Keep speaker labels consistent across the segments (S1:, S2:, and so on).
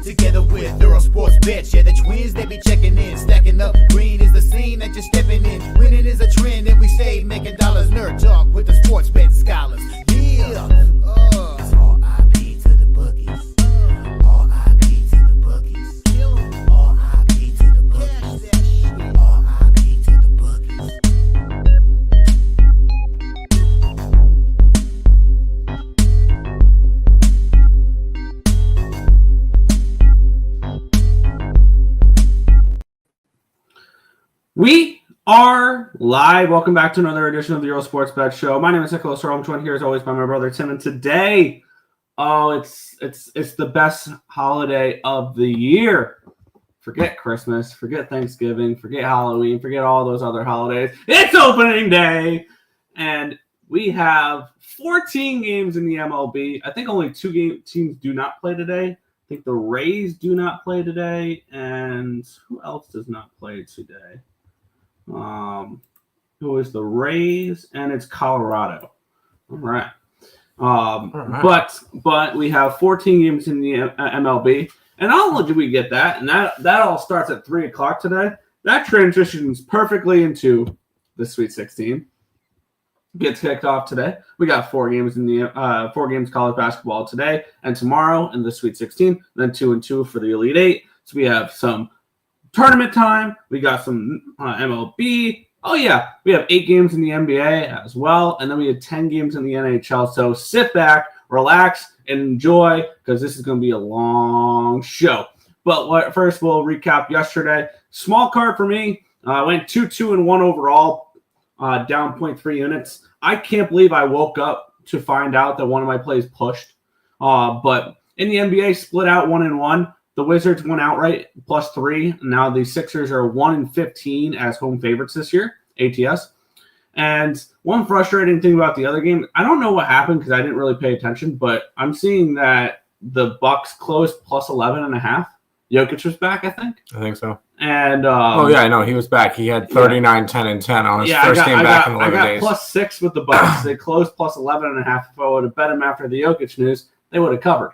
S1: Together with Earle Sports Bets, yeah, the twins, they be checking in, stacking up. Green is the scene that you're stepping in. Winning is a trend, and we stay making dollars. Nerd talk with the sports bet scholars. Yeah, it's R.I.P. to the bookies. R.I.P. to the bookies. R.I.P. to the bookies. R.I.P. to the bookies.
S2: We are live. Welcome back to another edition of the Earle Sports Bet Show. My name is Nicholas Earle. I'm joined here as always by my brother Tim. And today, it's the best holiday of the year. Forget Christmas, forget Thanksgiving, forget Halloween, forget all those other holidays. It's opening day, and we have 14 games in the MLB. I think only two teams do not play today. I think the Rays do not play today, and who else does not play today? Who is the Rays, and it's Colorado. All right. But we have 14 games in the MLB, and not only did we get that, and that all starts at 3:00 today. That transitions perfectly into the Sweet 16. Gets kicked off today. We got 4 games in the 4 games college basketball today and tomorrow in the Sweet 16. Then 2 and 2 for the Elite 8. So we have some tournament time. We got some MLB. Oh, yeah. We have 8 games in the NBA as well. And then we have 10 games in the NHL. So sit back, relax, and enjoy because this is going to be a long show. But first, we'll recap yesterday. Small card for me. Went 2-2-1 overall, down 0.3 units. I can't believe I woke up to find out that one of my plays pushed. But in the NBA, split out 1-1. The Wizards went outright +3. Now the Sixers are 1-15 as home favorites this year, ATS. And one frustrating thing about the other game, I don't know what happened because I didn't really pay attention, but I'm seeing that the Bucks closed +11.5. Jokic was back, I think.
S3: I think so.
S2: And
S3: I know he was back. He had 39, 10, and 10 on his first game back in 11 days.
S2: I got +6 with the Bucks. They closed +11.5. If I would have bet them after the Jokic news, they would have covered.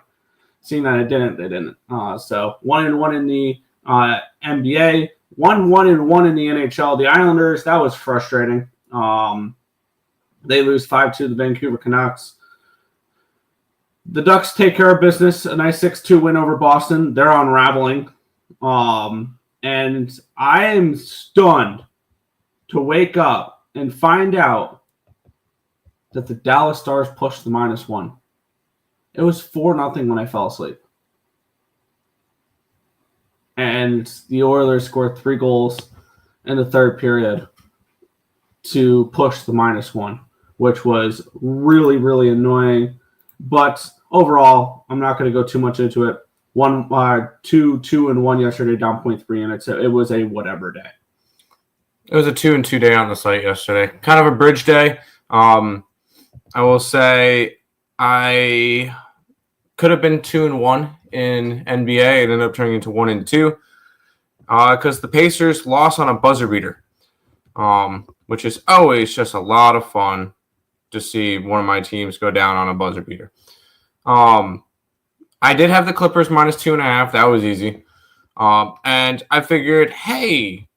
S2: Seeing that it didn't, they didn't. So 1-1 in the NBA, 1-1 in the NHL. The Islanders, that was frustrating. They lose 5-2 to the Vancouver Canucks. The Ducks take care of business. A nice 6-2 win over Boston. They're unraveling. And I am stunned to wake up and find out that the Dallas Stars pushed the -1. It was 4-0 when I fell asleep. And the Oilers scored 3 goals in the third period to push the -1, which was really, really annoying. But overall, I'm not going to go too much into it. 2-1 yesterday, down 0.3 units. So it was a whatever day.
S3: It was a 2-2 day on the site yesterday. Kind of a bridge day. I will say I could have been 2-1 in NBA. It ended up turning into 1-2 because the Pacers lost on a buzzer beater, which is always just a lot of fun to see one of my teams go down on a buzzer beater. I did have the Clippers -2.5. That was easy. And I figured, hey,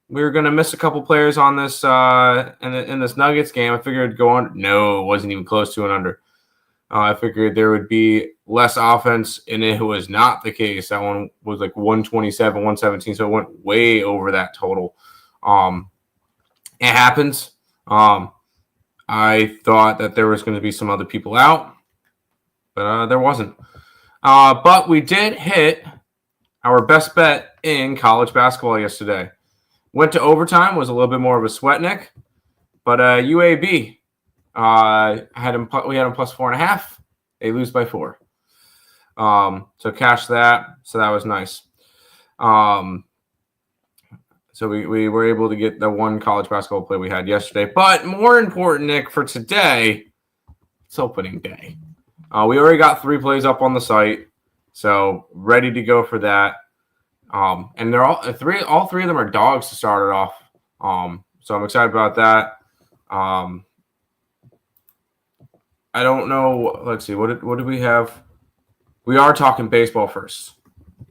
S3: we were going to miss a couple players on this in this Nuggets game. I figured it'd go under. No, it wasn't even close to an under. I figured there would be less offense, and it was not the case. That one was like 127, 117, so it went way over that total. It happens. I thought that there was going to be some other people out, but there wasn't. But we did hit our best bet in college basketball yesterday. Went to overtime, was a little bit more of a sweat neck, but UAB, we had them +4.5. They lose by 4. So cashed that. So that was nice. So we were able to get the one college basketball play we had yesterday. But more important, Nick, for today, it's opening day. We already got 3 plays up on the site, so ready to go for that. And they're all three of them are dogs to start it off. So I'm excited about that. I don't know. Let's see. What do we have? We are talking baseball first.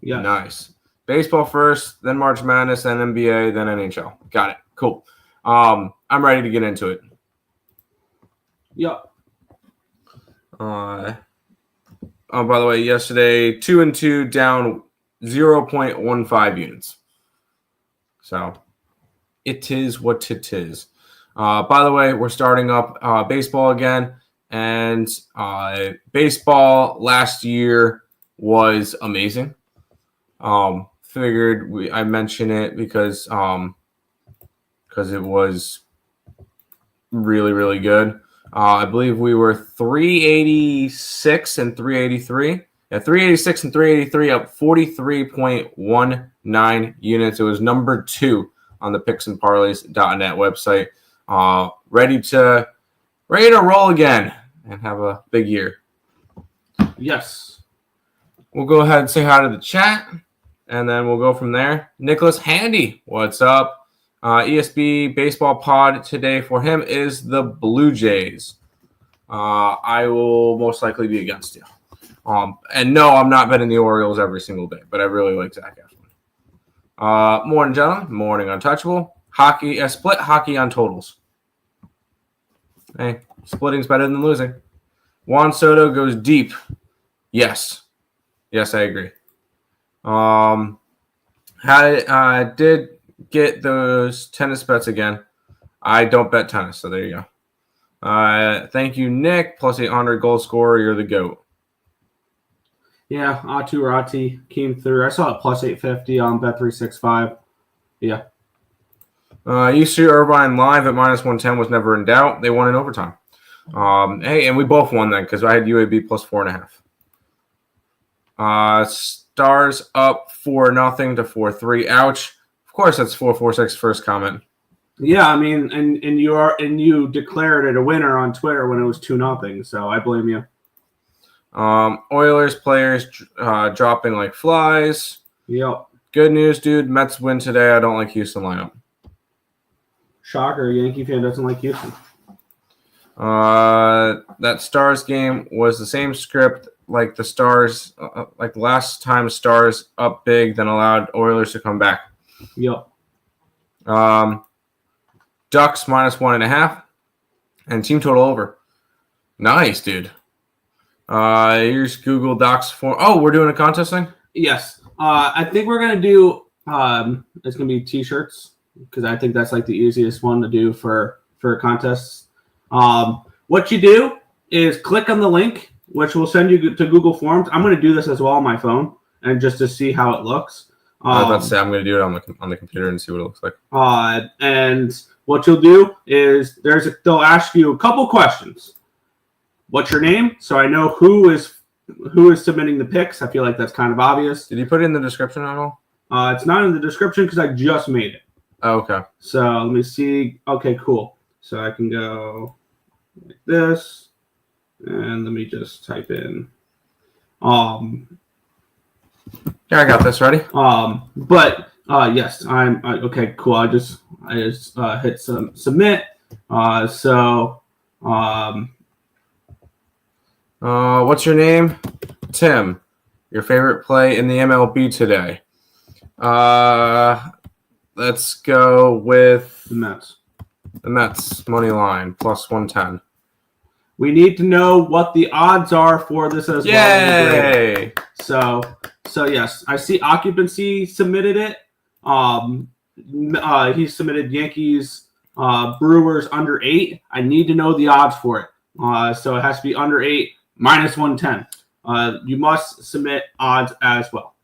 S2: Yeah.
S3: Nice. Baseball first, then March Madness, then NBA, then NHL. Got it. Cool. I'm ready to get into it.
S2: Yep.
S3: By the way, yesterday 2-2 down 0.15 units. So it is what it is. By the way, we're starting up baseball again, and baseball last year was amazing. Figured I mention it because it was really, really good. I believe we were 386 and 383. Yeah, 386 and 383 up 43.19 units. It was number 2 on the picksandparleys.net website. Ready to roll again and have a big year.
S2: Yes.
S3: We'll go ahead and say hi to the chat, and then we'll go from there. Nicholas Handy, what's up? ESB baseball pod today for him is the Blue Jays. I will most likely be against you. And no, I'm not betting the Orioles every single day, but I really like Zach Eflin. Morning, gentlemen. Morning, Untouchable. Hockey, split hockey on totals. Hey, splitting's better than losing. Juan Soto goes deep. Yes, I agree. Did get those tennis bets again. I don't bet tennis, so there you go. Thank you, Nick. Plus 800 goal scorer. You're the GOAT.
S2: Yeah, Atu Rati came through. I saw it plus 850 on Bet365. Yeah.
S3: UC Irvine live at minus 110 was never in doubt. They won in overtime. Hey, and we both won then because I had UAB plus 4.5. Stars up 4-0 to 4-3. Ouch. Of course, that's 446 first comment.
S2: Yeah, I mean, and you declared it a winner on Twitter when it was 2-0, so I blame you.
S3: Oilers players dropping like flies.
S2: Yep.
S3: Good news, dude. Mets win today. I don't like Houston lineup.
S2: Shocker, Yankee fan doesn't like Houston.
S3: That Stars game was the same script like the Stars, like last time Stars up big, then allowed Oilers to come back.
S2: Yep.
S3: Ducks minus 1.5 and team total over. Nice, dude. Here's Google Docs form. Oh, we're doing a contest thing?
S2: Yes. I think we're gonna do it's gonna be t-shirts because I think that's like the easiest one to do for contests. What you do is click on the link, which will send you to Google Forms. I'm gonna do this as well on my phone and just to see how it looks.
S3: I was about to say I'm gonna do it on the computer and see what it looks like.
S2: And what you'll do is they'll ask you a couple questions. What's your name? So I know who is submitting the picks. I feel like that's kind of obvious.
S3: Did you put it in the description at all?
S2: It's not in the description because I just made it.
S3: Oh, okay.
S2: So let me see. Okay, cool. So I can go like this, and let me just type in.
S3: Yeah, I got this ready.
S2: But yes, okay, cool. I just hit submit. What's
S3: your name? Tim. Your favorite play in the MLB today? Let's go with
S2: the Mets.
S3: The Mets money line plus 110.
S2: We need to know what the odds are for this as well.
S3: Yay!
S2: So yes, I see occupancy submitted it. He submitted Yankees Brewers under 8. I need to know the odds for it. So it has to be under 8 minus 110. You must submit odds as well.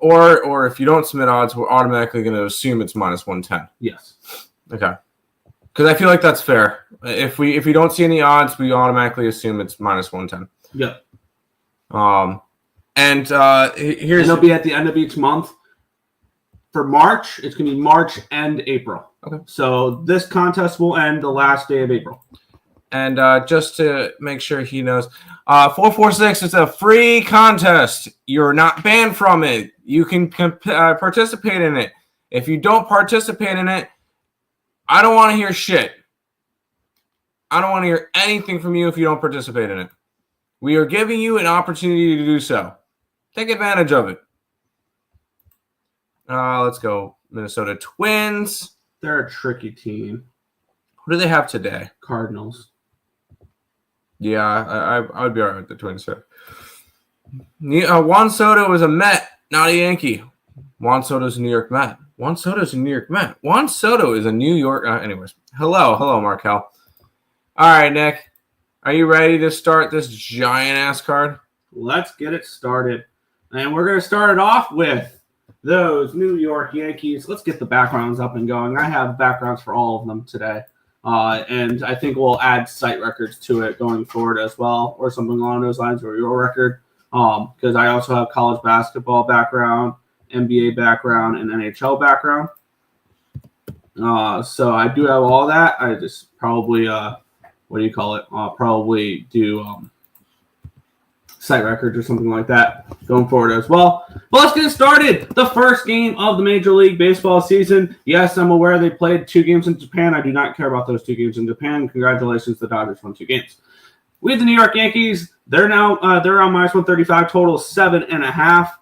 S3: Or if you don't submit odds, we're automatically going to assume it's minus 110.
S2: Yes.
S3: Okay. Because I feel like that's fair. If we don't see any odds, we automatically assume it's minus 110.
S2: Yep.
S3: Here's
S2: it'll be at the end of each month. For March, it's going to be March and April.
S3: Okay.
S2: So this contest will end the last day of April.
S3: And just to make sure he knows, 446 is a free contest. You're not banned from it. You can participate in it. If you don't participate in it, I don't want to hear shit. I don't want to hear anything from you if you don't participate in it. We are giving you an opportunity to do so. Take advantage of it. Let's go Minnesota Twins.
S2: They're a tricky team.
S3: Who do they have today?
S2: Cardinals.
S3: Yeah, I would be all right with the Twins. Sir. Juan Soto is a Met, not a Yankee. Juan Soto's a New York Met. Juan Soto's a New York Met. Juan Soto is a New York. Anyways, hello, Markel. All right, Nick, are you ready to start this giant ass card?
S2: Let's get it started, and we're gonna start it off with those New York Yankees. Let's get the backgrounds up and going. I have backgrounds for all of them today, and I think we'll add site records to it going forward as well, or something along those lines, or your record, because I also have college basketball background, NBA background, and NHL background. So I do have all that. I just probably, probably do site records or something like that going forward as well. But let's get started. The first game of the Major League Baseball season. Yes, I'm aware they played 2 games in Japan. I do not care about those 2 games in Japan. Congratulations, the Dodgers won 2 games. We have the New York Yankees. They're now they're on minus 135, total 7.5.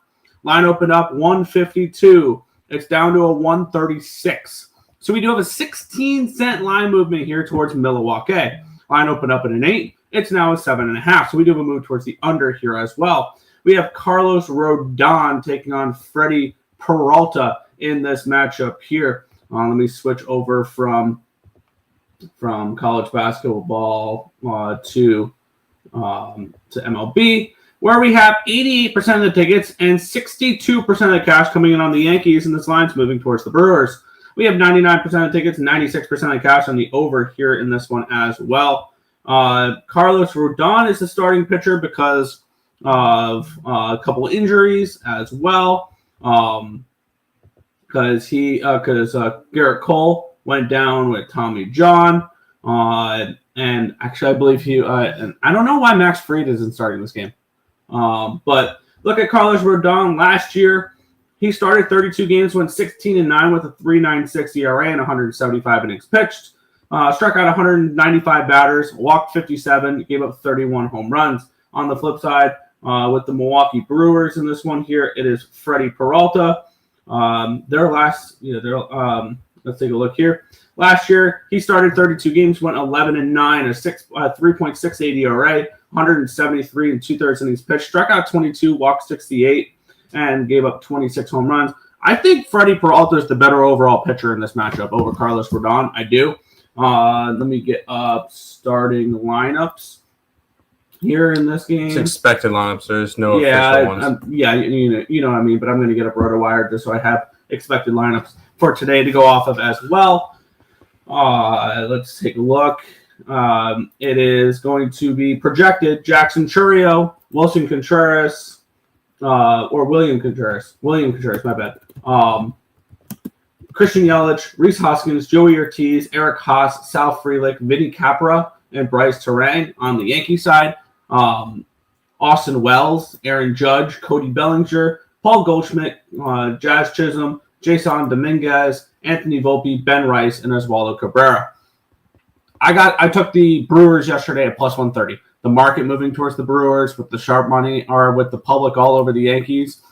S2: Line opened up 152. It's down to a 136. So we do have a 16-cent line movement here towards Milwaukee. Line opened up at an 8. It's now a 7.5. So we do have a move towards the under here as well. We have Carlos Rodon taking on Freddie Peralta in this matchup here. Let me switch over from college basketball to MLB, where we have 88% of the tickets and 62% of the cash coming in on the Yankees, and this line's moving towards the Brewers. We have 99% of the tickets and 96% of the cash on the over here in this one as well. Carlos Rodon is the starting pitcher because of a couple injuries as well. Because Garrett Cole went down with Tommy John. And actually, I believe and I don't know why Max Fried isn't starting this game. But look at Carlos Rodon last year. He started 32 games, went 16-9 with a 3.96 ERA and 175 innings pitched. Struck out 195 batters, walked 57, gave up 31 home runs. On the flip side, with the Milwaukee Brewers in this one here, it is Freddie Peralta. Let's take a look here. Last year, he started 32 games, went 11-9, a 3.68 ERA, 173 and 2/3 innings pitched, struck out 22, walked 68, and gave up 26 home runs. I think Freddie Peralta is the better overall pitcher in this matchup over Carlos Rodon. I do. Let me get up starting lineups here in this game.
S3: It's expected lineups. There's no official ones.
S2: You know what I mean. But I'm going to get up RotoWire just so I have expected lineups for today to go off of as well. Let's take a look. It is going to be projected Jackson Chourio, Wilson Contreras, William Contreras, my bad. Christian Yelich, Rhys Hoskins, Joey Ortiz, Eric Haas, Sal Frelick, Vinny Capra, and Bryce Terang on the Yankee side. Austin Wells, Aaron Judge, Cody Bellinger, Paul Goldschmidt, Jazz Chisholm, Jason Dominguez, Anthony Volpe, Ben Rice, and Oswaldo Cabrera. I took the Brewers yesterday at plus 130. The market moving towards the Brewers with the sharp money, or with the public all over the Yankees.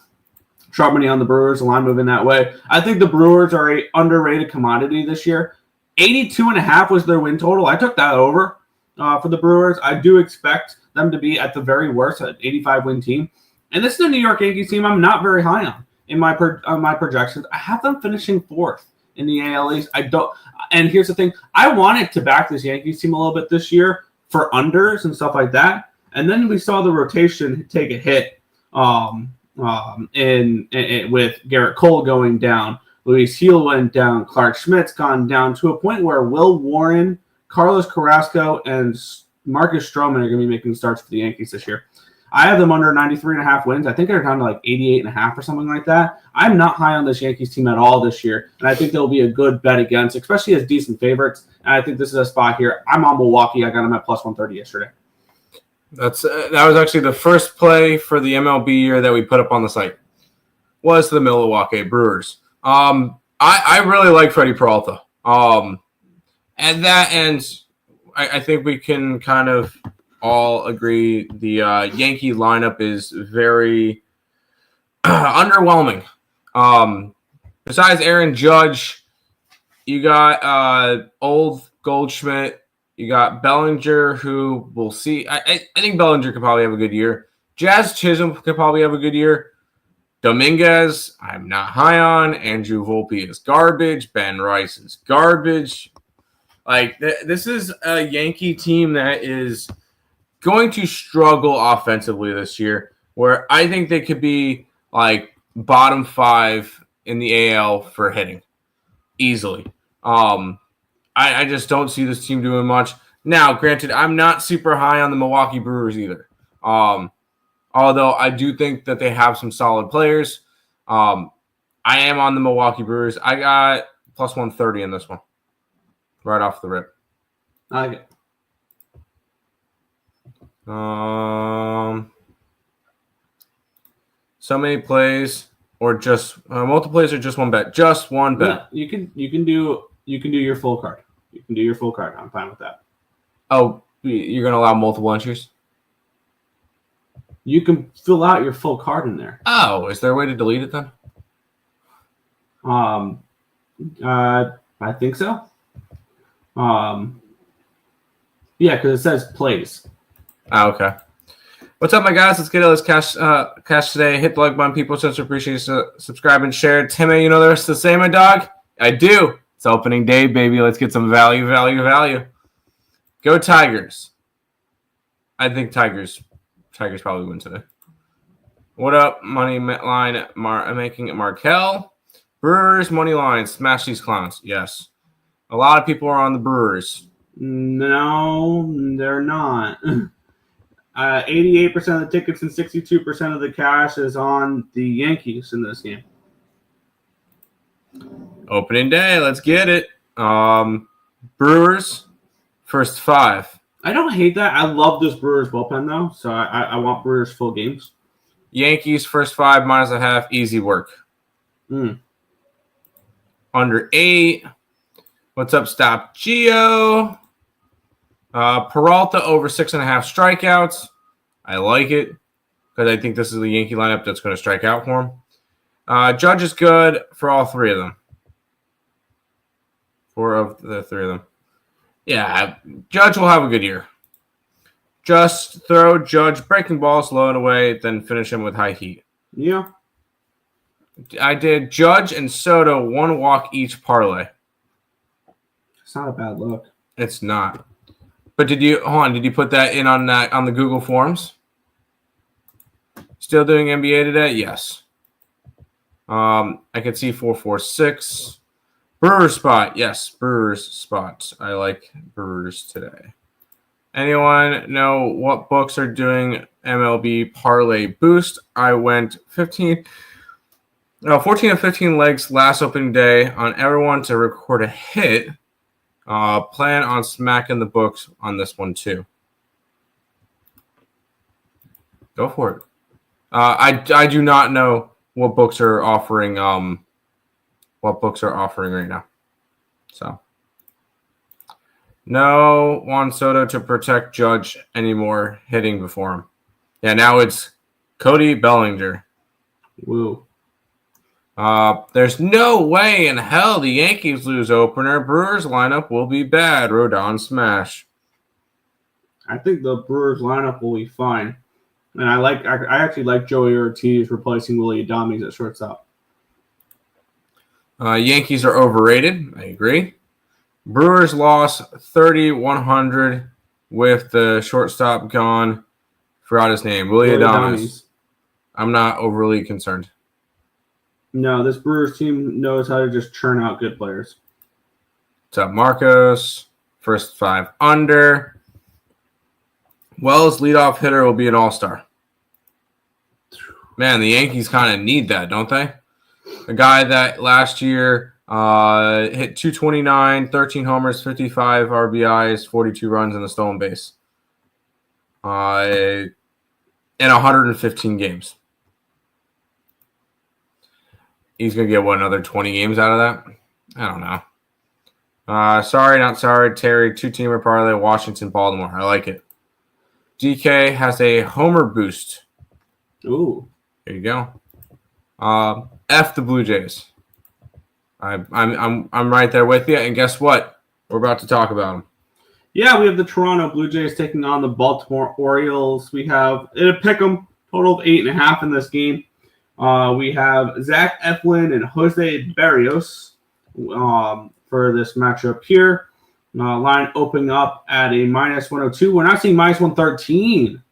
S2: Sharp money on the Brewers, the line moving that way. I think the Brewers are a underrated commodity this year. 82.5 was their win total. I took that over for the Brewers. I do expect them to be at the very worst an 85 win team. And this is a New York Yankees team I'm not very high on in my projections. I have them finishing 4th in the AL East. I don't. And here's the thing: I wanted to back this Yankees team a little bit this year for unders and stuff like that. And then we saw the rotation take a hit. With Garrett Cole going down, Luis Gil went down, Clark Schmidt's gone down to a point where Will Warren, Carlos Carrasco, and Marcus Stroman are going to be making starts for the Yankees this year. I have them under 93.5 wins. I think they're down to like 88.5 or something like that. I'm not high on this Yankees team at all this year, and I think they'll be a good bet against, especially as decent favorites. And I think this is a spot here. I'm on Milwaukee. I got them at plus 130 yesterday.
S3: That was actually the first play for the MLB year that we put up on the site. Was the Milwaukee Brewers. I really like Freddie Peralta. I think we can kind of all agree the Yankee lineup is very underwhelming. besides Aaron Judge, you got old Goldschmidt. You got Bellinger, who we'll see. I think Bellinger could probably have a good year. Jazz Chisholm could probably have a good year. Dominguez, I'm not high on. Andrew Volpe is garbage. Ben Rice is garbage. Like, this is a Yankee team that is going to struggle offensively this year, where I think they could be, like, bottom 5 in the AL for hitting easily. I just don't see this team doing much. Now, granted, I'm not super high on the Milwaukee Brewers either. Although I do think that they have some solid players. I am on the Milwaukee Brewers. I got plus 130 in this one. Right off the rip.
S2: I like it.
S3: So many plays, or just multiple plays, or just one bet. Just one bet.
S2: Yeah, you can do your full card. You can do your full card. I'm fine with that.
S3: Oh, you're gonna allow multiple entries?
S2: You can fill out your full card in there.
S3: Oh, is there a way to delete it then?
S2: I think so. Yeah, because it says plays.
S3: Oh, okay. What's up, my guys? Let's get all this cash today. Hit the like button, people. Such appreciate you. Subscribe and share. Timmy, you know the rest of the same, my dog? I do. It's opening day, baby. Let's get some value. Go Tigers. I think Tigers probably win today. What up, money line? Making it Markel. Brewers money line. Smash these clowns. Yes. A lot of people are on the Brewers.
S2: No, they're not. 88% of the tickets and 62% of the cash is on the Yankees in this game.
S3: Opening day. Let's get it. Brewers, first 5.
S2: I don't hate that. I love this Brewers bullpen, though, so I want Brewers full games.
S3: Yankees, first 5, -0.5. Easy work. Under 8. What's up, Stop Geo? Peralta over 6.5 strikeouts. I like it because I think this is the Yankee lineup that's going to strike out for him. Judge is good for all 3 of them. 4 of the 3 of them. Yeah, Judge will have a good year. Just throw Judge breaking balls low and away, then finish him with high heat.
S2: Yeah.
S3: I did Judge and Soto 1 walk each parlay.
S2: It's not a bad look.
S3: It's not. But did you put that in on the Google Forms? Still doing NBA today? Yes. I could see 446. Brewers spot. Yes, Brewers spot. I like Brewers today. Anyone know what books are doing MLB parlay boost? I went 14 and 15 legs last opening day on everyone to record a hit. Plan on smacking the books on this one too. Go for it. I do not know what books are offering. What books are offering right now? So no Juan Soto to protect Judge anymore hitting before him. Yeah, now it's Cody Bellinger.
S2: Woo.
S3: There's no way in hell the Yankees lose opener. Brewers lineup will be bad. Rodon smash.
S2: I think the Brewers lineup will be fine. And I actually like Joey Ortiz replacing Willie Adames at shortstop.
S3: Yankees are overrated. I agree. Brewers lost 30-100 with the shortstop gone. Forgot his name. Willie Adames. I'm not overly concerned.
S2: No, this Brewers team knows how to just churn out good players.
S3: What's up, Marcos? First 5 under. Wells, leadoff hitter, will be an all-star. Man, the Yankees kind of need that, don't they? A guy that last year hit 229, 13 homers, 55 RBIs, 42 runs, and a stolen base. In 115 games. He's going to get, another 20 games out of that? I don't know. Sorry, not sorry. Terry, 2-teamer parlay, Washington, Baltimore. I like it. DK has a homer boost.
S2: Ooh.
S3: There you go. F the Blue Jays. I'm right there with you. And guess what? We're about to talk about them.
S2: Yeah, we have the Toronto Blue Jays taking on the Baltimore Orioles. We have a pick'em, total of 8.5 in this game. We have Zach Eflin and Jose Barrios for this matchup here. Line opening up at a -102. We're not seeing -113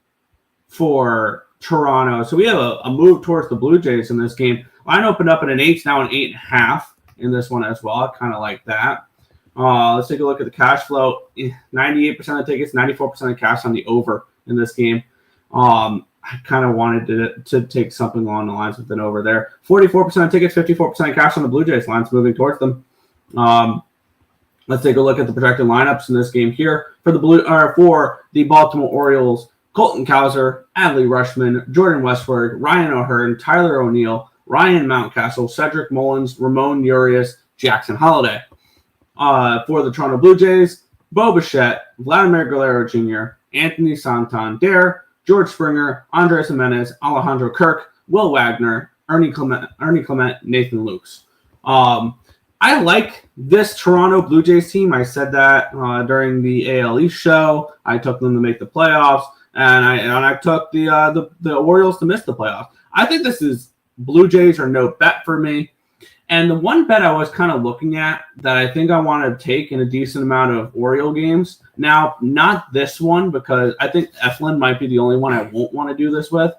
S2: for Toronto. So we have a move towards the Blue Jays in this game. Line opened up at an 8, now an 8.5 in this one as well. I kind of like that. Let's take a look at the cash flow. 98% of tickets, 94% of cash on the over in this game. I kind of wanted to take something along the lines with an over there. 44% of tickets, 54% of cash on the Blue Jays. Lines moving towards them. Let's take a look at the projected lineups in this game here for the Baltimore Orioles. Colton Cowser, Adley Rutschman, Jordan Westburg, Ryan O'Hearn, Tyler O'Neill, Ryan Mountcastle, Cedric Mullins, Ramon Urias, Jackson Holliday. For the Toronto Blue Jays, Bo Bichette, Vladimir Guerrero Jr., Anthony Santander, George Springer, Andres Jimenez, Alejandro Kirk, Will Wagner, Ernie Clement, Nathan Lukes. I like this Toronto Blue Jays team. I said that during the AL East show. I took them to make the playoffs, and I took the Orioles to miss the playoffs. I think this is Blue Jays are no bet for me. And the one bet I was kind of looking at that I think I want to take in a decent amount of Oriole games. Now, not this one, because I think Eflin might be the only one I won't want to do this with.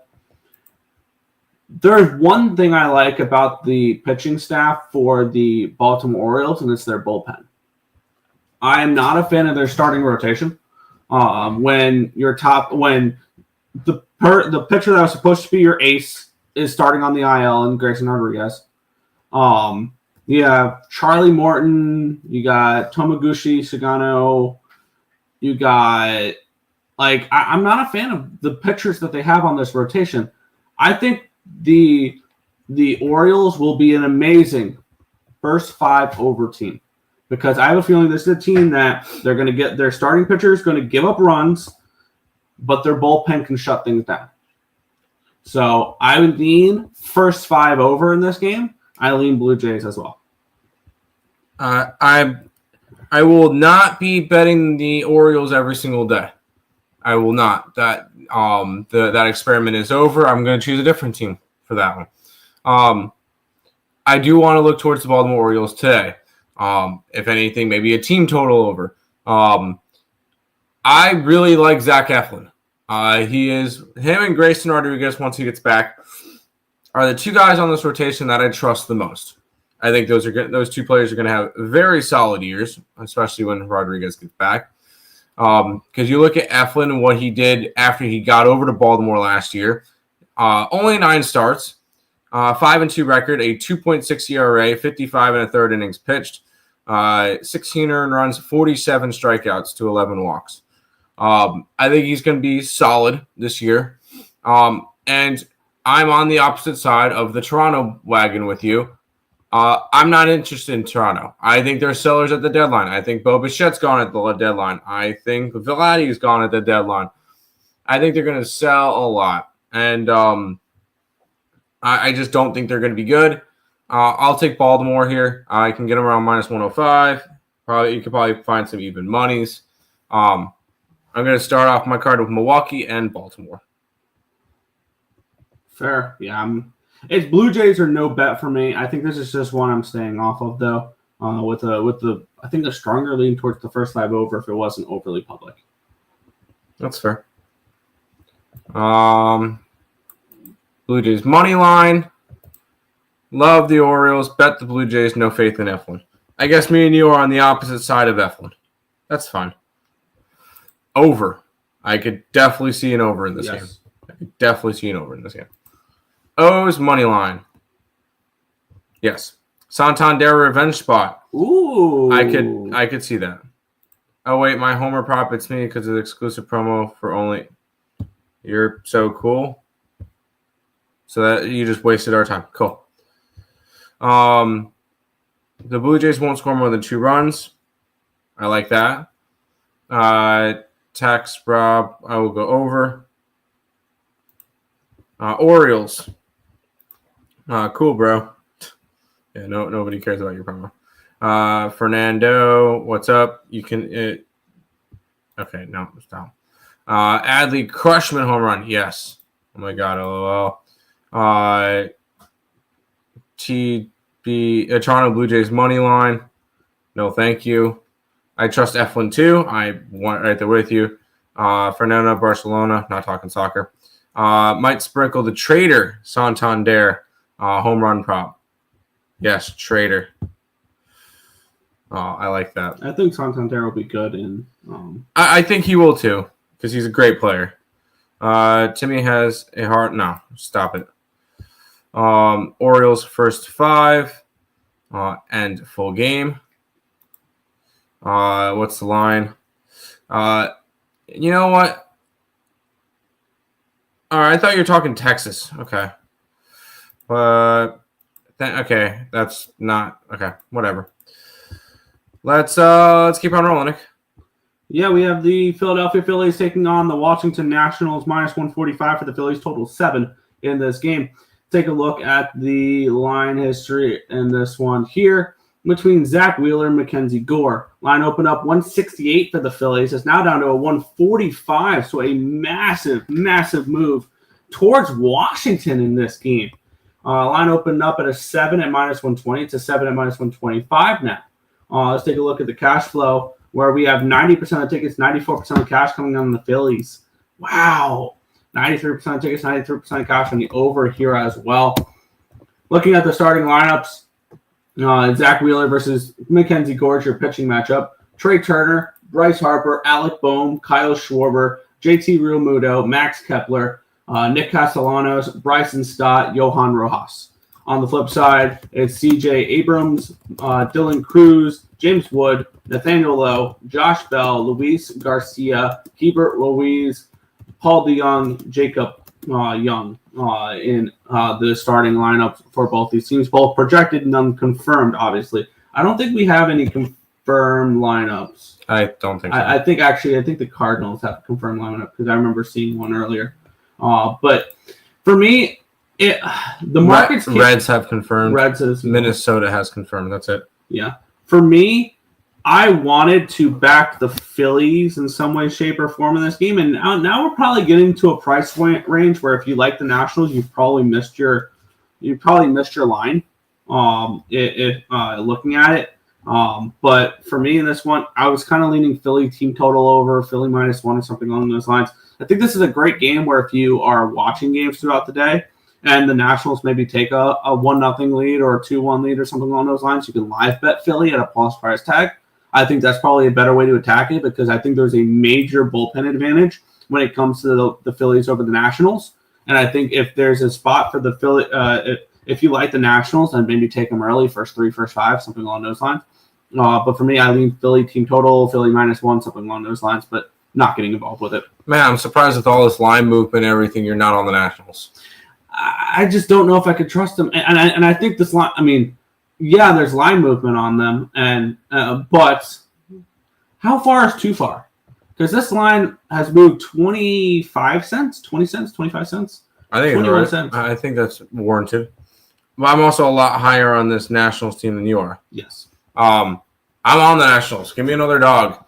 S2: There's one thing I like about the pitching staff for the Baltimore Orioles, and it's their bullpen. I am not a fan of their starting rotation. When the pitcher that was supposed to be your ace is starting on the IL and Grayson Rodriguez. You have Charlie Morton, you got Tomoguchi Sagano, you got I'm not a fan of the pitchers that they have on this rotation. I think the Orioles will be an amazing first 5 over team because I have a feeling this is a team that they're going to get their starting pitcher is going to give up runs, but their bullpen can shut things down. So I would lean first 5 over in this game. I lean Blue Jays as well.
S3: I will not be betting the Orioles every single day. I will not. That experiment is over. I'm going to choose a different team for that one. I do want to look towards the Baltimore Orioles today. If anything, maybe a team total over. I really like Zach Eflin. Him and Grayson Rodriguez, once he gets back, are the 2 guys on this rotation that I trust the most. I think those 2 players are going to have very solid years, especially when Rodriguez gets back. Because you look at Eflin and what he did after he got over to Baltimore last year. Only 9 starts, 5-2 record, a 2.6 ERA, 55 1/3 innings pitched, 16 earned runs, 47 strikeouts to 11 walks. I think he's going to be solid this year. And I'm on the opposite side of the Toronto wagon with you. I'm not interested in Toronto. I think they're sellers at the deadline. I think Bo Bichette's gone at the deadline. I think Vladdy's gone at the deadline. I think they're going to sell a lot. And I just don't think they're going to be good. I'll take Baltimore here. I can get them around -105. You could probably find some even monies. I'm going to start off my card with Milwaukee and Baltimore.
S2: Fair. Yeah. It's Blue Jays are no bet for me. I think this is just one I'm staying off of, though, I think a stronger lean towards the first 5 over if it wasn't overly public.
S3: That's fair. Blue Jays money line. Love the Orioles. Bet the Blue Jays. No faith in Eflin. I guess me and you are on the opposite side of Eflin. That's fine. Over. I could definitely see an over in this game. I could definitely see an over in this game. O's money line. Yes. Santander revenge spot.
S2: Ooh.
S3: I could see that. Oh wait, my homer prop it's me because of the exclusive promo for only. You're so cool. So that you just wasted our time. Cool. The Blue Jays won't score more than 2 runs. I like that. Tax Rob, I will go over. Orioles. Cool, bro. Yeah, nobody cares about your promo. Fernando, what's up? You can. Okay, no, stop. Adley Crushman home run. Yes. Oh my God. LOL. Toronto Blue Jays money line. No, thank you. I trust F1 too. I want right there with you. Fernando Barcelona. Not talking soccer. Might sprinkle the Trader Santander home run prop. Yes, Trader. Oh, I like that.
S2: I think Santander will be good in.
S3: I think he will too, because he's a great player. Timmy has a heart. No, stop it. Orioles first 5 and full game. What's the line? You know what? All right, I thought you were talking Texas. Okay. Okay, that's not okay. Whatever. Let's keep on rolling, Nick.
S2: Yeah, we have the Philadelphia Phillies taking on the Washington Nationals, -145 for the Phillies, total 7 in this game. Take a look at the line history in this one here between Zach Wheeler and Mackenzie Gore. Line opened up 168 for the Phillies. It's now down to a 145, so a massive, massive move towards Washington in this game. Line opened up at a 7 at -120. It's a 7 at -125 now. Let's take a look at the cash flow, where we have 90% of tickets, 94% of cash coming on the Phillies. Wow. 93% of tickets, 93% of cash on the over here as well. Looking at the starting lineups, Zach Wheeler versus Mackenzie Gore, your pitching matchup. Trey Turner, Bryce Harper, Alec Boehm, Kyle Schwarber, JT Realmuto, Max Kepler, Nick Castellanos, Bryson Stott, Johan Rojas. On the flip side, it's CJ Abrams, Dylan Cruz, James Wood, Nathaniel Lowe, Josh Bell, Luis Garcia, Hebert Ruiz, Paul DeYoung, Jacob Young in the starting lineup for both these teams, both projected, none confirmed, obviously. I don't think we have any confirmed lineups.
S3: I don't think so.
S2: I think the Cardinals have a confirmed lineup because I remember seeing one earlier. But for me, the markets
S3: Reds have confirmed.
S2: Reds
S3: Minnesota has confirmed. That's it.
S2: Yeah. For me, I wanted to back the Phillies in some way, shape, or form in this game, and now we're probably getting to a price point range where if you like the Nationals, you've probably missed your line. Looking at it, but for me in this one, I was kind of leaning Philly team total over Philly -1 or something along those lines. I think this is a great game where if you are watching games throughout the day and the Nationals maybe take a 1-0 lead or a 2-1 lead or something along those lines, you can live bet Philly at a plus price tag. I think that's probably a better way to attack it because I think there's a major bullpen advantage when it comes to the Phillies over the Nationals. And I think if there's a spot for the Philly, if you like the Nationals, then maybe take them early, first 3, first 5, something along those lines. But for me, I lean Philly team total, Philly -1, something along those lines, but not getting involved with it.
S3: Man, I'm surprised with all this line movement and everything, you're not on the Nationals.
S2: I just don't know if I could trust them. And I think this line, I mean, yeah, there's line movement on them, and but how far is too far? Because this line has moved 25 cents, 20 cents, 25 cents.
S3: I think 21 cents. I think that's warranted. But I'm also a lot higher on this Nationals team than you are.
S2: Yes.
S3: I'm on the Nationals. Give me another dog.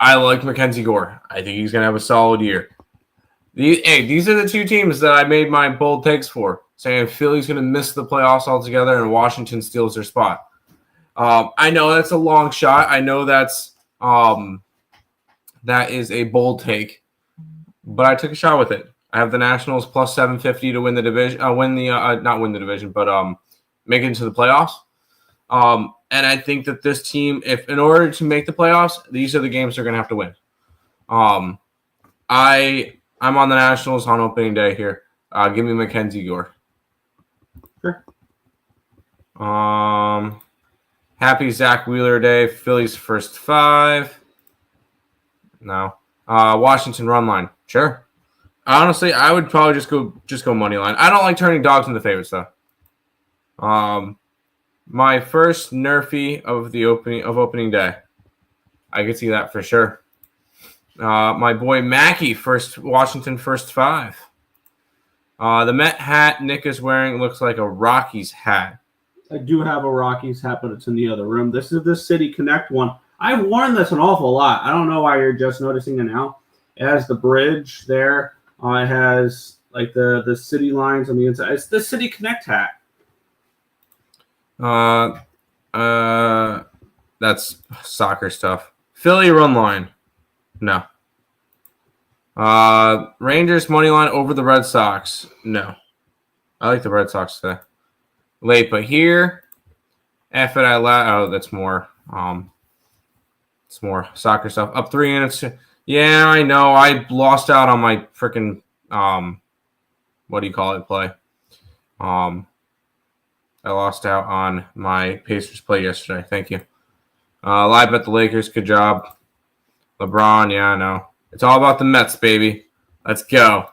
S3: I like Mackenzie Gore. I think he's going to have a solid year. These are the two teams that I made my bold takes for, saying Philly's going to miss the playoffs altogether and Washington steals their spot. I know that's a long shot. I know that is a bold take, but I took a shot with it. I have the Nationals plus 750 to win the division. Not win the division, but make it into the playoffs. And I think that this team, if in order to make the playoffs, these are the games they're going to have to win. I'm on the Nationals on opening day here. Give me Mackenzie Gore.
S2: Sure.
S3: Happy Zach Wheeler Day. Phillies first 5. No. Washington run line. Sure. Honestly, I would probably just go money line. I don't like turning dogs into favorites though. My first nerfy of opening day. I could see that for sure. My boy Mackey, Washington first 5. The Met hat Nick is wearing looks like a Rockies hat.
S2: I do have a Rockies hat, but it's in the other room. This is the City Connect one. I've worn this an awful lot. I don't know why you're just noticing it now. It has the bridge there. It has like the city lines on the inside. It's the City Connect hat.
S3: That's soccer stuff. Philly run line. No. Rangers money line over the Red Sox. No. I like the Red Sox today. Late, but here. F it out loud. Oh, that's more. It's more soccer stuff. Up 3 minutes. Yeah, I know. I lost out on my freaking what do you call it? Play. I lost out on my Pacers play yesterday. Thank you. Live bet the Lakers. Good job. LeBron. Yeah, I know. It's all about the Mets, baby. Let's go.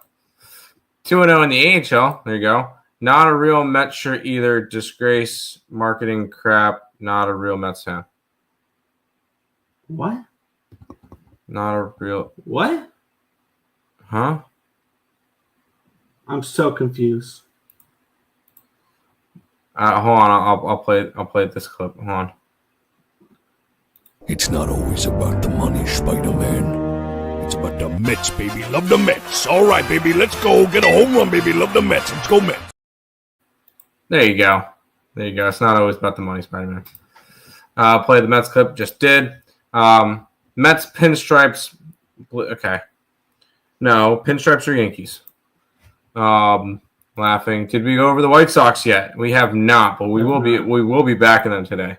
S3: 2-0 in the AHL. There you go. Not a real Mets shirt either. Disgrace. Marketing crap. Not a real Mets fan.
S2: What?
S3: Not a real.
S2: What?
S3: Huh?
S2: I'm so confused.
S3: Hold on. I'll play this clip. Hold on.
S4: It's not always about the money, Spider-Man. It's about the Mets, baby. Love the Mets. All right, baby. Let's go. Get a home run, baby. Love the Mets. Let's go, Mets.
S3: There you go. There you go. It's not always about the money, Spider-Man. Play the Mets clip. Just did. Mets pinstripes. Okay. No, pinstripes are Yankees. Laughing. Did we go over the White Sox yet? We have not, but we will be. We will be back in them today.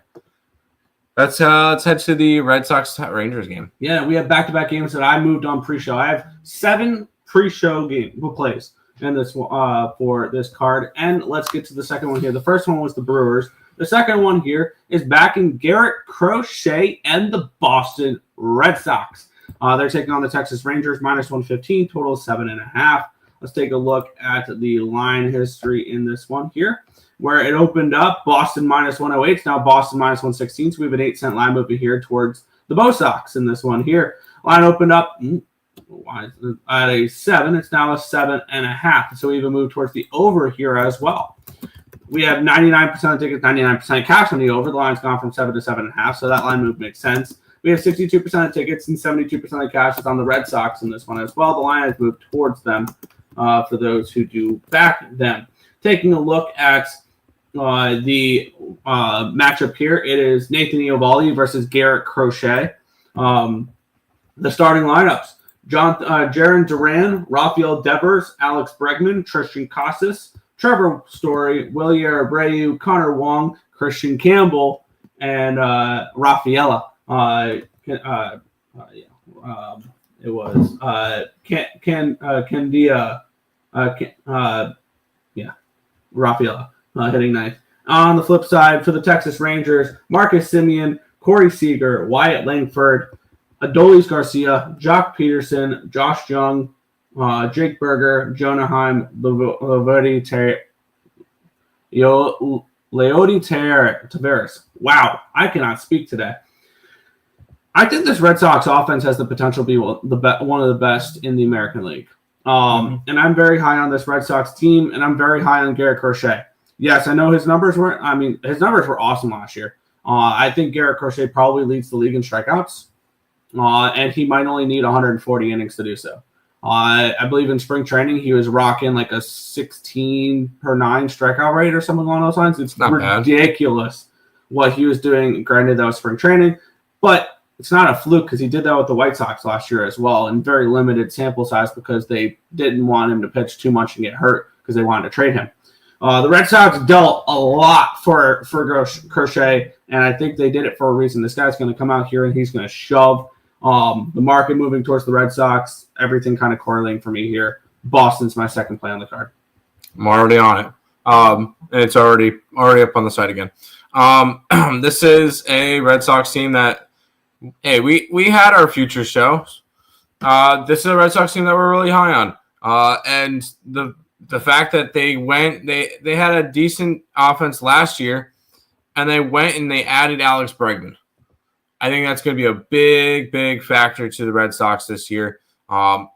S3: Let's head to the Red Sox Rangers game.
S2: Yeah, we have back-to-back games that I moved on pre-show. I have 7 pre-show plays in this for this card, and let's get to the second one here. The first one was the Brewers. The second one here is backing Garrett Crochet and the Boston Red Sox. They're taking on the Texas Rangers, -115, total 7.5. Let's take a look at the line history in this one here, where it opened up Boston -108. It's now Boston -116. So we have an 8-cent line moving here towards the Bo Sox in this one here. Line opened up at a 7. It's now a 7.5. So we even moved towards the over here as well. We have 99% of tickets, 99% cash on the over. The line's gone from 7 to 7.5. So that line move makes sense. We have 62% of tickets and 72% of cash is on the Red Sox in this one as well. The line has moved towards them for those who do back them. Taking a look at the matchup here, it is Nathan Eovaldi versus Garrett Crochet. The starting lineups: Jaron Duran, Rafael Devers, Alex Bregman, Tristan Casas, Trevor Story, Willier Abreu, Connor Wong, Christian Campbell, and Rafaela. It was Candia. Rafaela hitting ninth. On the flip side, for the Texas Rangers, Marcus Semien, Corey Seager, Wyatt Langford, Adolis Garcia, Jock Peterson, Josh Jung, Jake Berger, Jonah Heim, Leody Taveras. Wow, I cannot speak today. I think this Red Sox offense has the potential to be one of the best in the American League. And I'm very high on this Red Sox team, and I'm very high on Garrett Crochet. Yes, I know his numbers were awesome last year. I think Garrett Crochet probably leads the league in strikeouts, and he might only need 140 innings to do so. I believe in spring training he was rocking like a 16 per 9 strikeout rate or something along those lines. It's not ridiculous what he was doing. Granted, that was spring training, but it's not a fluke because he did that with the White Sox last year as well in very limited sample size because they didn't want him to pitch too much and get hurt because they wanted to trade him. The Red Sox dealt a lot for Crochet, and I think they did it for a reason. This guy's going to come out here and he's going to shove the market moving towards the Red Sox. Everything kind of correlating for me here. Boston's my second play on the card.
S3: I'm already on it. And it's already up on the site again. This is a Red Sox team that, hey, we had our future shows. This is a Red Sox team that we're really high on. And the fact that they had a decent offense last year, and they went and they added Alex Bregman. I think that's going to be a big, big factor to the Red Sox this year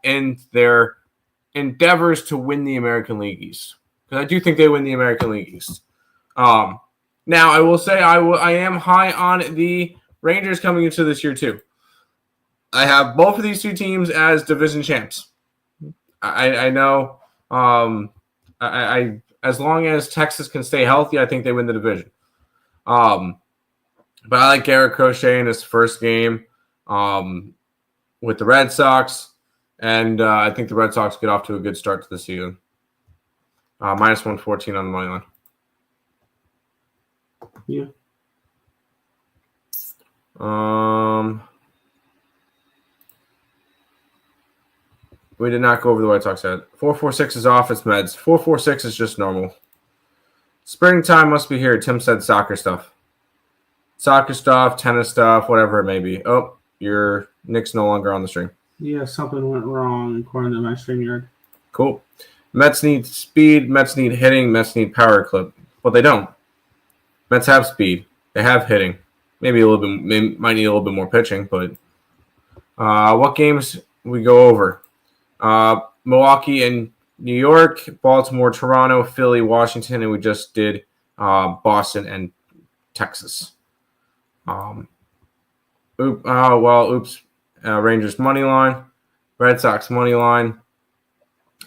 S3: in their endeavors to win the American League East. Because I do think they win the American League East. Now, I will say I am high on the Rangers coming into this year, too. I have both of these two teams as division champs. I know I as long as Texas can stay healthy, I think they win the division. But I like Garrett Crochet in his first game with the Red Sox, and I think the Red Sox get off to a good start to the season. Minus 114 on the money line.
S2: Yeah.
S3: We did not go over the White Sox yet. 446 is off. It's meds. 446 is just normal. Springtime must be here. Tim said soccer stuff. Soccer stuff, tennis stuff, whatever it may be. Oh, your Nick's no longer on the stream.
S2: Yeah, something went wrong according to my StreamYard.
S3: Cool. Mets need speed. Mets need hitting. Mets need power clip. But they don't. Mets have speed. They have hitting. Maybe a little bit. They might need a little bit more pitching. But what games we go over? Milwaukee and New York, Baltimore, Toronto, Philly, Washington, and we just did Boston and Texas. Oops. Rangers money line, Red Sox money line,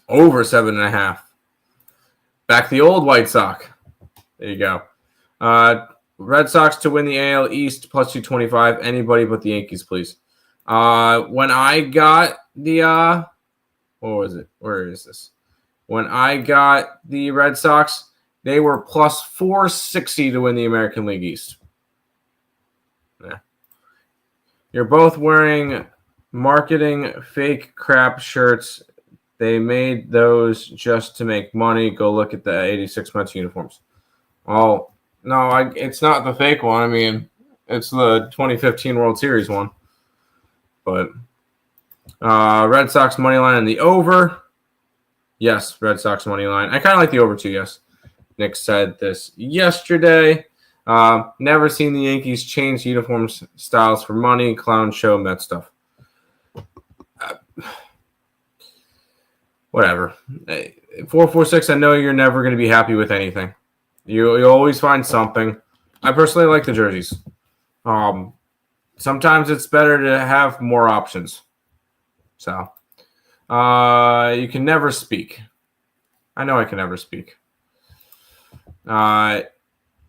S3: over 7.5. Back the old White Sox. There you go. Red Sox to win the AL East plus 225. Anybody but the Yankees, please. When I got the what was it? Where is this? When I got the Red Sox, they were plus 460 to win the American League East. Yeah. You're both wearing marketing fake crap shirts. They made those just to make money. Go look at the 86 Mets uniforms. Oh, no, it's not the fake one. I mean, it's the 2015 World Series one. But Red Sox money line and the over. Yes, Red Sox money line. I kind of like the over too, yes. Nick said this yesterday. Never seen the Yankees change uniform styles for money. Clown show, Met stuff. Whatever. 446, I know you're never going to be happy with anything. You always find something. I personally like the jerseys. Sometimes it's better to have more options. So, you can never speak. I know I can never speak.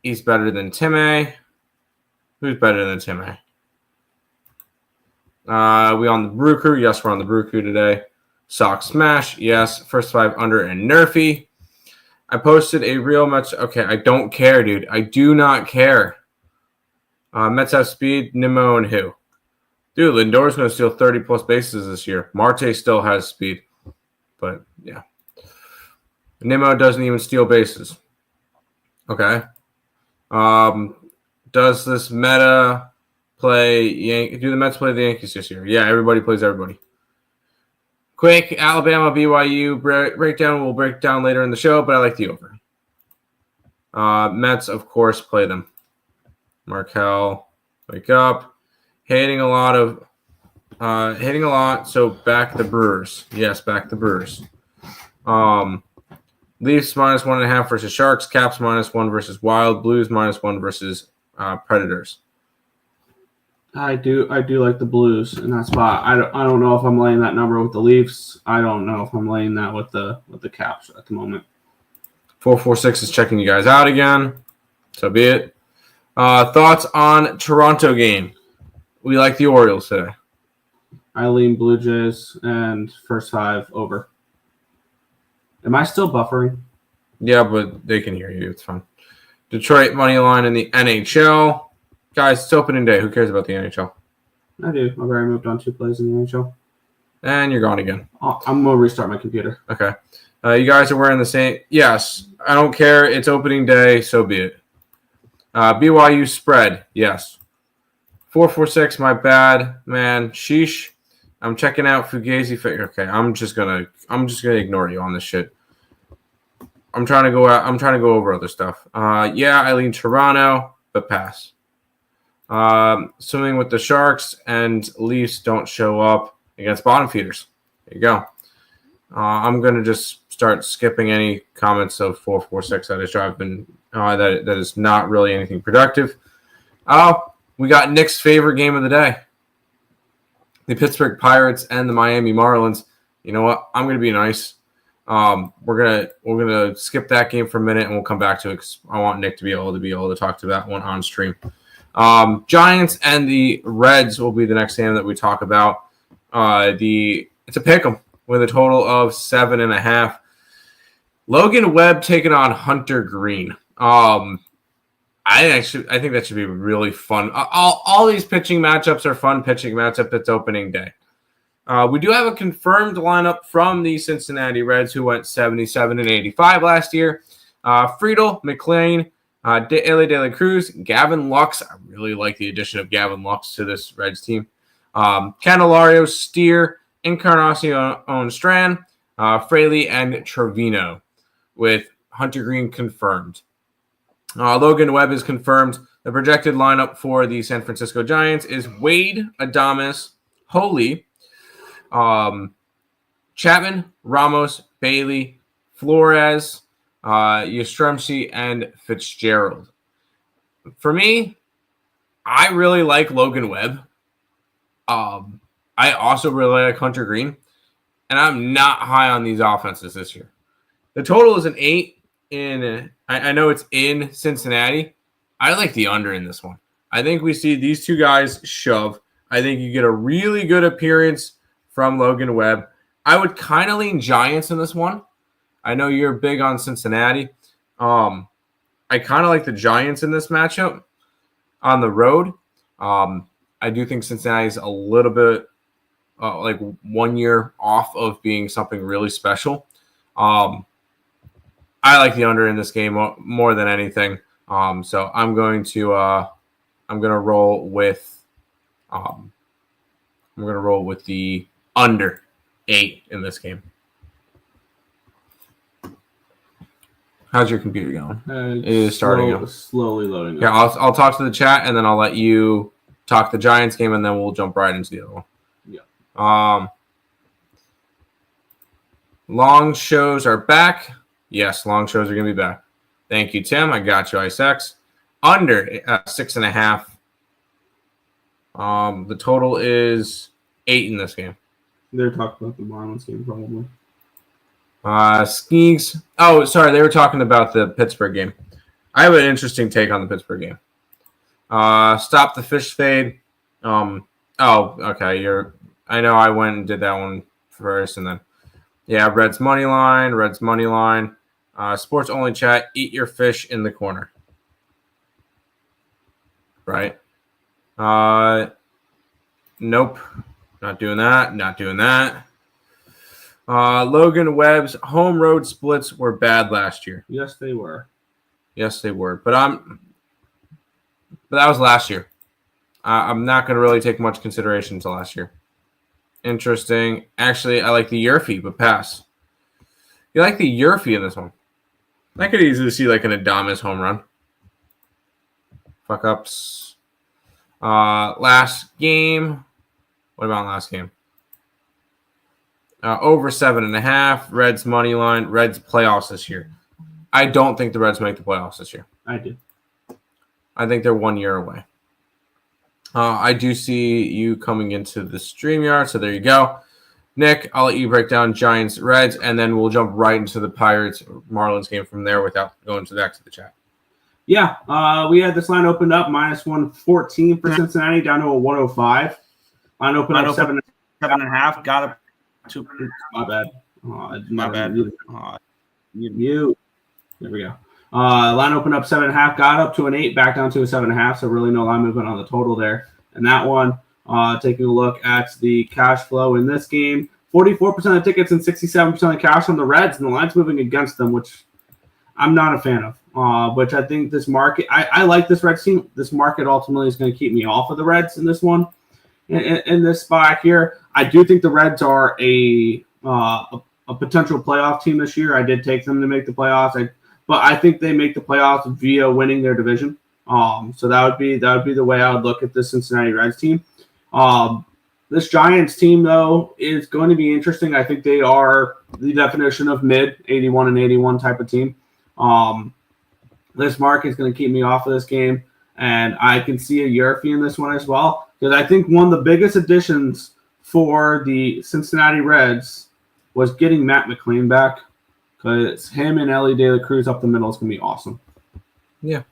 S3: He's better than Timmy. Who's better than Timmy? We on the Brew Crew? Yes, we're on the Brew Crew today. Sock Smash? Yes. First 5 under and Nerfy. I posted a real Mets. Okay, I don't care, dude. I do not care. Mets have speed. Nimmo and who? Dude, Lindor's going to steal 30-plus bases this year. Marte still has speed. But, yeah. Nimmo doesn't even steal bases. Okay. Does this meta play do the Mets play the Yankees this year? Yeah, everybody plays everybody. Quick, Alabama, BYU breakdown. We'll break down later in the show, but I like the over. Mets, of course, play them. Markel, wake up. Hitting a lot, so back the Brewers. Yes, back the Brewers. Leafs minus 1.5 versus Sharks. Caps minus 1 versus Wild. Blues minus 1 versus Predators.
S2: I do like the Blues in that spot. I don't know if I'm laying that number with the Leafs. I don't know if I'm laying that with the Caps at the moment.
S3: 446 is checking you guys out again. So be it. Thoughts on Toronto game? We like the Orioles today.
S2: I lean Blue Jays and first 5 over. Am I still buffering?
S3: Yeah, but they can hear you. It's fine. Detroit money line in the NHL. Guys, it's opening day. Who cares about the NHL?
S2: I do. I've already moved on 2 plays in the NHL.
S3: And you're gone again.
S2: I'm going to restart my computer.
S3: Okay. You guys are wearing the same. Yes. I don't care. It's opening day. So be it. BYU spread. Yes. 446. My bad, man. Sheesh. I'm checking out Fugazi. Okay. I'm just gonna ignore you on this shit. I'm trying to go over other stuff. Yeah, I lean Toronto, but pass. Swimming with the Sharks and Leafs don't show up against bottom feeders. There you go. I'm going to just start skipping any comments of 446 that is driving that is not really anything productive. We got Nick's favorite game of the day. The Pittsburgh Pirates and the Miami Marlins. You know what? I'm going to be nice. We're gonna skip that game for a minute and we'll come back to it because I want Nick to be able to talk to that one on stream. Giants and the Reds will be the next game that we talk about. It's a pick'em with a total of 7.5. Logan Webb taking on Hunter Green. I think that should be really fun. All these pitching matchups are fun pitching matchup. It's opening day. We do have a confirmed lineup from the Cincinnati Reds who went 77-85 last year. Friedel, McLean, Ellie De La Cruz, Gavin Lux. I really like the addition of Gavin Lux to this Reds team. Candelario, Steer, Encarnacion Strand, Fraley, and Trevino, with Hunter Green confirmed. Logan Webb is confirmed. The projected lineup for the San Francisco Giants is Wade, Adames, Holy, Chapman, Ramos, Bailey, Flores, Yastrzemski, and Fitzgerald. For me, I really like Logan Webb. I also really like Hunter Green, and I'm not high on these offenses this year. The total is an 8 I know it's in Cincinnati. I like the under in this one. I think we see these two guys shove. I think you get a really good appearance from Logan Webb. I would kind of lean Giants in this one. I know you're big on Cincinnati. I kind of like the Giants in this matchup on the road. I do think Cincinnati's a little bit like 1 year off of being something really special. I like the under in this game more than anything. So I'm going to roll with the under 8 in this game. How's your computer going? It is starting.
S2: Slowly loading.
S3: Yeah, I'll talk to the chat and then I'll let you talk the Giants game and then we'll jump right into the other one.
S2: Yeah.
S3: Long shows are back. Yes, long shows are going to be back. Thank you, Tim. I got you, IceX. Under 6.5. The total is 8 in this game.
S2: They're talking about the Marlins game, probably.
S3: Skeegs. Oh, sorry. They were talking about the Pittsburgh game. I have an interesting take on the Pittsburgh game. Stop the fish fade. Oh, okay. I know I went and did that one first, and then Reds money line. Sports only chat. Eat your fish in the corner. Right. Nope. Not doing that. Logan Webb's home road splits were bad last year.
S2: Yes, they were.
S3: But that was last year. I'm not going to really take much consideration to last year. Interesting. Actually, I like the Yurfie, but pass. You like the Yurfie in this one? I could easily see like an Adames home run. Fuck ups. Last game. What about last game? Over 7.5. Reds money line. Reds playoffs this year. I don't think the Reds make the playoffs this year.
S2: I do.
S3: I think they're 1 year away. I do see you coming into the StreamYard, so there you go. Nick, I'll let you break down Giants, Reds, and then we'll jump right into the Pirates Marlins game from there without going back to the chat.
S2: Yeah, we had this line opened up -114 for Cincinnati down to a 105. Line opened up
S5: 7.5. Got it.
S2: My bad.
S5: My bad.
S2: Mute. There we go. Line opened up 7.5, got up to an 8, back down to a 7.5. So really no line movement on the total there. And that one, taking a look at the cash flow in this game, 44% of tickets and 67% of cash on the Reds, and the line's moving against them, which I'm not a fan of. Which I think this market, I like this Reds team. This market ultimately is going to keep me off of the Reds in this one. In this spot here, I do think the Reds are a potential playoff team this year. I did take them to make the playoffs. But I think they make the playoffs via winning their division. So that would be the way I would look at the Cincinnati Reds team. This Giants team, though, is going to be interesting. I think they are the definition of mid, 81 and 81 type of team. This market is going to keep me off of this game, and I can see a Yurfie in this one as well, because I think one of the biggest additions for the Cincinnati Reds was getting Matt McLean back, because him and Ellie De La Cruz up the middle is going to be awesome.
S3: Yeah.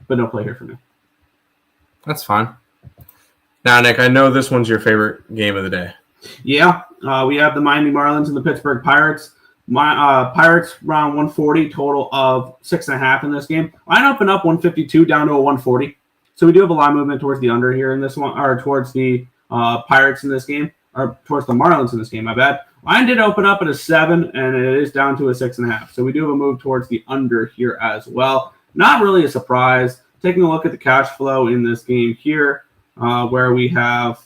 S2: But no play here for me.
S3: That's fine. Now, Nick, I know this one's your favorite game of the day.
S2: Yeah, we have the Miami Marlins and the Pittsburgh Pirates. Pirates around 140, total of 6.5 in this game. Line open up 152 down to a 140. So we do have a lot of movement towards the under here in this one, or towards the Pirates in this game, or towards the Marlins in this game, my bad. Line did open up at a 7, and it is down to a 6.5. So we do have a move towards the under here as well. Not really a surprise. Taking a look at the cash flow in this game here, where we have,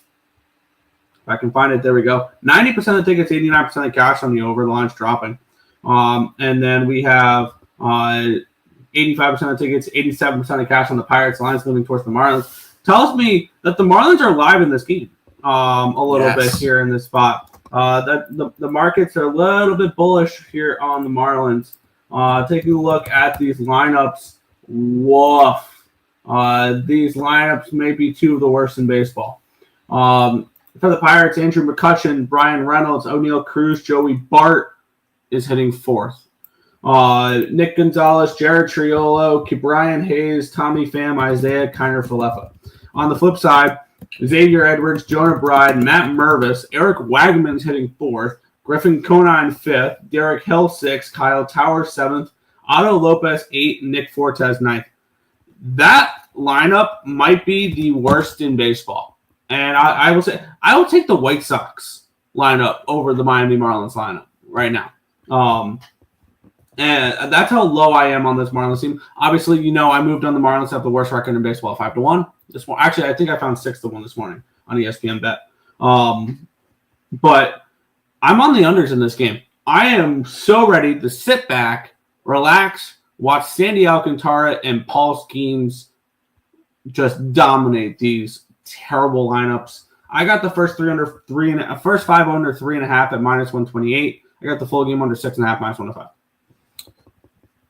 S2: if I can find it, there we go. 90% of the tickets, 89% of cash on the over. The line's dropping. And then we have 85% of tickets, 87% of cash on the Pirates. The line's moving towards the Marlins. Tells me that the Marlins are live in this game a little bit here in this spot. That the markets are a little bit bullish here on the Marlins. Taking a look at these lineups, woof. These lineups may be two of the worst in baseball. For the Pirates, Andrew McCutchen, Brian Reynolds, O'Neal Cruz, Joey Bart is hitting 4th. Nick Gonzalez, Jared Triolo, Brian Hayes, Tommy Pham, Isaiah Kiner-Falefa. On the flip side, Xavier Edwards, Jonah Bride, Matt Mervis, Eric Wagman's hitting 4th, Griffin Conine 5th, Derek Hill 6th, Kyle Towers 7th, Otto Lopez 8th, Nick Fortes 9th. That lineup might be the worst in baseball. And I will say I will take the White Sox lineup over the Miami Marlins lineup right now. And that's how low I am on this Marlins team. Obviously, I moved on the Marlins to have the worst record in baseball at 5-1. This one, actually, I think I found 6-1 this morning on ESPN Bet. But I'm on the unders in this game. I am so ready to sit back, relax, watch Sandy Alcantara and Paul Skeens just dominate these terrible lineups. I got the first 5 under 3.5 at -128. I got the full game under 6.5 -105.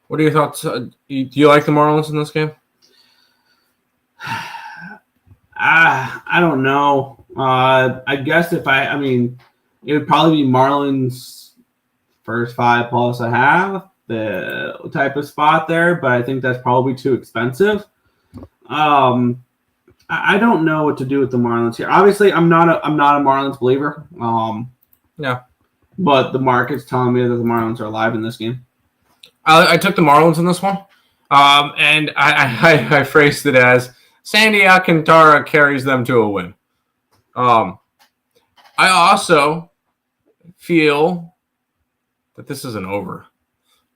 S3: What are your thoughts? Do you like the Marlins in this game?
S2: I don't know. I guess it would probably be Marlins first 5 plus a half, the type of spot there, but I think that's probably too expensive. I don't know what to do with the Marlins here. Obviously, I'm not a Marlins believer.
S3: Yeah.
S2: But the market's telling me that the Marlins are alive in this game.
S3: I took the Marlins in this one, and I phrased it as Sandy Alcantara carries them to a win. I also feel that this is an over.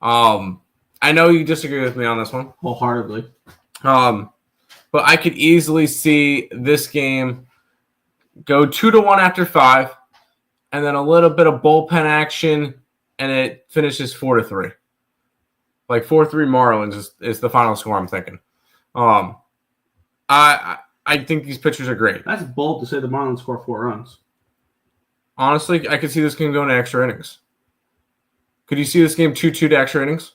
S3: I know you disagree with me on this one.
S2: Wholeheartedly.
S3: But I could easily see this game go 2-1 after 5, and then a little bit of bullpen action, and it finishes 4-3. Like 4-3 Marlins is the final score I'm thinking. I think these pitchers are great.
S2: That's bold to say the Marlins score 4 runs.
S3: Honestly, I could see this game going to extra innings. Could you see this game 2-2 to extra innings?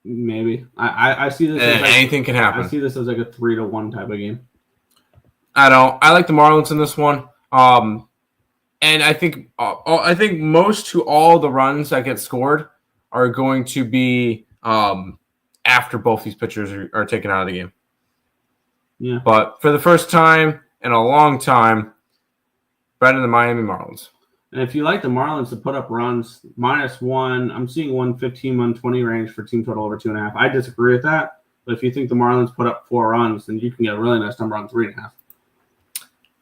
S2: Maybe. I see this as
S3: anything can happen.
S2: I see this as like a 3-1 type of game.
S3: I don't. I like the Marlins in this one. And I think most to all the runs that get scored are going to be after both these pitchers are taken out of the game.
S2: Yeah.
S3: But for the first time in a long time, better than the Miami Marlins.
S2: And if you like the Marlins to put up runs, -1, I'm seeing 115, 120 range for team total over 2.5. I disagree with that. But if you think the Marlins put up 4 runs, then you can get a really nice number on 3.5.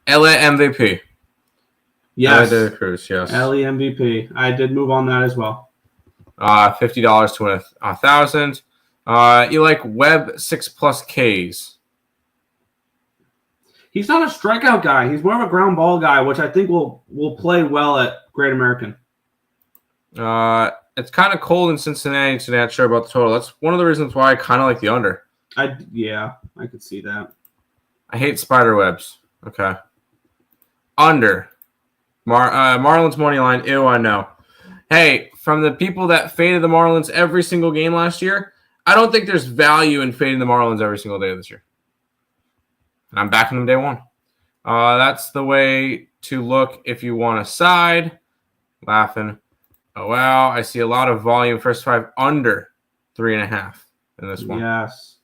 S3: LA MVP.
S2: Yes.
S3: LA Cruz, yes.
S2: LA MVP. I did move on that as well.
S3: $50 to win 1,000. You like Webb 6+ Ks.
S2: He's not a strikeout guy. He's more of a ground ball guy, which I think will play well at Great American.
S3: It's kind of cold in Cincinnati today. Not sure about the total. That's one of the reasons why I kind of like the under.
S2: I could see that.
S3: I hate spider webs. Okay. Under. Marlins money line. Ew, I know. Hey, from the people that faded the Marlins every single game last year, I don't think there's value in fading the Marlins every single day this year. And I'm backing them day one. That's the way to look if you want a side. Laughing. Oh, wow. I see a lot of volume. First 5 under 3.5 in this one.
S2: Yes.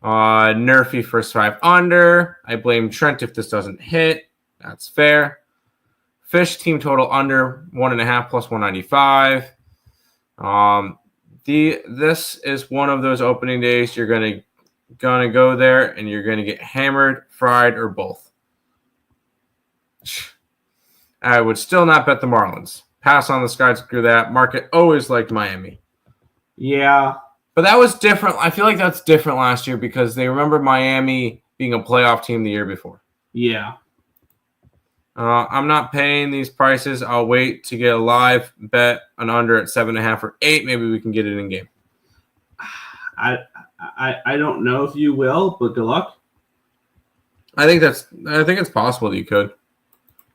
S3: Nerfy first 5 under. I blame Trent if this doesn't hit. That's fair. Fish team total under 1.5 plus 195. This is one of those opening days you're gonna go there and you're gonna get hammered, fried, or both. I would still not bet the Marlins. Pass on the Sky, screw that. Market always liked Miami.
S2: Yeah.
S3: But that was different. I feel like that's different last year because they remember Miami being a playoff team the year before.
S2: Yeah.
S3: I'm not paying these prices. I'll wait to get a live bet an under at 7.5 or 8. Maybe we can get it in game.
S2: I don't know if you will, but good luck.
S3: I think it's possible that you could.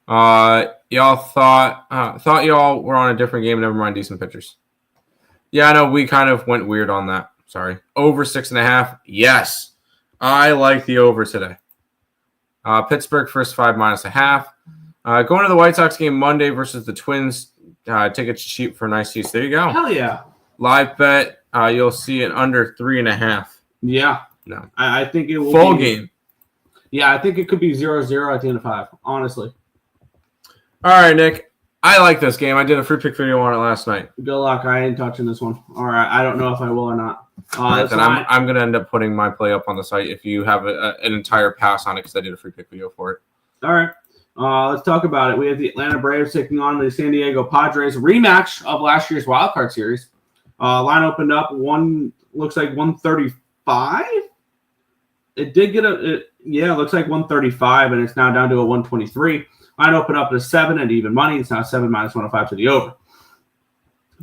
S3: Y'all thought y'all were on a different game. Never mind, decent pitchers. Yeah, I know we kind of went weird on that. Sorry. Over 6.5. Yes, I like the over today. Pittsburgh first 5 -0.5. Going to the White Sox game Monday versus the Twins. Tickets cheap for nice seats. There you go.
S2: Hell yeah.
S3: Live bet. You'll see it under 3.5.
S2: Yeah.
S3: No.
S2: I think it will
S3: Full game.
S2: Yeah, I think it could be 0-0 at the end of 5, honestly.
S3: All right, Nick. I like this game. I did a free pick video on it last night.
S2: Good luck. I ain't touching this one. All right. I don't know if I will or not.
S3: Then I'm going to end up putting my play up on the site if you have an entire pass on it because I did a free pick video for it.
S2: All right. Let's talk about it. We have the Atlanta Braves taking on the San Diego Padres, rematch of last year's Wild Card Series. Line opened up looks like 135. It did get it looks like 135, and it's now down to a 123. Line opened up to 7 at even money. It's now 7 -105 to the over.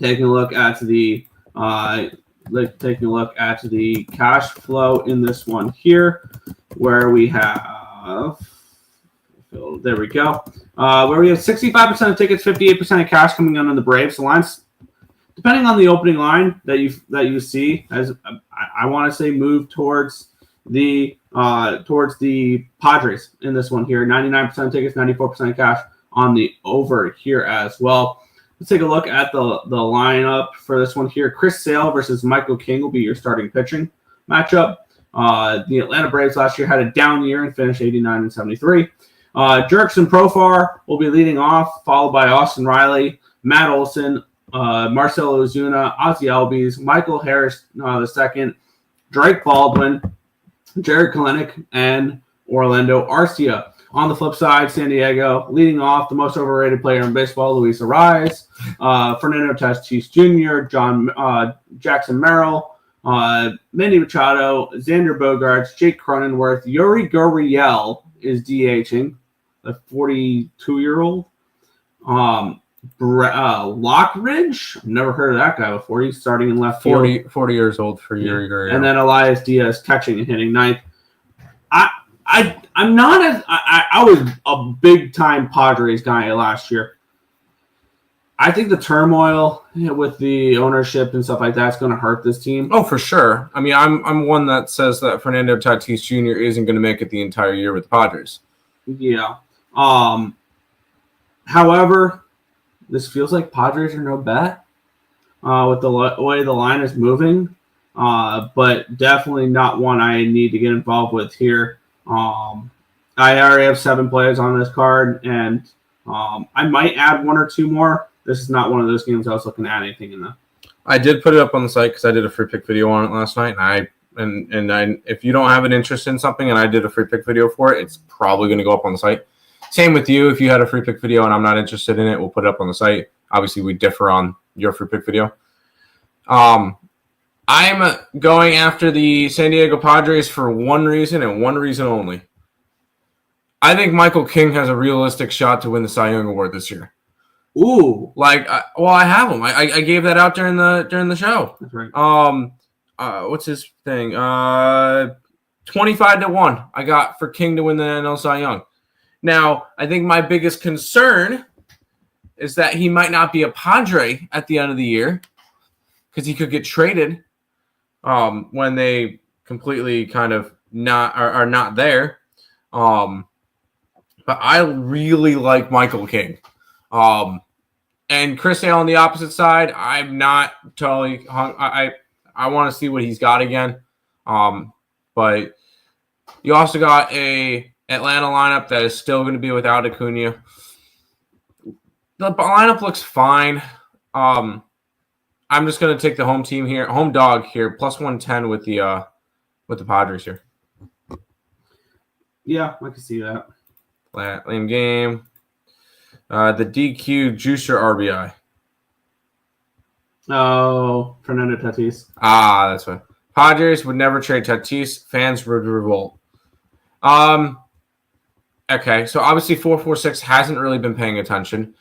S2: Taking a look at the cash flow in this one here, where we have. There we go. Where we have 65% of tickets, 58% of cash coming in on the Braves. The lines, depending on the opening line that you see, as I want to say, move towards the Padres in this one here. 99% of tickets, 94% of cash on the over here as well. Let's take a look at the lineup for this one here. Chris Sale versus Michael King will be your starting pitching matchup. The Atlanta Braves last year had a down year and finished 89-73. Jerkson Profar will be leading off, followed by Austin Riley, Matt Olson, Marcelo Ozuna, Ozzie Albies, Michael Harris II, Drake Baldwin, Jared Kelenic, and Orlando Arcia. On the flip side, San Diego leading off, the most overrated player in baseball, Luis Ariz, Fernando Tatis Jr., Jackson Merrill, Manny Machado, Xander Bogaerts, Jake Cronenworth, Yuri Gurriel is DHing, a 42-year-old. Lockridge, I've never heard of that guy before. He's starting in left field. 40
S3: years old for Yuri Gurriel.
S2: And then Elias Diaz catching and hitting ninth. I'm not as I was a big time Padres guy last year. I think the turmoil with the ownership and stuff like that is going to hurt this team.
S3: Oh, for sure. I mean, I'm one that says that Fernando Tatis Jr. isn't going to make it the entire year with the Padres.
S2: Yeah. However, this feels like Padres are no bet with the way the line is moving, but definitely not one I need to get involved with here. I already have 7 players on this card, and I might add 1 or 2 more. This is not one of those games I was looking at anything in the.
S3: I did put it up on the site because I did a free pick video on it last night, and if you don't have an interest in something and I did a free pick video for it, it's probably going to go up on the site. Same with you. If you had a free pick video and I'm not interested in it, we'll put it up on the site. Obviously, we differ on your free pick video. I'm going after the San Diego Padres for one reason and one reason only. I think Michael King has a realistic shot to win the Cy Young Award this year.
S2: Ooh,
S3: I have him. I gave that out during the show.
S2: That's right.
S3: What's his thing? 25-1. I got for King to win the NL Cy Young. Now, I think my biggest concern is that he might not be a Padre at the end of the year because he could get traded when they completely kind of are not there. But I really like Michael King. And Chris Sale on the opposite side, I'm not totally hung. I want to see what he's got again. But you also got a Atlanta lineup that is still going to be without Acuna. The lineup looks fine. I'm just going to take the home dog here, plus 110 with the Padres here.
S2: Yeah, I can see that.
S3: Lame game. The DQ Juicer RBI.
S2: Oh, Fernando Tatis.
S3: That's right. Padres would never trade Tatis. Fans would revolt. Okay, so obviously 446 hasn't really been paying attention.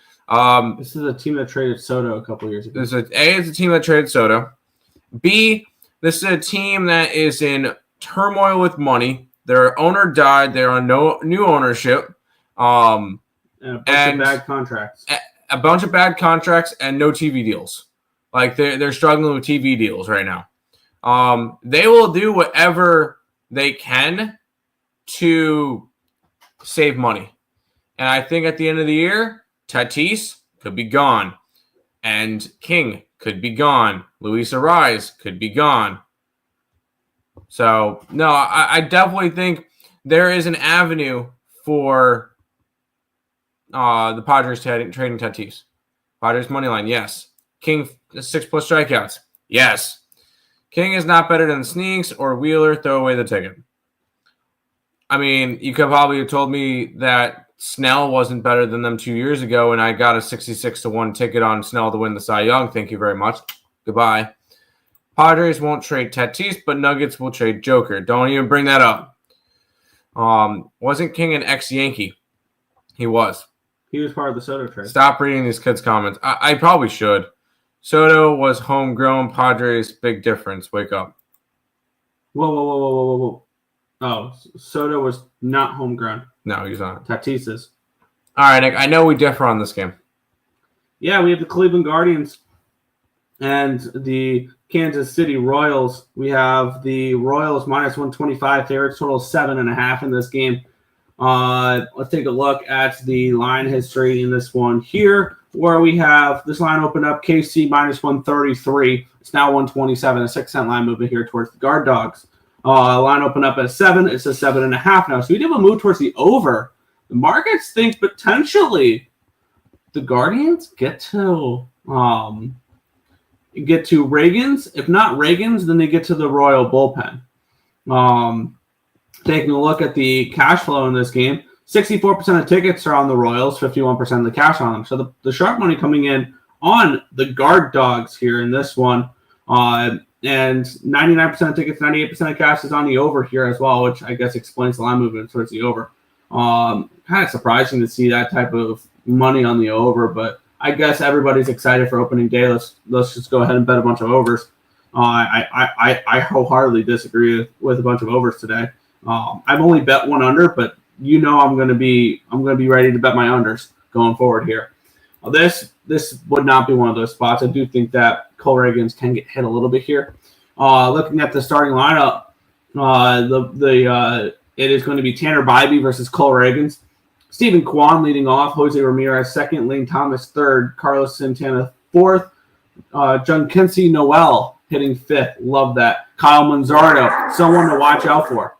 S2: This is a team that traded Soto a couple years ago.
S3: It's a team that traded Soto. B, this is a team that is in turmoil with money. Their owner died. They're on no new ownership.
S2: And a bunch of bad contracts.
S3: A bunch of bad contracts and no TV deals. Like they're struggling with TV deals right now. They will do whatever they can to save money. And I think at the end of the year, Tatis could be gone. And King could be gone. Luis Ariz could be gone. So, no, I definitely think there is an avenue for the Padres trading Tatis. Padres money line, yes. King 6+ strikeouts, yes. King is not better than Sneaks or Wheeler. Throw away the ticket. I mean, you could probably have told me that Snell wasn't better than them 2 years ago, and I got a 66-1 ticket on Snell to win the Cy Young. Thank you very much. Goodbye. Padres won't trade Tatis, but Nuggets will trade Joker. Don't even bring that up. Wasn't King an ex-Yankee? He was.
S2: He was part of the Soto trade.
S3: Stop reading these kids' comments. I probably should. Soto was homegrown. Padres, big difference. Wake up.
S2: Whoa. Oh, Soto was not homegrown.
S3: No, he's not.
S2: Tatis is.
S3: All right, Nick, I know we differ on this game.
S2: Yeah, we have the Cleveland Guardians and the Kansas City Royals. We have the Royals minus 125. Favorites total 7.5 in this game. Let's take a look at the line history in this one here, where we have this line open up KC minus 133. It's now 127, a 6-cent line movement here towards the Guard Dogs. Line open up at 7. It's a 7.5 now. So we did a move towards the over. The markets think potentially the Guardians get to Reagan's. If not Reagan's, then they get to the Royal bullpen. Taking a look at the cash flow in this game, 64% of tickets are on the Royals, 51% of the cash on them. So the sharp money coming in on the Guard Dogs here in this one. And 99% of tickets, 98% of cash is on the over here as well, which I guess explains the line movement towards the over. Kind of surprising to see that type of money on the over, but I guess everybody's excited for opening day. Let's just go ahead and bet a bunch of overs. I wholeheartedly disagree with a bunch of overs today. I've only bet one under, but I'm going to be ready to bet my unders going forward here. This would not be one of those spots. I do think that Cole Reagans can get hit a little bit here. Looking at the starting lineup, it is going to be Tanner Bybee versus Cole Reagans. Stephen Kwan leading off, Jose Ramirez second, Lane Thomas third, Carlos Santana fourth, Junkinsey Noel hitting fifth. Love that. Kyle Manzardo, someone to watch out for,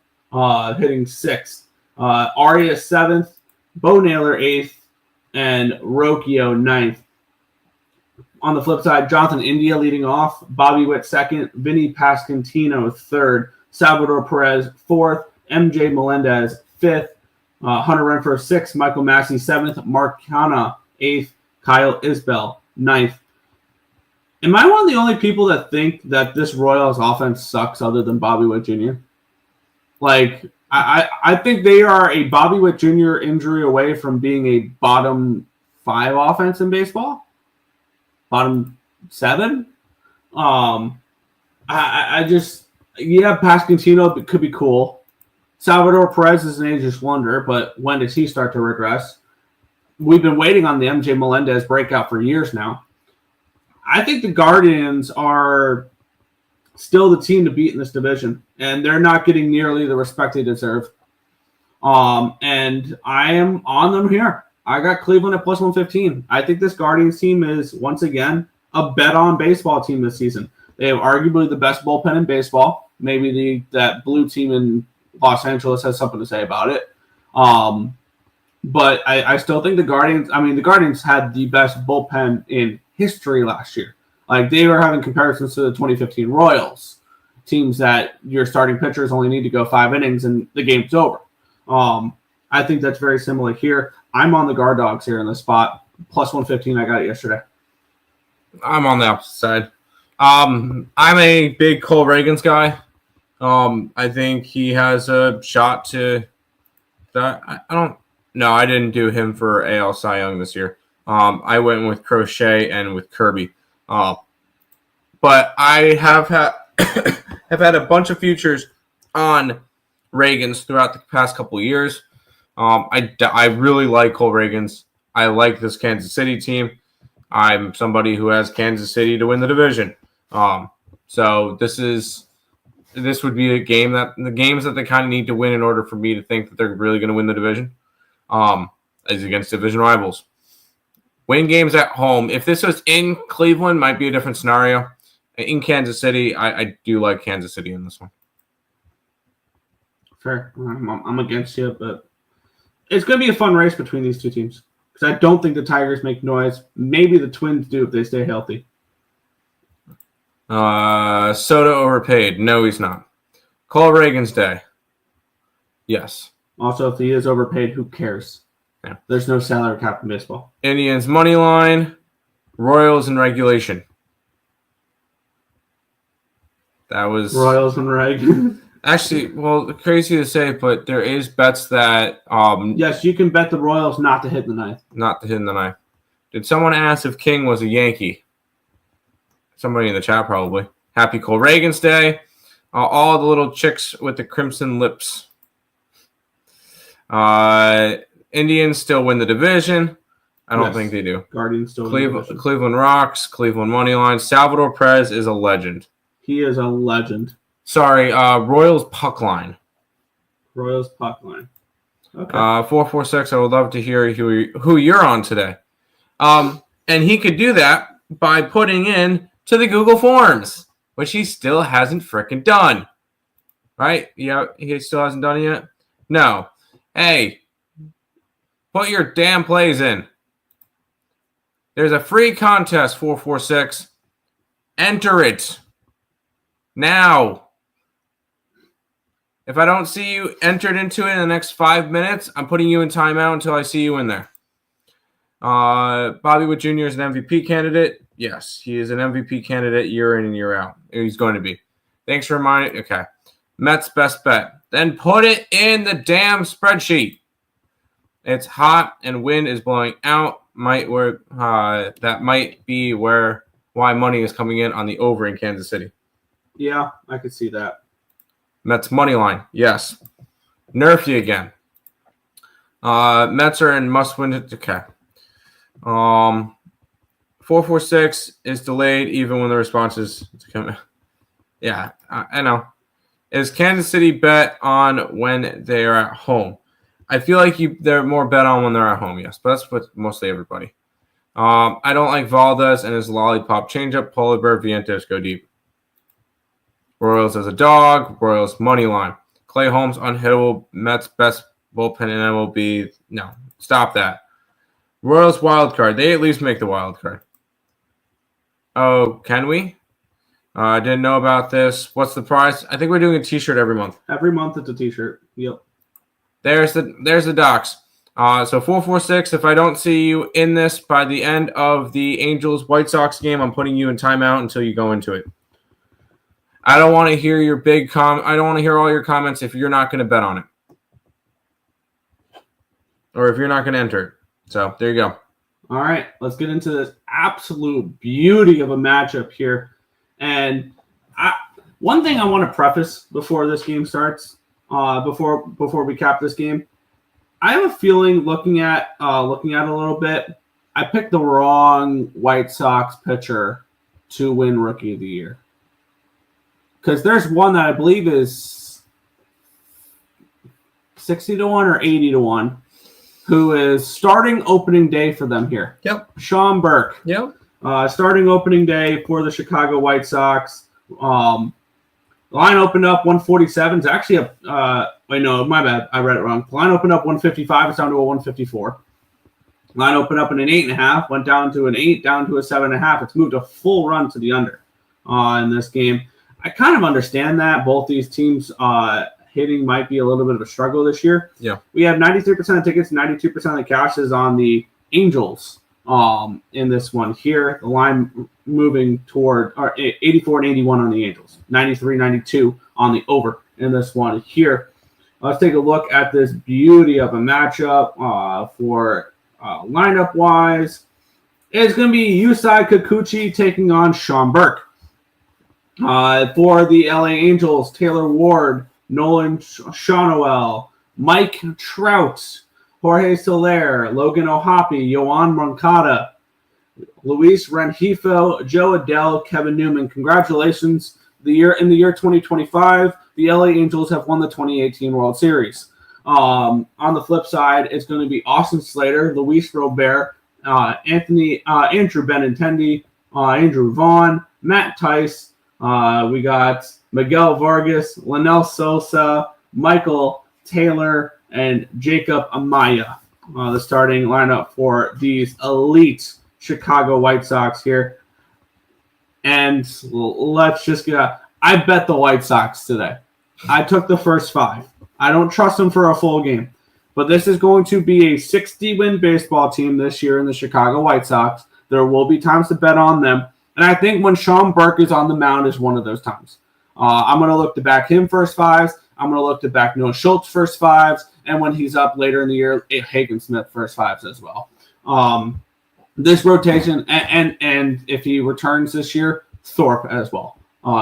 S2: hitting sixth. Arias seventh, Bo Naylor eighth, and Rocchio ninth. On the flip side, Jonathan India leading off, Bobby Witt second, Vinny Pasquantino third, Salvador Perez fourth, MJ Melendez fifth, Hunter Renfroe sixth, Michael Massey seventh, Mark Canha eighth, Kyle Isbell ninth. Am I one of the only people that think that this Royals offense sucks other than Bobby Witt Jr.? Like, I think they are a Bobby Witt Jr. injury away from being a bottom 5 offense in baseball. Bottom 7. Pasquantino could be cool. Salvador Perez is an ageless wonder, but when does he start to regress? We've been waiting on the MJ Melendez breakout for years now. I think the Guardians are still the team to beat in this division, and they're not getting nearly the respect they deserve. And I am on them here. I got Cleveland at plus 115. I think this Guardians team is, once again, a bet-on baseball team this season. They have arguably the best bullpen in baseball. Maybe that blue team in Los Angeles has something to say about it. But I still think the Guardians had the best bullpen in history last year. Like, they were having comparisons to the 2015 Royals, teams that your starting pitchers only need to go 5 innings and the game's over. I think that's very similar here. I'm on the Guard Dogs here in this spot. Plus 115, I got it yesterday.
S3: I'm on the opposite side. I'm a big Cole Reagans guy. I think he has a shot to that. I didn't do him for AL Cy Young this year. I went with Crochet and with Kirby. But I have had a bunch of futures on Reagans throughout the past couple of years. I really like Cole Reagans. I like this Kansas City team. I'm somebody who has Kansas City to win the division. So this would be the games that they kind of need to win in order for me to think that they're really going to win the division. Is against division rivals. Win games at home. If this was in Cleveland, might be a different scenario. In Kansas City, I do like Kansas City in this one.
S2: Fair. I'm against you, but it's going to be a fun race between these two teams. Because I don't think the Tigers make noise. Maybe the Twins do if they stay healthy.
S3: Soto overpaid. No, he's not. Cole Reagans Day. Yes.
S2: Also, if he is overpaid, who cares?
S3: Yeah.
S2: There's no salary cap in baseball.
S3: Indians money line. Royals in regulation. That was
S2: Royals and reg.
S3: actually, well, crazy to say, but there is bets that
S2: yes, you can bet the Royals not to hit the ninth.
S3: Not to hit in the ninth. Did someone ask if King was a Yankee? Somebody in the chat probably. Happy Cole Reagans Day. All the little chicks with the crimson lips. Indians still win the division. I don't think they do.
S2: Guardians still win the division.
S3: Cleveland rocks. Cleveland money line. Salvador Perez is a legend.
S2: He is a legend.
S3: Sorry, Royals puck line.
S2: Royals puck line. Okay.
S3: 446. I would love to hear who you're on today. And he could do that by putting in to the Google Forms, which he still hasn't frickin' done. Right? Yeah, he still hasn't done it yet? No. Hey, put your damn plays in. There's a free contest, 446. Enter it. Now. If I don't see you entered into it in the next 5 minutes, I'm putting you in timeout until I see you in there. Bobby Witt Jr. is an MVP candidate. Yes, he is an MVP candidate year in and year out. He's going to be. Thanks for reminding. Okay. Mets best bet. Then put it in the damn spreadsheet. It's hot and wind is blowing out. That might be why money is coming in on the over in Kansas City.
S2: Yeah, I could see that.
S3: Mets money line. Yes. Nerf you again. Mets are in must win. Okay. 446 is delayed even when the response is coming. Yeah, I know. Is Kansas City bet on when they are at home? I feel like they're more bet on when they're at home, yes. But that's with mostly everybody. I don't like Valdez and his lollipop changeup. Polar Bear Vientos go deep. Royals as a dog. Royals money line. Clay Holmes unhittable. Mets best bullpen in MLB. No, stop that. Royals wild card. They at least make the wild card. Oh, can we? I didn't know about this. What's the price? I think we're doing a T-shirt every month.
S2: Every month it's a T-shirt. Yep.
S3: There's the docs. So 446. If I don't see you in this by the end of the Angels White Sox game, I'm putting you in timeout until you go into it. I don't want to hear your I don't want to hear all your comments if you're not going to bet on it, or if you're not going to enter it. So there you go.
S2: All right, let's get into this absolute beauty of a matchup here. And one thing I want to preface before this game starts, before we cap this game. I have a feeling looking at it a little bit, I picked the wrong White Sox pitcher to win Rookie of the Year. Because there's one that I believe is 60-1 or 80-1 who is starting opening day for them here.
S3: Yep.
S2: Sean Burke.
S3: Yep.
S2: Starting opening day for the Chicago White Sox. The line opened up 147. It's actually wait, no, my bad. I read it wrong. The line opened up 155. It's down to a 154. Line opened up in an 8.5. Went down to an 8, down to a 7.5. It's moved a full run to the under in this game. I kind of understand that. Both these teams hitting might be a little bit of a struggle this year.
S3: Yeah.
S2: We have 93% of tickets, 92% of the cash is on the Angels in this one here. The line moving toward 84 and 81 on the Angels, 93, 92 on the over in this one here. Let's take a look at this beauty of a matchup for lineup-wise. It's going to be Yusei Kikuchi taking on Sean Burke. For the LA Angels, Taylor Ward, Nolan Shawnoel, Mike Trout, Jorge Soler, Logan O'Hoppe, Yohan Moncada, Luis Rengifo, Joe Adele, Kevin Newman. Congratulations. In the year 2025, the LA Angels have won the 2018 World Series. On the flip side, it's going to be Austin Slater, Luis Robert, Andrew Benintendi, Andrew Vaughn, Matt Tice. We got Miguel Vargas, Linnell Sosa, Michael Taylor, and Jacob Amaya. The starting lineup for these elite Chicago White Sox here. And let's just I bet the White Sox today. I took the first 5. I don't trust them for a full game. But this is going to be a 60-win baseball team this year in the Chicago White Sox. There will be times to bet on them. And I think when Sean Burke is on the mound is one of those times. I'm going to look to back him first 5s. I'm going to look to back Noah Schultz first 5s. And when he's up later in the year, Hagen Smith first 5s as well. This rotation, and if he returns this year, Thorpe as well.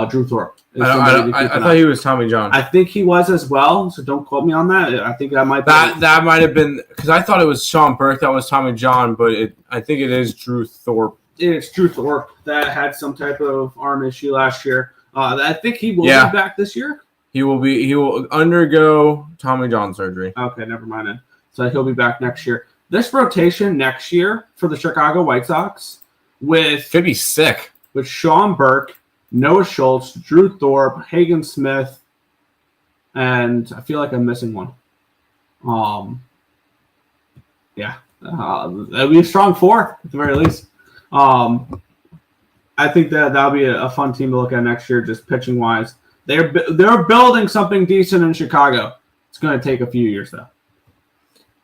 S2: Drew Thorpe.
S3: I thought he was Tommy John.
S2: I think he was as well, so don't quote me on that. I think that might be.
S3: That might have been, because I thought it was Sean Burke that was Tommy John, but I think it is Drew Thorpe.
S2: It's Drew Thorpe that had some type of arm issue last year. I think he will be back this year.
S3: He will undergo Tommy John surgery.
S2: Okay, never mind then. So he'll be back next year. This rotation next year for the Chicago White Sox
S3: could be sick.
S2: With Sean Burke, Noah Schultz, Drew Thorpe, Hagen Smith, and I feel like I'm missing one. That'll be a strong 4 at the very least. I think that'll be a fun team to look at next year, just pitching wise. They're building something decent in Chicago. It's going to take a few years though.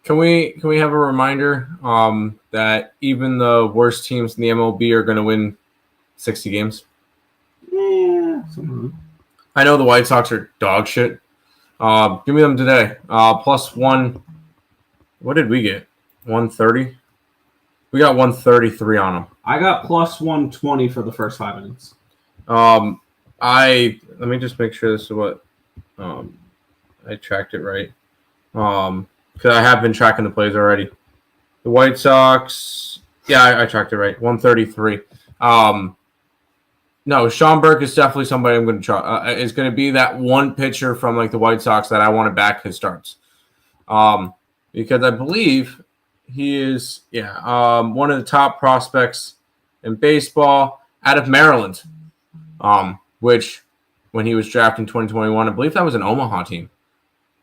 S3: Can we have a reminder that even the worst teams in the MLB are going to win 60 games?
S2: Yeah.
S3: I know the White Sox are dog shit. Give me them today. +1. What did we get? 130? We got 133 on them.
S2: I got +120 for the first 5 innings.
S3: Let me just make sure this is what I tracked it right. Because I have been tracking the plays already. The White Sox, I tracked it right. 133. No, Sean Burke is definitely somebody I'm going to try. Is going to be that one pitcher from like the White Sox that I want to back his starts. Because I believe he is one of the top prospects in baseball out of Maryland. Which when he was drafted in 2021, I believe that was an Omaha team.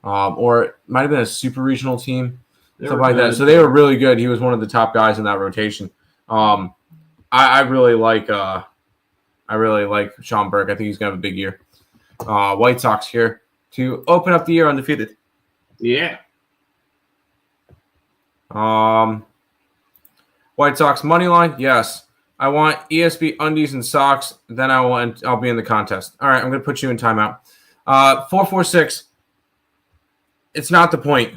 S3: Or it might have been a super regional team, stuff like that. So they were really good. He was one of the top guys in that rotation. I really like Sean Burke. I think he's gonna have a big year. White Sox here to open up the year undefeated.
S2: Yeah.
S3: White Sox money line, yes. I want ESB undies and socks. Then I'll be in the contest. All right, I'm gonna put you in timeout. 446. It's not the point.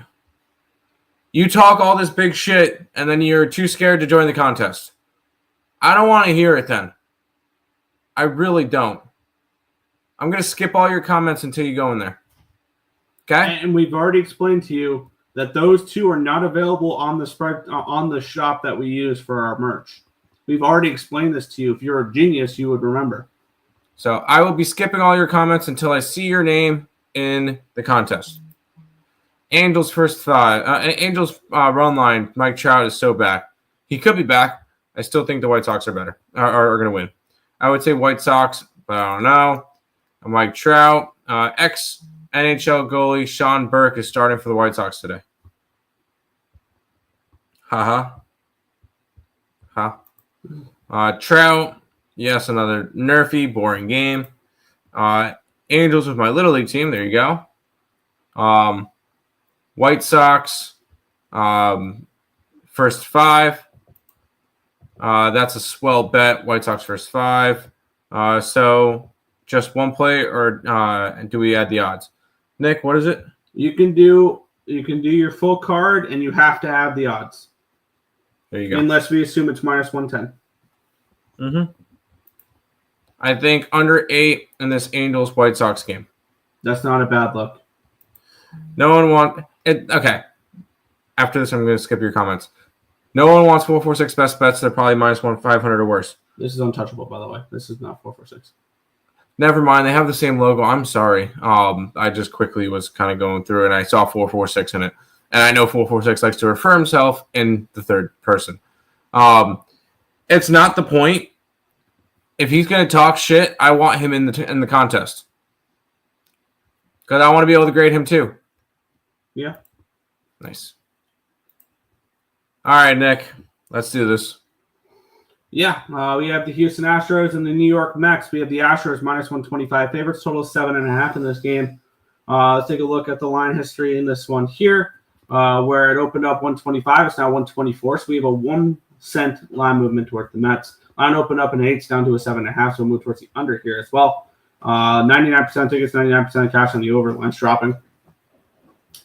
S3: You talk all this big shit, and then you're too scared to join the contest. I don't want to hear it then. I really don't. I'm going to skip all your comments until you go in there. Okay.
S2: And we've already explained to you that those two are not available on the spread on the shop that we use for our merch. We've already explained this to you. If you're a genius, you would remember.
S3: So I will be skipping all your comments until I see your name in the contest. Angels first five. Angels run line. Mike Trout is so back. He could be back. I still think the White Sox are better. Are going to win. I would say White Sox, but I don't know. Mike Trout. Ex-NHL goalie Sean Burke is starting for the White Sox today. Ha. Trout. Yes, another nerfy, boring game. Angels with my Little League team. There you go. White Sox, first five. That's a swell bet. White Sox first five. So just one play, or do we add the odds? Nick, what is it?
S2: You can do your full card, and you have to have the odds.
S3: There you go.
S2: Unless we assume it's minus 110.
S3: Mm-hmm. I think under 8 in this Angels White Sox game.
S2: That's not a bad look.
S3: No one wants it. Okay. After this, I'm going to skip your comments. No one wants 446 best bets. They're probably minus 500 or worse.
S2: This is untouchable, by the way. This is not 446.
S3: Never mind. They have the same logo. I'm sorry. I just quickly was kind of going through it, and I saw 446 in it. And I know 446 likes to refer himself in the third person. It's not the point. If he's going to talk shit, I want him in the contest. Because I want to be able to grade him too.
S2: Yeah.
S3: Nice. All right, Nick. Let's do this.
S2: Yeah. We have the Houston Astros and the New York Mets. We have the Astros minus 125 favorites. Total 7.5 in this game. Let's take a look at the line history in this one here. Where it opened up 125. It's now 124. So we have a 1 cent line movement towards the Mets. Line opened up an 8. It's down to a 7.5. So we'll move towards the under here as well. 99% tickets, 99% cash on the over. Line's dropping.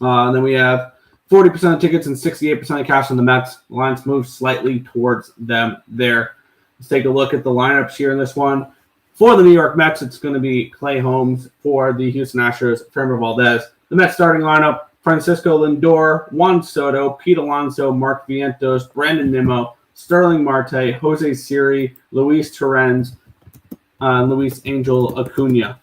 S2: And then we have 40% of tickets and 68% of cash on the Mets. The lines move slightly towards them there. Let's take a look at the lineups here in this one. For the New York Mets, it's going to be Clay Holmes. For the Houston Astros, Framber Valdez. The Mets starting lineup, Francisco Lindor, Juan Soto, Pete Alonso, Mark Vientos, Brandon Nimmo, Sterling Marte, Jose Siri, Luis Torrens, Luis Angel Acuna.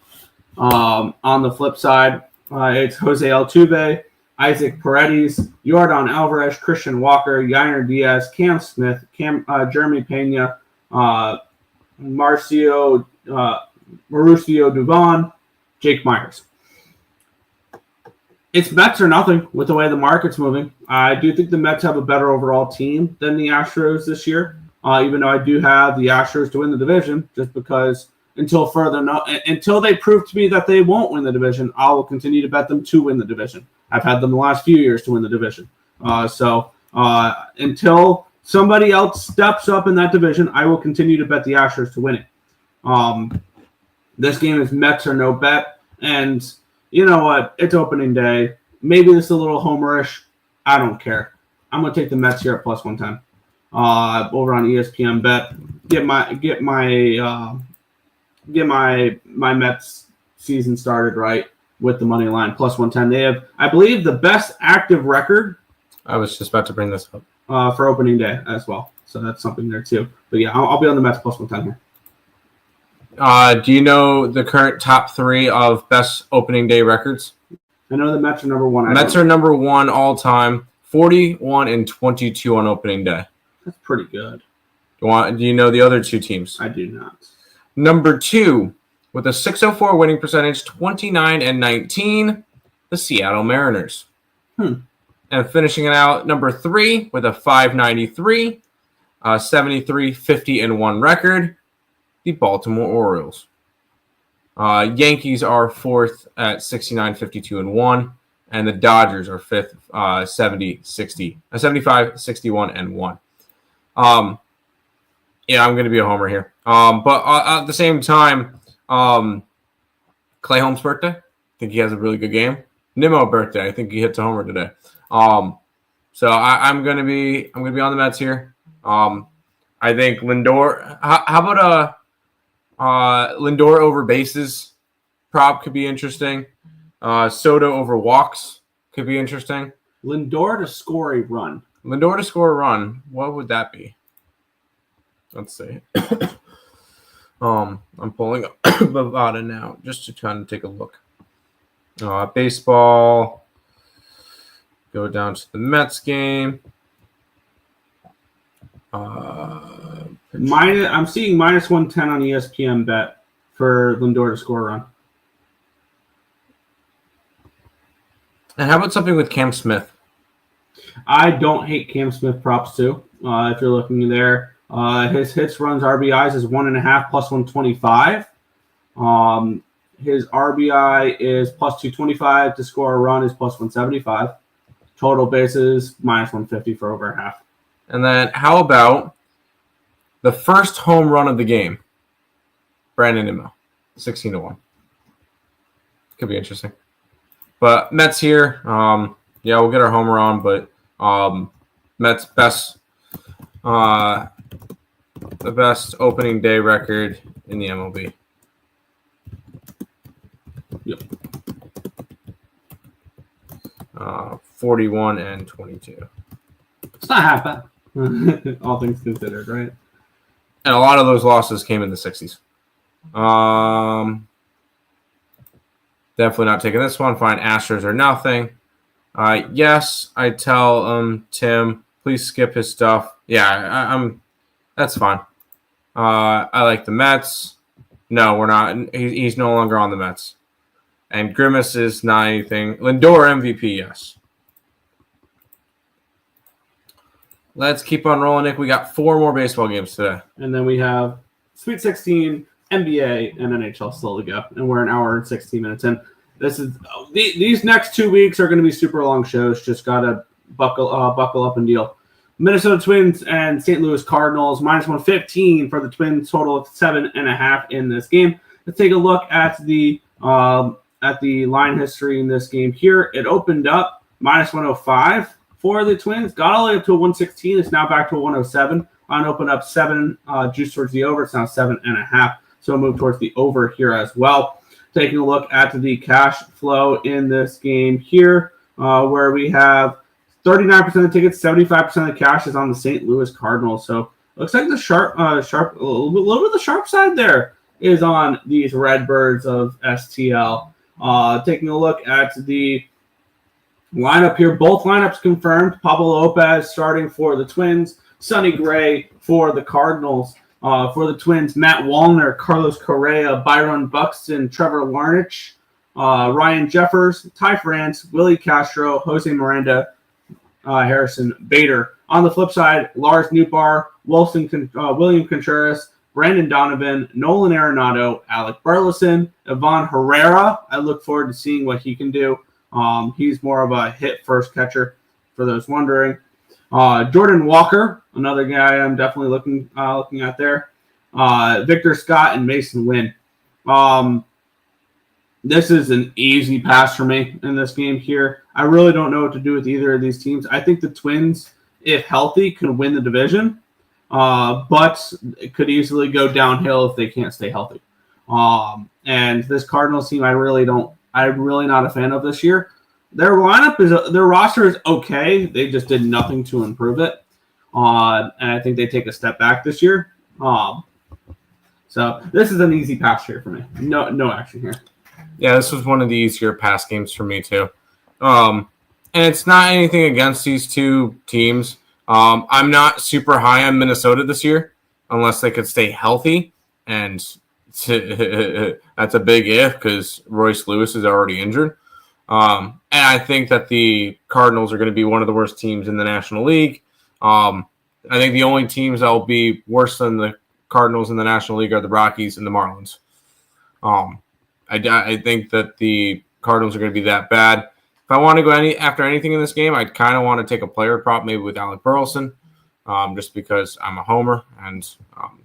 S2: On the flip side, it's Jose Altuve, Isaac Paredes, Yordan Alvarez, Christian Walker, Yainer Diaz, Cam Smith, Jeremy Pena, Mauricio Dubon, Jake Myers. It's Mets or nothing with the way the market's moving. I do think the Mets have a better overall team than the Astros this year, even though I do have the Astros to win the division, just because until they prove to me that they won't win the division, I will continue to bet them to win the division. I've had them the last few years to win the division. So until somebody else steps up in that division, I will continue to bet the Astros to win it. This game is Mets or no bet, and you know what? It's opening day. Maybe this is a little homerish. I don't care. I'm going to take the Mets here at plus 110. Over on ESPN Bet. Get my Mets season started right with the money line plus 110. They have, I believe, the best active record.
S3: I was just about to bring this up.
S2: For opening day as well. So that's something there too. But yeah, I'll be on the Mets plus 110 here.
S3: Do you know the current top 3 of best opening day records?
S2: I know the Mets are number 1.
S3: Mets are number 1 all time, 41 and 22 on opening day.
S2: That's pretty good.
S3: Do you know the other 2 teams?
S2: I do not.
S3: Number 2, with a 604 winning percentage, 29 and 19, the Seattle Mariners. And finishing it out, number 3, with a 593, 73, 50 and 1 record, the Baltimore Orioles. Yankees are 4th at 69, 52 and 1, and the Dodgers are 5th, 75, 61 and 1. Yeah, I'm going to be a homer here. But at the same time, Clay Holmes' birthday, I think he has a really good game. Nimmo birthday, I think he hits a homer today. So I'm going to be on the Mets here. I think Lindor. How about Lindor over bases prop could be interesting. Soto over walks could be interesting.
S2: Lindor to score a run.
S3: Lindor to score a run. What would that be? Let's see. I'm pulling up Bovada now just to kind of take a look. Baseball. Go down to the Mets game.
S2: I'm seeing minus 110 on ESPN bet for Lindor to score a run.
S3: And how about something with Cam Smith?
S2: I don't hate Cam Smith props too. If you're looking there, his hits, runs, RBIs is 1.5 plus 125. His RBI is plus 225 to score a run is plus 175. Total bases minus 150 for over a half.
S3: And then how about the first home run of the game? Brandon Nimmo, 16-1. Could be interesting. But Mets here, yeah, we'll get our homer on, but Mets the best opening day record in the MLB.
S2: Yep.
S3: 41-22.
S2: It's not half bad, all things considered, right?
S3: And a lot of those losses came in the 60s. Definitely not taking this one. Fine, Astros or nothing. Yes, I tell Tim, please skip his stuff. Yeah, I'm. That's fine. I like the Mets. No, we're not. He's no longer on the Mets. And Grimace is not anything. Lindor MVP, yes. Let's keep on rolling, Nick. We got 4 more baseball games today.
S2: And then we have Sweet 16, NBA, and NHL still to go. And we're an hour and 16 minutes in. These next 2 weeks are going to be super long shows. Just got to buckle up and deal. Minnesota Twins and St. Louis Cardinals, minus 115 for the Twins, total of 7.5 in this game. Let's take a look at the line history in this game here. It opened up minus 105 for the Twins, got all the way up to a 116. It's now back to a 107. On open up 7, juice towards the over. It's now 7.5. So we'll move towards the over here as well. Taking a look at the cash flow in this game here, where we have 39% of the tickets, 75% of the cash is on the St. Louis Cardinals. So looks like the a little bit of the sharp side there is on these Redbirds of STL. Taking a look at the lineup here, both lineups confirmed. Pablo Lopez starting for the Twins, Sonny Gray for the Cardinals. For the Twins, Matt Wallner, Carlos Correa, Byron Buxton, Trevor Larnach, Ryan Jeffers, Ty France, Willie Castro, Jose Miranda, Harrison Bader. On the flip side, Lars Nootbaar, William Contreras, Brandon Donovan, Nolan Arenado, Alec Burleson, Ivan Herrera. I look forward to seeing what he can do. He's more of a hit-first catcher, for those wondering. Jordan Walker, another guy I'm definitely looking at there. Victor Scott and Mason Wynn. This is an easy pass for me in this game here. I really don't know what to do with either of these teams. I think the Twins, if healthy, can win the division, but it could easily go downhill if they can't stay healthy. And this Cardinals team, I'm really not a fan of this year. Their roster is okay. They just did nothing to improve it. And I think they take a step back this year. So this is an easy pass here for me. No action here.
S3: Yeah, this was one of the easier pass games for me too. And it's not anything against these two teams. I'm not super high on Minnesota this year unless they could stay healthy. And that's a big if because Royce Lewis is already injured. And I think that the Cardinals are going to be one of the worst teams in the National League. I think the only teams that will be worse than the Cardinals in the National League are the Rockies and the Marlins. I think that the Cardinals are going to be that bad. If I want to go after anything in this game, I'd kind of want to take a player prop, maybe with Alec Burleson, just because I'm a homer and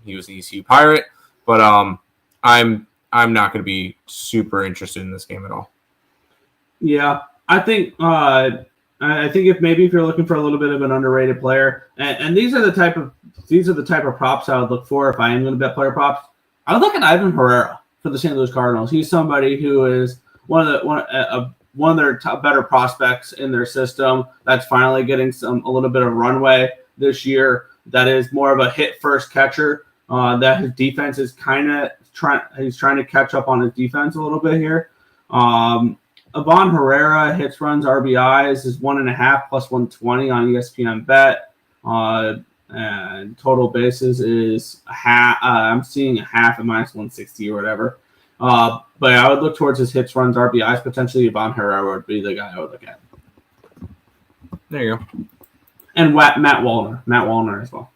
S3: he was an ECU Pirate. But I'm not going to be super interested in this game at all.
S2: Yeah, I think if you're looking for a little bit of an underrated player, and these are the type of props I would look for if I am going to bet player props. I would look at Ivan Herrera for the St. Louis Cardinals. He's somebody who is one of their better prospects in their system. That's finally getting a little bit of runway this year. That is more of a hit first catcher. That his defense is he's trying to catch up on his defense a little bit here. Ivan Herrera hits, runs, RBIs is 1.5 plus 120 on ESPN Bet. And total bases is a half. I'm seeing a half at minus 160 or whatever. But I would look towards his hits, runs, RBIs. Potentially, Ivan Herrera would be the guy I would look at.
S3: There you go.
S2: And Matt Wallner as well.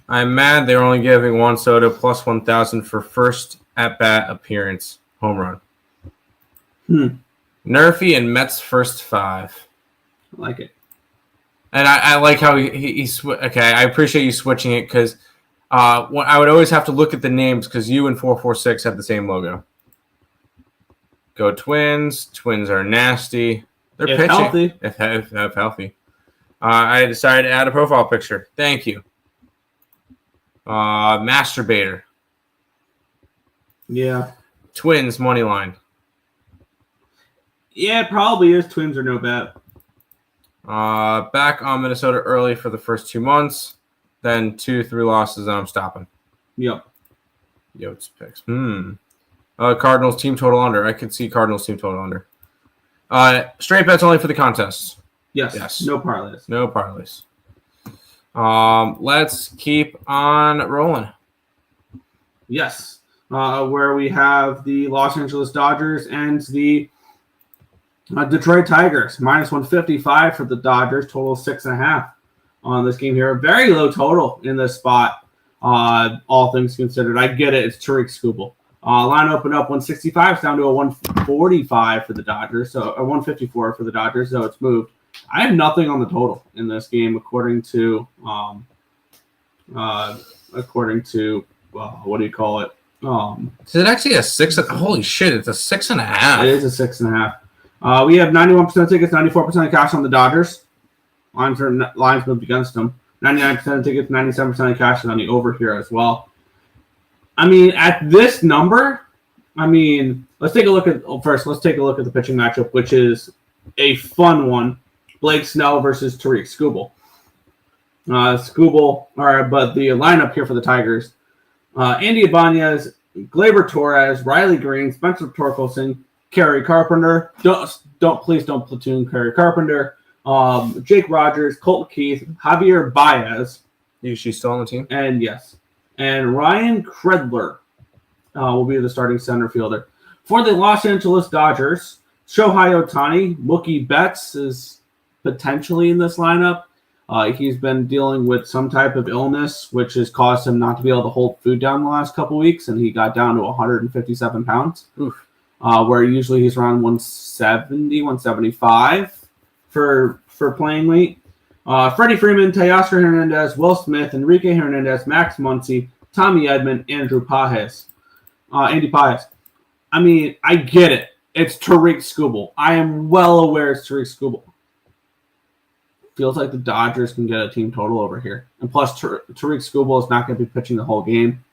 S3: I'm mad they're only giving Juan Soto plus 1,000 for first at-bat appearance, home run. Nerfy and Mets first 5.
S2: I like it.
S3: And I like how okay, I appreciate you switching it because I would always have to look at the names because you and 446 have the same logo. Go Twins. Twins are nasty. They're
S2: If
S3: pitching.
S2: healthy.
S3: If healthy. I decided to add a profile picture. Thank you. Masturbator.
S2: Yeah.
S3: Twins money line.
S2: Yeah, it probably is. Twins are no bet.
S3: Back on Minnesota early for the first 2 months. Then 2-3 losses, and I'm stopping.
S2: Yep.
S3: Yotes picks. Cardinals team total under. I could see Cardinals team total under. Straight bets only for the contests.
S2: Yes. No parlays.
S3: No parlays. Let's keep on rolling.
S2: Yes. Where we have the Los Angeles Dodgers and the Detroit Tigers. Minus 155 for the Dodgers. Total 6.5 on this game here. A very low total in this spot, all things considered. I get it. It's Tariq Skubal. Line opened up 165. It's down to a 145 for the Dodgers. So a 154 for the Dodgers. So it's moved. I have nothing on the total in this game, according to what do you call it?
S3: Is it actually a 6? Holy shit! It's a 6.5.
S2: It is a 6.5. We have 91% tickets, 94% cash on the Dodgers. Lines moved against them. 99% tickets, 97% cash on the over here as well. I mean, at this number, let's take a look at the pitching matchup, which is a fun one. Blake Snell versus Tariq Skubal. But the lineup here for the Tigers: Andy Ibanez, Gleyber Torres, Riley Green, Spencer Torkelson, Kerry Carpenter. Please don't platoon Kerry Carpenter. Jake Rogers, Colt Keith, Javier Baez.
S3: Is she still on the team?
S2: And yes. And Ryan Kredler will be the starting center fielder. For the Los Angeles Dodgers, Shohei Ohtani, Mookie Betts is potentially in this lineup. He's been dealing with some type of illness, which has caused him not to be able to hold food down the last couple weeks, and he got down to 157 pounds, where usually he's around 170, 175 for playing weight. Freddie Freeman, Teoscar Hernandez, Will Smith, Enrique Hernandez, Max Muncy, Tommy Edman, Andy Pages. I mean, I get it. It's Tariq Skubal. I am well aware it's Tariq Skubal. Feels like the Dodgers can get a team total over here. And plus, Tariq Skubal is not going to be pitching the whole game.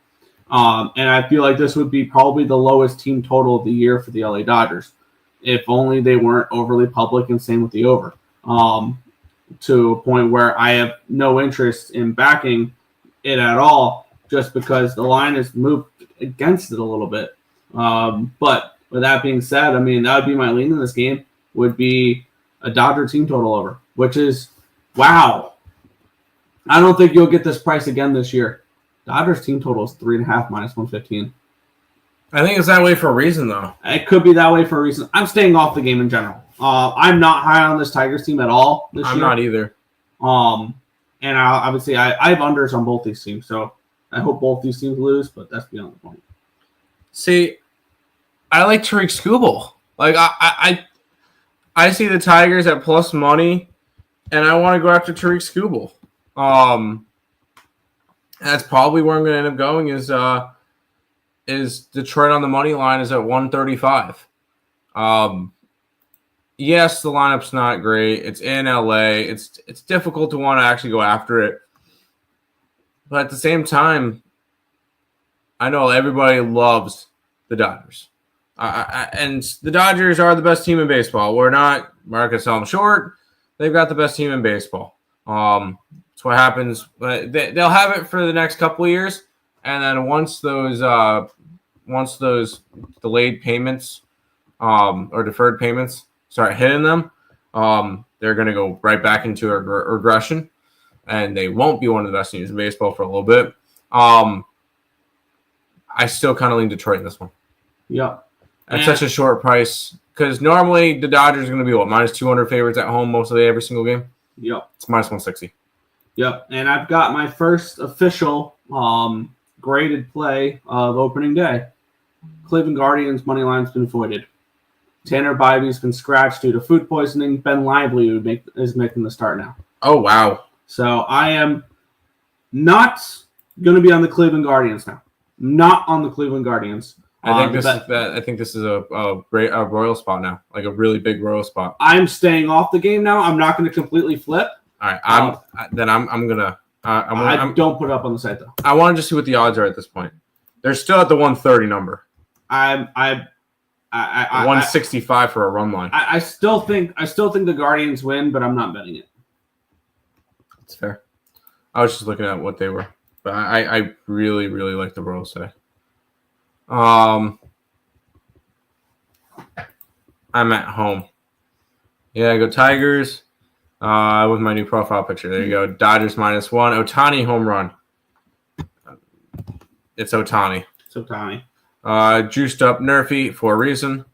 S2: And I feel like this would be probably the lowest team total of the year for the LA Dodgers. If only they weren't overly public and same with the over. To a point where I have no interest in backing it at all just because the line has moved against it a little bit. But with that being said, I mean, that would be my lean in this game, would be a Dodger team total over, which is, wow. I don't think you'll get this price again this year. Dodgers team total is 3.5 minus 115.
S3: I think it's that way for a reason, though.
S2: It could be that way for a reason. I'm staying off the game in general. I'm not high on this Tigers team at all this year.
S3: I'm not either.
S2: And obviously I have unders on both these teams, so I hope both these teams lose, but that's beyond the point.
S3: See, I like Tariq Skubal. Like I see the Tigers at plus money, and I want to go after Tariq Skubal. That's probably where I'm going to end up going. Is Detroit on the money line is at 135. Yes, the lineup's not great. It's in LA. It's difficult to want to actually go after it. But at the same time, I know everybody loves the Dodgers. And the Dodgers are the best team in baseball. We're not going to sell them short. They've got the best team in baseball. That's what happens. But they'll have it for the next couple of years, and then once those delayed payments or deferred payments start hitting them, they're going to go right back into a regression, and they won't be one of the best teams in baseball for a little bit. I still kind of lean Detroit in this one.
S2: Yep.
S3: At such a short price, because normally the Dodgers are going to be minus 200 favorites at home most of every single game.
S2: Yep.
S3: It's minus 160.
S2: Yep. And I've got my first official graded play of opening day. Cleveland Guardians money line's been voided. Tanner Bybee's been scratched due to food poisoning. Ben Lively is making the start now.
S3: Oh, wow.
S2: So I am not going to be on the Cleveland Guardians now. Not on the Cleveland Guardians.
S3: I think this is a royal spot now, like a really big royal spot.
S2: I'm staying off the game now. I'm not going to completely flip.
S3: All right, I'm gonna.
S2: Don't put it up on the site though.
S3: I wanted to see what the odds are at this point. They're still at the 130 number. 165 for a run line.
S2: I still think the Guardians win, but I'm not betting it.
S3: That's fair. I was just looking at what they were, but I really like the Royals today. I'm at home. Yeah, I go Tigers. With my new profile picture. There you go. Dodgers -1. Ohtani home run. It's Ohtani.
S2: It's Ohtani.
S3: Juiced up Nerfy for a reason.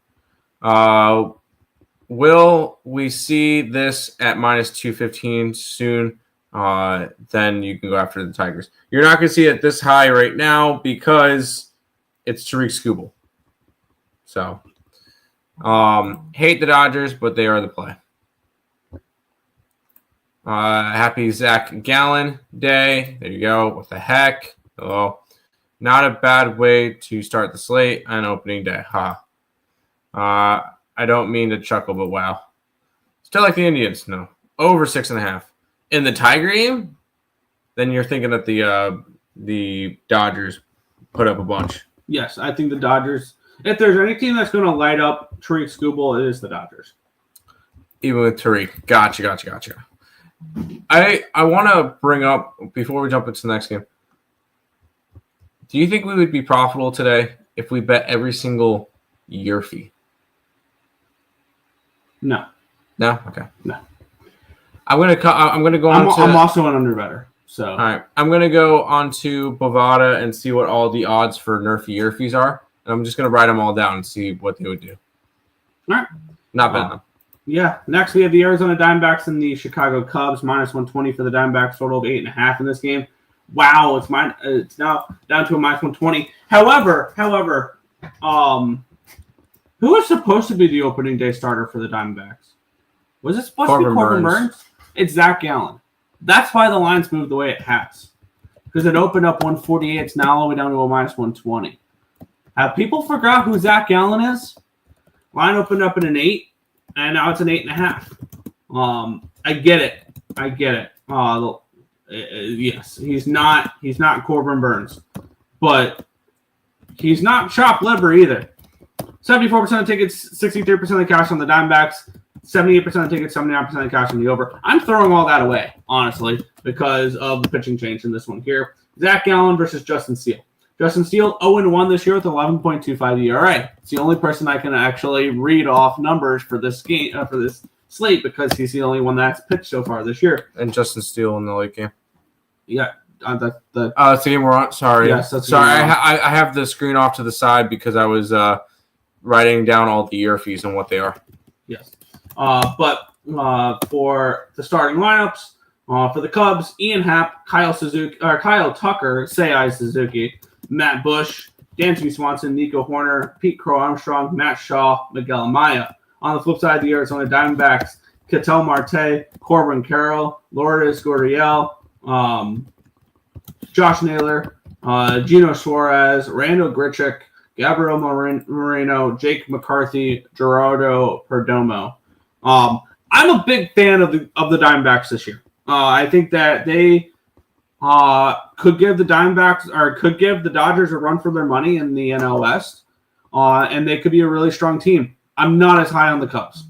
S3: Will we see this at -215 soon? Then you can go after the Tigers. You're not going to see it this high right now because it's Tariq Skubal. So, hate the Dodgers, but they are the play. Happy Zach Gallen Day. There you go. What the heck? Hello. Not a bad way to start the slate on opening day. I don't mean to chuckle, but wow. Still like the Indians. No. Over 6.5. In the Tiger game, then you're thinking that the Dodgers put up a bunch.
S2: Yes, I think the Dodgers. If there's any team that's going to light up Tariq Skubal, it is the Dodgers.
S3: Even with Tariq. Gotcha. I want to bring up, before we jump into the next game, do you think we would be profitable today if we bet every single year fee?
S2: No.
S3: No? Okay.
S2: No.
S3: I'm gonna go on.
S2: I'm also an underbetter. So
S3: all right, I'm gonna go on to Bovada and see what all the odds for Nerfy year fees are, and I'm just gonna write them all down and see what they would do.
S2: All right.
S3: Not betting them.
S2: Yeah. Next, we have the Arizona Diamondbacks and the Chicago Cubs. -120 for the Diamondbacks. Total of 8.5 in this game. Wow, it's now down to a -120. However, who was supposed to be the opening day starter for the Diamondbacks? Was it supposed to be Corbin Burns? It's Zach Gallen. That's why the line's moved the way it has. Because it opened up 148. It's now all the way down to a -120. Have people forgot who Zach Gallen is? Line opened up at an 8, and now it's an 8.5. I get it. Yes, he's not Corbin Burns, but he's not chopped liver either. 74% of tickets, 63% of the cash on the Diamondbacks, 78% of tickets, 79% of the cash on the over. I'm throwing all that away, honestly, because of the pitching change in this one here. Zach Gallen versus Justin Steele. Justin Steele 0-1 this year with 11.25 ERA. It's the only person I can actually read off numbers for this game for this slate because he's the only one that's pitched so far this year.
S3: And Justin Steele in the late game.
S2: Yeah, that's the
S3: game we're on. Sorry.
S2: Yes, that's
S3: sorry. I have the screen off to the side because I was writing down all the year fees and what they are.
S2: Yes. But for the starting lineups, for the Cubs, Ian Happ, Kyle Tucker, Seiya Suzuki, Matt Bush, Dansby Swanson, Nico Horner, Pete Crow Armstrong, Matt Shaw, Miguel Amaya. On the flip side of the Arizona Diamondbacks, Ketel Marte, Corbin Carroll, Lourdes Gurriel, Josh Naylor, Gino Suarez, Randall Grichuk, Gabriel Moreno, Jake McCarthy, Gerardo Perdomo. I'm a big fan of the Diamondbacks this year. I think that they could give the Dodgers a run for their money in the NL West. and they could be a really strong team. I'm not as high on the Cubs.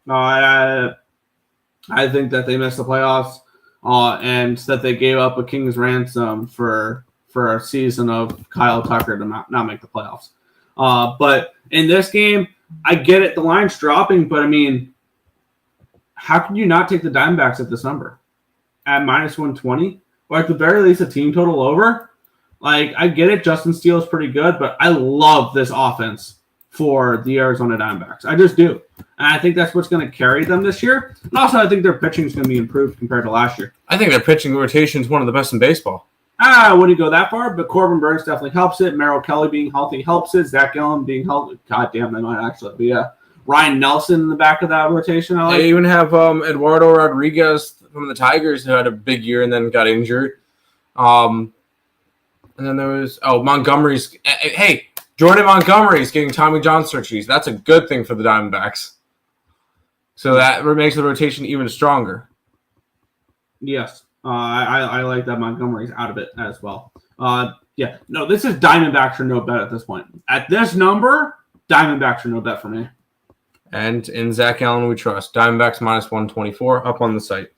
S2: I think that they missed the playoffs, and that they gave up a king's ransom for a season of Kyle Tucker to not make the playoffs. But in this game, I get it. The line's dropping, but I mean, how can you not take the Diamondbacks at this number? At minus 120? Or at the very least, a team total over? Like, I get it. Justin Steele is pretty good, but I love this offense for the Arizona Diamondbacks. I just do. And I think that's what's going to carry them this year. And also, I think their pitching is going to be improved compared to last year.
S3: I think their pitching rotation is one of the best in baseball.
S2: Wouldn't go that far, but Corbin Burns definitely helps it. Merrill Kelly being healthy helps it. Zach Gallen being healthy. God damn, they might actually be Ryan Nelson in the back of that rotation. I like.
S3: They even have Eduardo Rodriguez from the Tigers who had a big year and then got injured. And then there was Montgomery's. Hey, Jordan Montgomery's getting Tommy John surgeries. That's a good thing for the Diamondbacks. So that makes the rotation even stronger.
S2: Yes. I like that Montgomery's out of it as well. This is Diamondbacks or no bet at this point. At this number, Diamondbacks are no bet for me.
S3: And in Zach Allen, we trust. Diamondbacks minus 124 up on the site.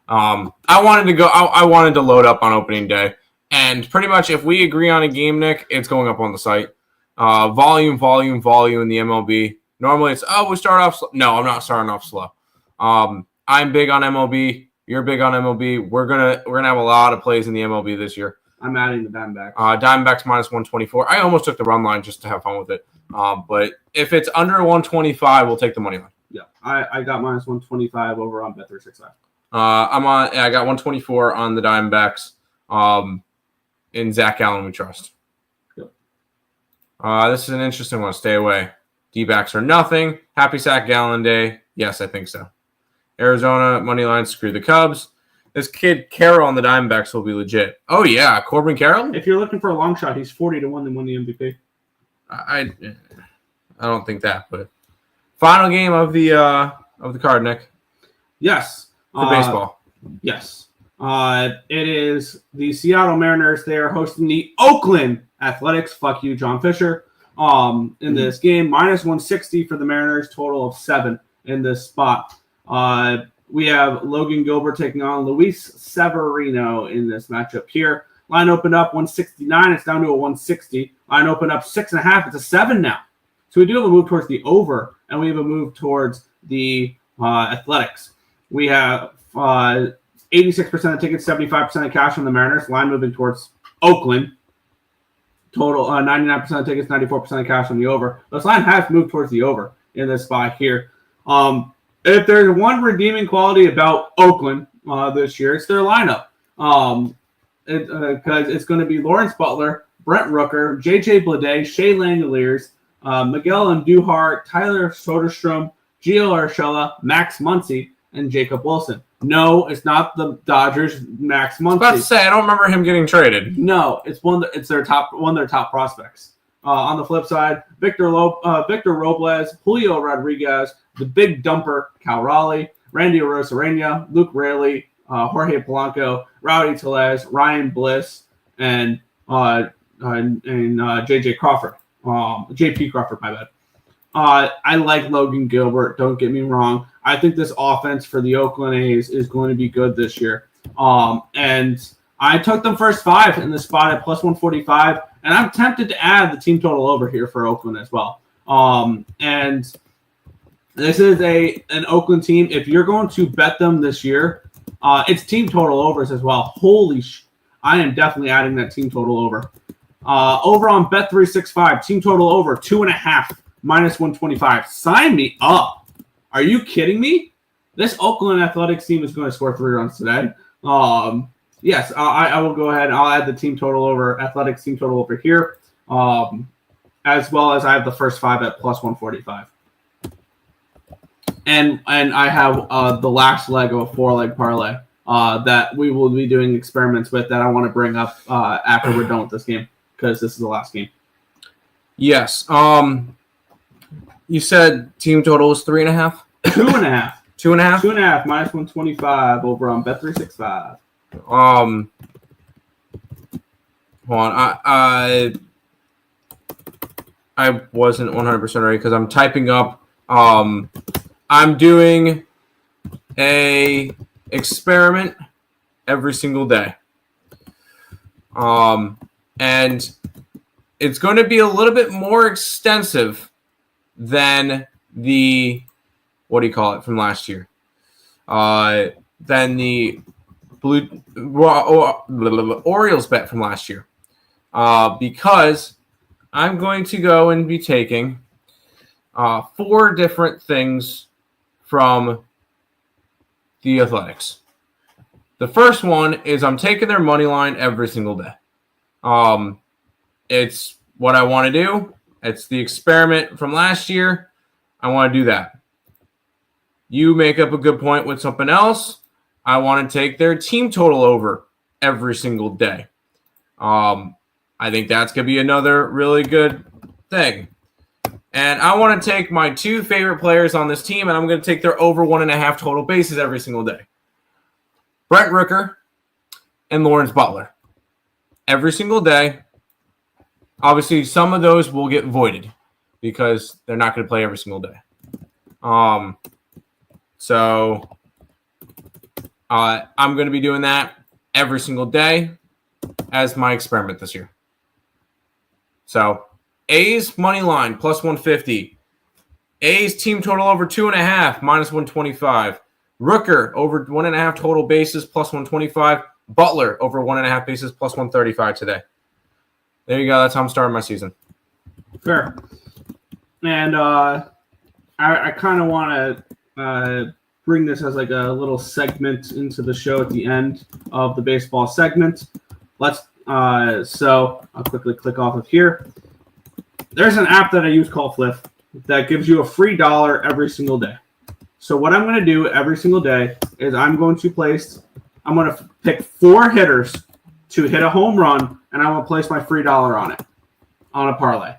S3: I wanted to load up on opening day. And pretty much if we agree on a game, Nick, it's going up on the site. Volume in the MLB. Normally it's, we start off slow. No, I'm not starting off slow. I'm big on MLB. You're big on MLB. We're gonna have a lot of plays in the MLB this year.
S2: I'm adding the Diamondbacks.
S3: Diamondbacks minus 124. I almost took the run line just to have fun with it. But if it's under 125, we'll take the money line.
S2: Yeah, I got minus 125 over on Bet365.
S3: I got 124 on the Diamondbacks. In Zach Allen, we trust.
S2: Yep.
S3: This is an interesting one. Stay away. D-backs are nothing. Happy Zach Gallen Day. Yes, I think so. Arizona, money line, screw the Cubs. This kid, Carroll, on the Diamondbacks will be legit. Oh, yeah. Corbin Carroll?
S2: If you're looking for a long shot, he's 40-1 to win the MVP.
S3: I don't think that, but final game of the card, Nick.
S2: Yes.
S3: For baseball.
S2: Yes. It is the Seattle Mariners. They are hosting the Oakland Athletics. Fuck you, John Fisher. In this game, minus 160 for the Mariners, total of 7 in this spot. We have Logan Gilbert taking on Luis Severino in this matchup here. Line opened up 169. It's down to a 160. Line opened up 6.5. It's a 7 now. So we do have a move towards the over, and we have a move towards the Athletics. We have 86% of tickets, 75% of cash on the Mariners. Line moving towards Oakland. Total 99% of tickets, 94% of cash on the over. This line has moved towards the over in this spot here. If there's one redeeming quality about Oakland this year, it's their lineup. Because it's going to be Lawrence Butler, Brent Rooker, J.J. Bleday, Shea Langoliers, Miguel Andujar, Tyler Soderstrom, Gio Urshela, Max Muncy, and Jacob Wilson. No, it's not the Dodgers' Max Muncy.
S3: I was about to say, I don't remember him getting traded.
S2: No, it's one of their top prospects. On the flip side, Victor Robles, Julio Rodriguez, the big dumper, Cal Raleigh, Randy Arozarena, Luke Raley, Jorge Polanco, Rowdy Tellez, Ryan Bliss, and J.J. Crawford. J.P. Crawford, my bad. I like Logan Gilbert. Don't get me wrong. I think this offense for the Oakland A's is going to be good this year. And I took them first 5 in the spot at plus 145, and I'm tempted to add the team total over here for Oakland as well. And this is an Oakland team. If you're going to bet them this year, it's team total overs as well. Holy I am definitely adding that team total over. Over on Bet365, team total over 2.5, minus 125. Sign me up. Are you kidding me? This Oakland Athletics team is going to score 3 runs today. Yes, I will go ahead and I'll add the team total over, Athletics team total over here, as well as I have the first 5 at plus 145. And I have the last leg of a 4-leg parlay that we will be doing experiments with that I want to bring up after we're done with this game, because this is the last game.
S3: Yes. You said team total was 3.5?
S2: 2.5.
S3: 2.5?
S2: 2.5, minus 125 over on Bet365.
S3: Hold on. I I wasn't 100% ready because I'm typing up. I'm doing a experiment every single day. And it's going to be a little bit more extensive than the, what do you call it, from last year? Than the Orioles bet from last year. Because I'm going to go and be taking 4 different things from the Athletics. The first one is I'm taking their money line every single day. It's what I want to do. It's the experiment from last year. I want to do that. You make up a good point with something else. I want to take their team total over every single day. I think that's going to be another really good thing. And I want to take my 2 favorite players on this team, and I'm going to take their over 1.5 total bases every single day. Brent Rooker and Lawrence Butler. Every single day. Obviously, some of those will get voided because they're not going to play every single day. So I'm going to be doing that every single day as my experiment this year. So A's money line plus 150. A's team total over 2.5 minus 125. Rooker over 1.5 total bases plus 125. Butler over 1.5 bases plus 135 today. There you go. That's how I'm starting my season.
S2: Fair. And I kind of want to bring this as like a little segment into the show at the end of the baseball segment. So I'll quickly click off of here. There's an app that I use called Flip that gives you a free $1 every single day. So what I'm going to do every single day is I'm going to pick 4 hitters to hit a home run, and I'm going to place my free $1 on it, on a parlay.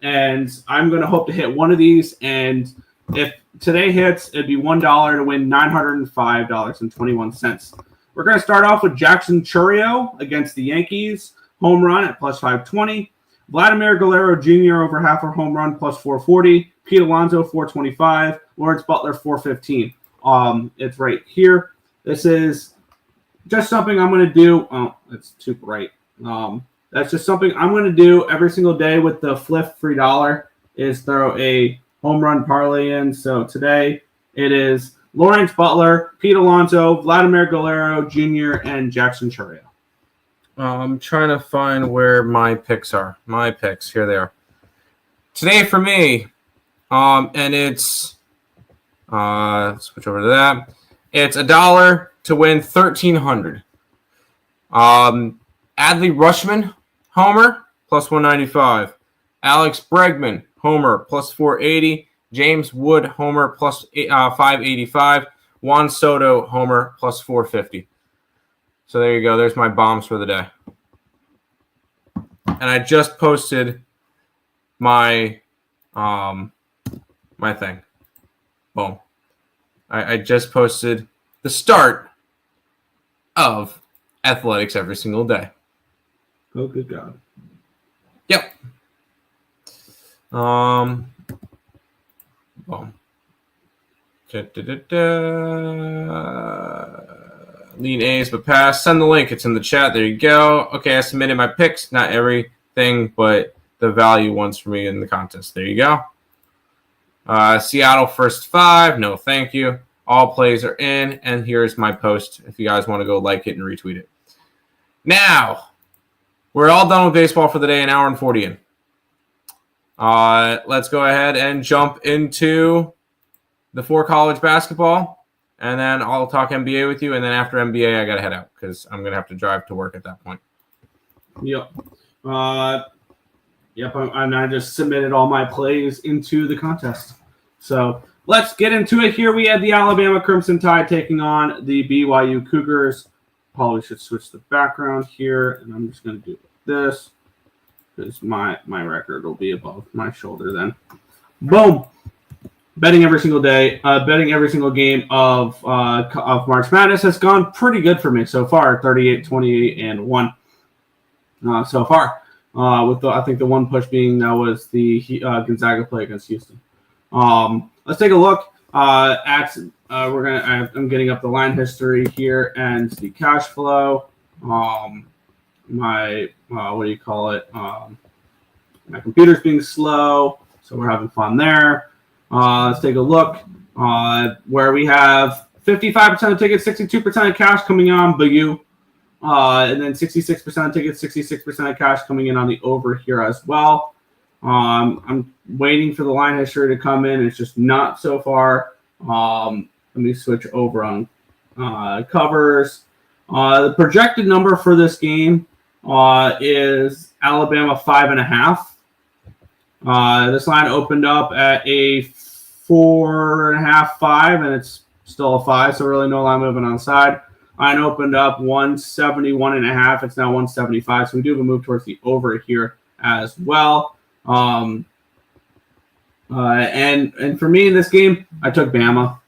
S2: And I'm going to hope to hit one of these, and if today hits, it'd be $1 to win $905.21. We're going to start off with Jackson Chourio against the Yankees, home run at plus 520. Vladimir Guerrero Jr. over half a home run plus 440. Pete Alonso 425. Lawrence Butler 415. It's right here. This is just something I'm going to do. Oh, it's too bright. That's just something I'm going to do every single day with the Flip free $1 is throw a home run parlay in. So today it is Lawrence Butler, Pete Alonso, Vladimir Guerrero Jr., and Jackson Chourio.
S3: I'm trying to find where my picks are. My picks. Here they are. Today for me, and it's switch over to that. It's $1 to win $1,300. Adley Rutschman, homer, plus 195. Alex Bregman, homer, plus 480. James Wood, homer, plus 585. Juan Soto, homer, plus 450. So there you go. There's my bombs for the day. And I just posted my my thing. Boom. I just posted the start of athletics every single day.
S2: Oh, good God.
S3: Yep. Boom. Lean A's, but pass. Send the link. It's in the chat. There you go. Okay, I submitted my picks. Not everything, but the value ones for me in the contest. There you go. Seattle first 5. No, thank you. All plays are in, and here's my post if you guys want to go like it and retweet it. Now, we're all done with baseball for the day, an hour and 40 in. Let's go ahead and jump into the 4 college basketball. And then I'll talk NBA with you. And then after NBA, I got to head out because I'm going to have to drive to work at that point.
S2: Yep. And I just submitted all my plays into the contest. So let's get into it. Here we have the Alabama Crimson Tide taking on the BYU Cougars. Probably should switch the background here. And I'm just going to do this because my record will be above my shoulder then. Boom. Betting every single day, betting every single game of March Madness has gone pretty good for me so far. 38, 28, and 1 so far. I think the one push being that was the Gonzaga play against Houston. Let's take a look at I'm getting up the line history here and the cash flow. My what do you call it? My computer's being slow, so we're having fun there. Let's take a look where we have 55% of tickets, 62% of cash coming on Bayou, and then 66% of tickets, 66% of cash coming in on the over here as well. I'm waiting for the line history to come in. It's just not so far. Let me switch over on covers. The projected number for this game is Alabama 5.5. This line opened up at a 4.5, 5, and it's still a 5, so really no line movement on the side. Line opened up 171.5. It's now 175, so we do have a move towards the over here as well. And for me in this game, I took Bama.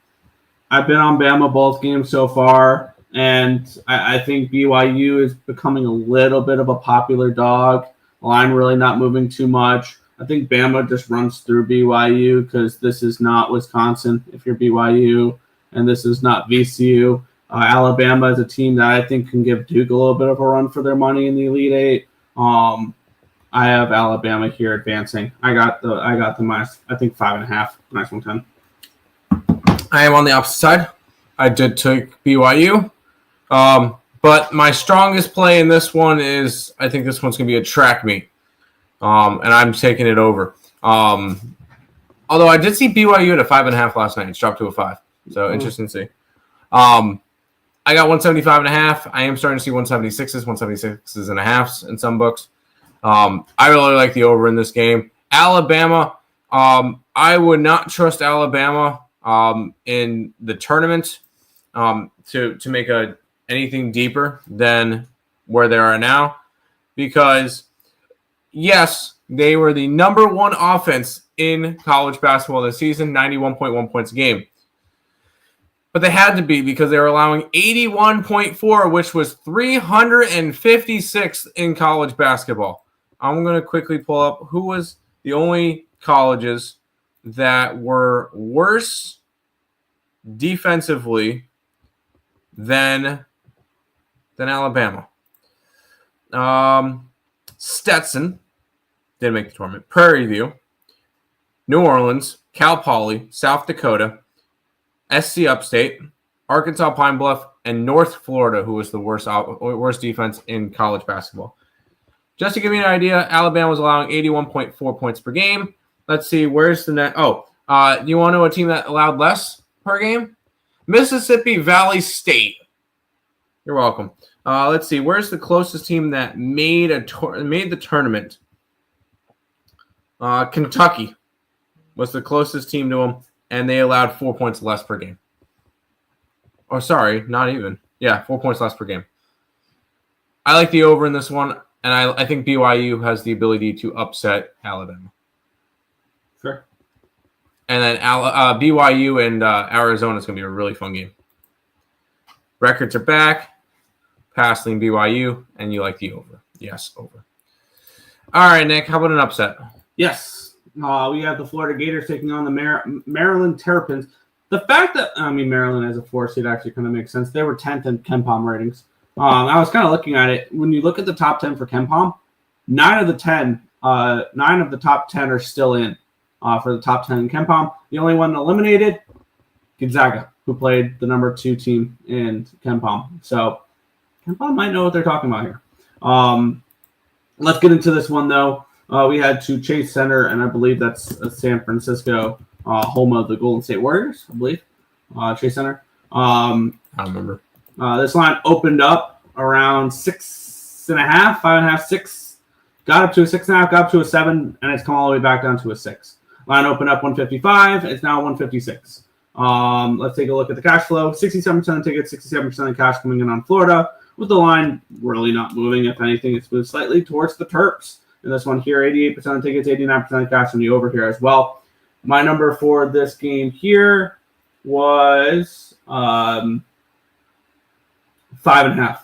S2: I've been on Bama both games so far, and I think BYU is becoming a little bit of a popular dog. The line really not moving too much. I think Bama just runs through BYU because this is not Wisconsin if you're BYU, and this is not VCU. Alabama is a team that I think can give Duke a little bit of a run for their money in the Elite Eight. I have Alabama here advancing. I got the minus, I think 5.5, minus 110.
S3: I am on the opposite side. I did take BYU. But my strongest play in this one is I think this one's going to be a track meet. And I'm taking it over. Although I did see BYU at a 5.5 last night. It's dropped to a 5. So interesting to see. I got 175.5. I am starting to see 176s, 176s and a halves in some books. I really like the over in this game. Alabama, I would not trust Alabama in the tournament to make anything deeper than where they are now, because yes, they were the number one offense in college basketball this season, 91.1 points a game. But they had to be because they were allowing 81.4, which was 356th in college basketball. I'm going to quickly pull up who was the only colleges that were worse defensively than Alabama. Stetson didn't make the tournament. Prairie View, New Orleans, Cal Poly, South Dakota, SC Upstate, Arkansas Pine Bluff, and North Florida, who was the worst defense in college basketball. Just to give you an idea, Alabama was allowing 81.4 points per game. Let's see, where's the net? Do you want to know a team that allowed less per game? Mississippi Valley State. You're welcome. Let's see, where's the closest team that made the tournament? Kentucky was the closest team to them, and they allowed 4 points less per game. Oh, sorry, not even. Yeah, 4 points less per game. I like the over in this one, and I think BYU has the ability to upset Alabama.
S2: Sure.
S3: And then BYU and Arizona is going to be a really fun game. Records are back. Pass lean BYU, and you like the over. Yes, over. All right, Nick, how about an upset?
S2: Yes. We have the Florida Gators taking on the Maryland Terrapins. The fact that, Maryland as a 4 seed actually kind of makes sense. They were 10th in KenPom ratings. I was kind of looking at it. When you look at the top 10 for KenPom, 9 of the top 10 are still in for the top 10 in KenPom. The only one eliminated, Gonzaga, who played the number 2 team in KenPom. So KenPom might know what they're talking about here. Let's get into this one, though. We had to Chase Center, and I believe that's San Francisco, home of the Golden State Warriors, I believe. Chase Center.
S3: I remember.
S2: This line opened up around 6.5, 5.5, 6. Got up to a 6.5, got up to a 7, and it's come all the way back down to a 6. Line opened up 155. It's now 156. Let's take a look at the cash flow. 67% of tickets, 67% of cash coming in on Florida, with the line really not moving. If anything, it's moved slightly towards the Terps. And this one here, 88% of tickets, 89% of cash on the over here as well. My number for this game here was 5.5.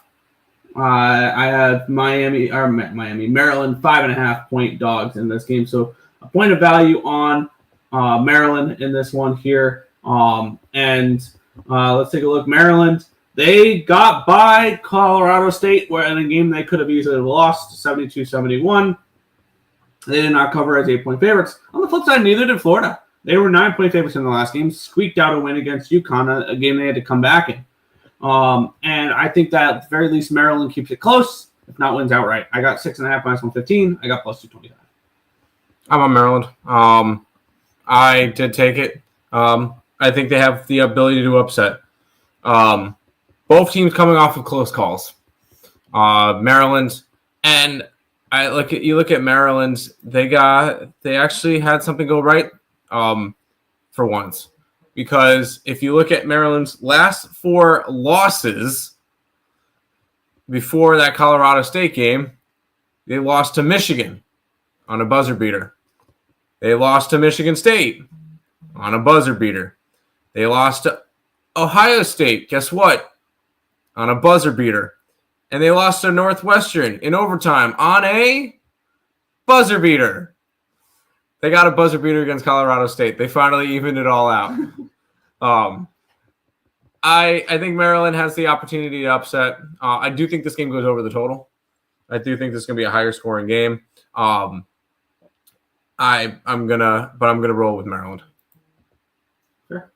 S2: I have Maryland 5.5-point dogs in this game. So a point of value on Maryland in this one here. Let's take a look. Maryland, they got by Colorado State where in a game they could have easily lost 72-71. They did not cover as 8-point favorites. On the flip side, neither did Florida. They were 9-point favorites in the last game, squeaked out a win against UConn, a game they had to come back in. And I think that at the very least Maryland keeps it close, if not wins outright. I got 6.5 minus 115. I got plus 225.
S3: I'm on Maryland. I did take it. I think they have the ability to upset. Both teams coming off of close calls. Maryland and you look at Maryland, they actually had something go right for once. Because if you look at Maryland's last 4 losses before that Colorado State game, they lost to Michigan on a buzzer beater. They lost to Michigan State on a buzzer beater. They lost to Ohio State, guess what? On a buzzer beater. And they lost to Northwestern in overtime on a buzzer beater. They got a buzzer beater against Colorado State. They finally evened it all out. I think Maryland has the opportunity to upset. I do think this game goes over the total. I do think this is going to be a higher scoring game. I'm gonna roll with Maryland.
S2: Sure.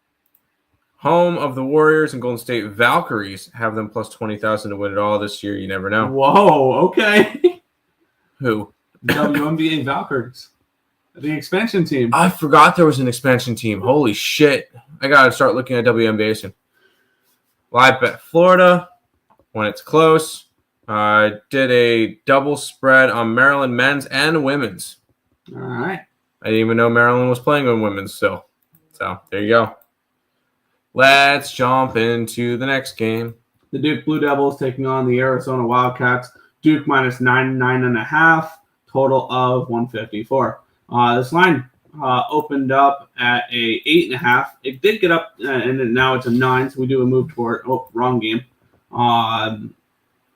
S3: Home of the Warriors and Golden State Valkyries have them plus 20,000 to win it all this year. You never know.
S2: Whoa, okay.
S3: Who?
S2: WNBA Valkyries. The expansion team.
S3: I forgot there was an expansion team. Holy shit. I got to start looking at WNBA soon. Live bet Florida when it's close. Did a double spread on Maryland men's and women's.
S2: All right.
S3: I didn't even know Maryland was playing on women's still. So there you go. Let's jump into the next game.
S2: The Duke Blue Devils taking on the Arizona Wildcats. Duke minus 9.5. Total of 154. This line opened up at a 8.5. It did get up, and now it's a 9. So we do a move toward. Oh, wrong game. I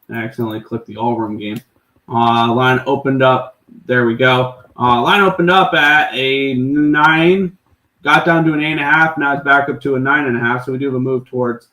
S2: accidentally clicked the all-room game. Line opened up. There we go. Line opened up at a 9. Got down to an 8.5. Now it's back up to a 9.5. So we do have a move towards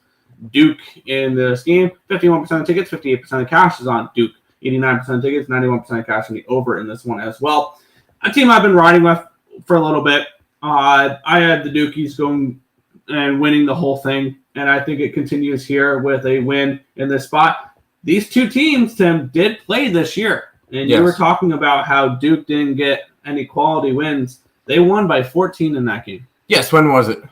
S2: Duke in this game. 51% of tickets, 58% of cash is on Duke. 89% of tickets, 91% of cash on the over in this one as well. A team I've been riding with for a little bit. I had the Dukies going and winning the whole thing, and I think it continues here with a win in this spot. These two teams, Tim, did play this year, and
S3: yes.
S2: You were talking about how Duke didn't get any quality wins. They won by 14 in that game.
S3: Yes, when was it?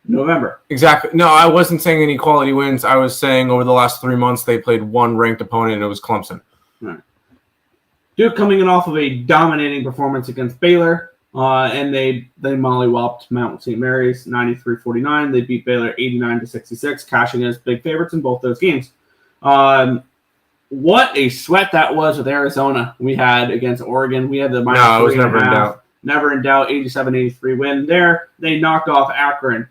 S2: November.
S3: Exactly. No, I wasn't saying any quality wins. I was saying over the last 3 months they played one ranked opponent, and it was Clemson.
S2: Right. Duke coming in off of a dominating performance against Baylor, and they mollywhopped Mount St. Mary's 93-49. They beat Baylor 89-66, cashing as big favorites in both those games. What a sweat that was with Arizona we had against Oregon. We had the minus 3.5.
S3: No, it was never in doubt.
S2: Never in doubt, 87-83 win there. They knocked off Akron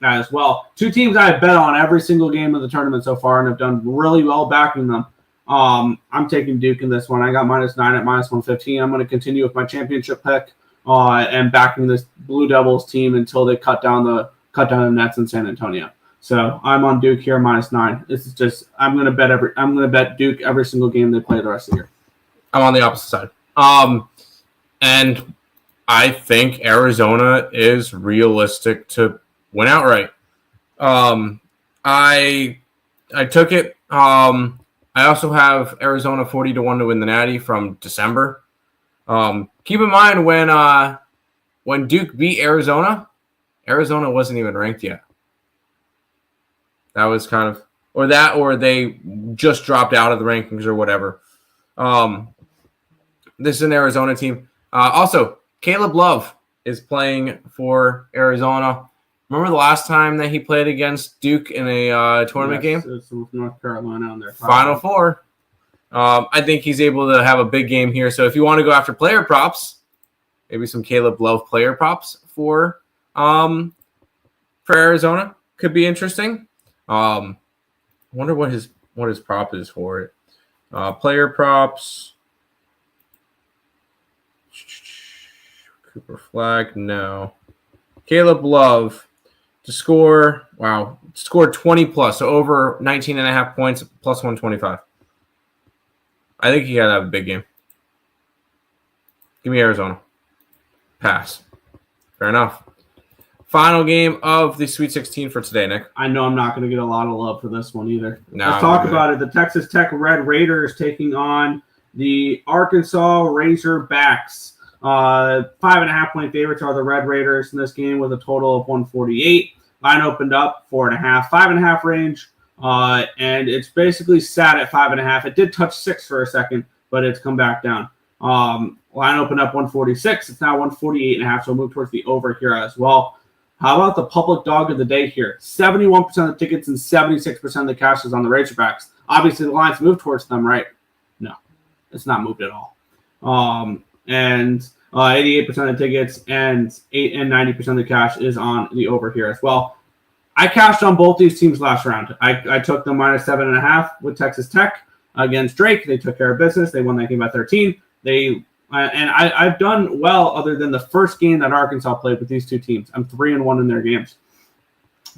S2: as well. Two teams I have bet on every single game of the tournament so far and have done really well backing them. I'm taking Duke in this one. I got minus 9 at minus 115. I'm going to continue with my championship pick and backing this Blue Devils team until they cut down the nets in San Antonio. So I'm on Duke here minus 9. This is just I'm going to bet Duke every single game they play the rest of the year.
S3: I'm on the opposite side. And I think Arizona is realistic to win outright. I took it. I also have Arizona 40-1 to win the Natty from December. Keep in mind when Duke beat Arizona wasn't even ranked yet. That was kind of or they just dropped out of the rankings or whatever. This is an Arizona team. Also, Caleb Love is playing for Arizona. Remember the last time that he played against Duke in a tournament game?
S2: It's with North Carolina on their
S3: Final Four. I think he's able to have a big game here. So if you want to go after player props, maybe some Caleb Love player props for Arizona could be interesting. I wonder what his what his prop is for it. Player props. Cooper Flag, no. Caleb Love to score, scored 20 plus, so over 19.5 points, plus 125. I think he got to have a big game. Give me Arizona. Pass. Fair enough. Final game of the Sweet 16 for today, Nick.
S2: I know I'm not going to get a lot of love for this one either.
S3: No,
S2: Let's talk about it. The Texas Tech Red Raiders taking on the Arkansas Razorbacks. 5.5 point favorites are the Red Raiders in this game with a total of 148. Line opened up 4.5, 5.5 range, and it's basically sat at 5.5. It did touch 6 for a second, but it's come back down. Line opened up 146. It's now 148.5, so we'll move towards the over here as well. How about the public dog of the day here? 71% of the tickets and 76% of the cash is on the Razorbacks. Obviously, the line's moved towards them, right? No, it's not moved at all. And 88% of the tickets and 90% of the cash is on the over here as well. I cashed on both these teams last round. I took them minus 7.5 with Texas Tech against Drake. They took care of business. They won that game by 13. I've done well other than the first game that Arkansas played with these two teams. I'm 3-1 in their games.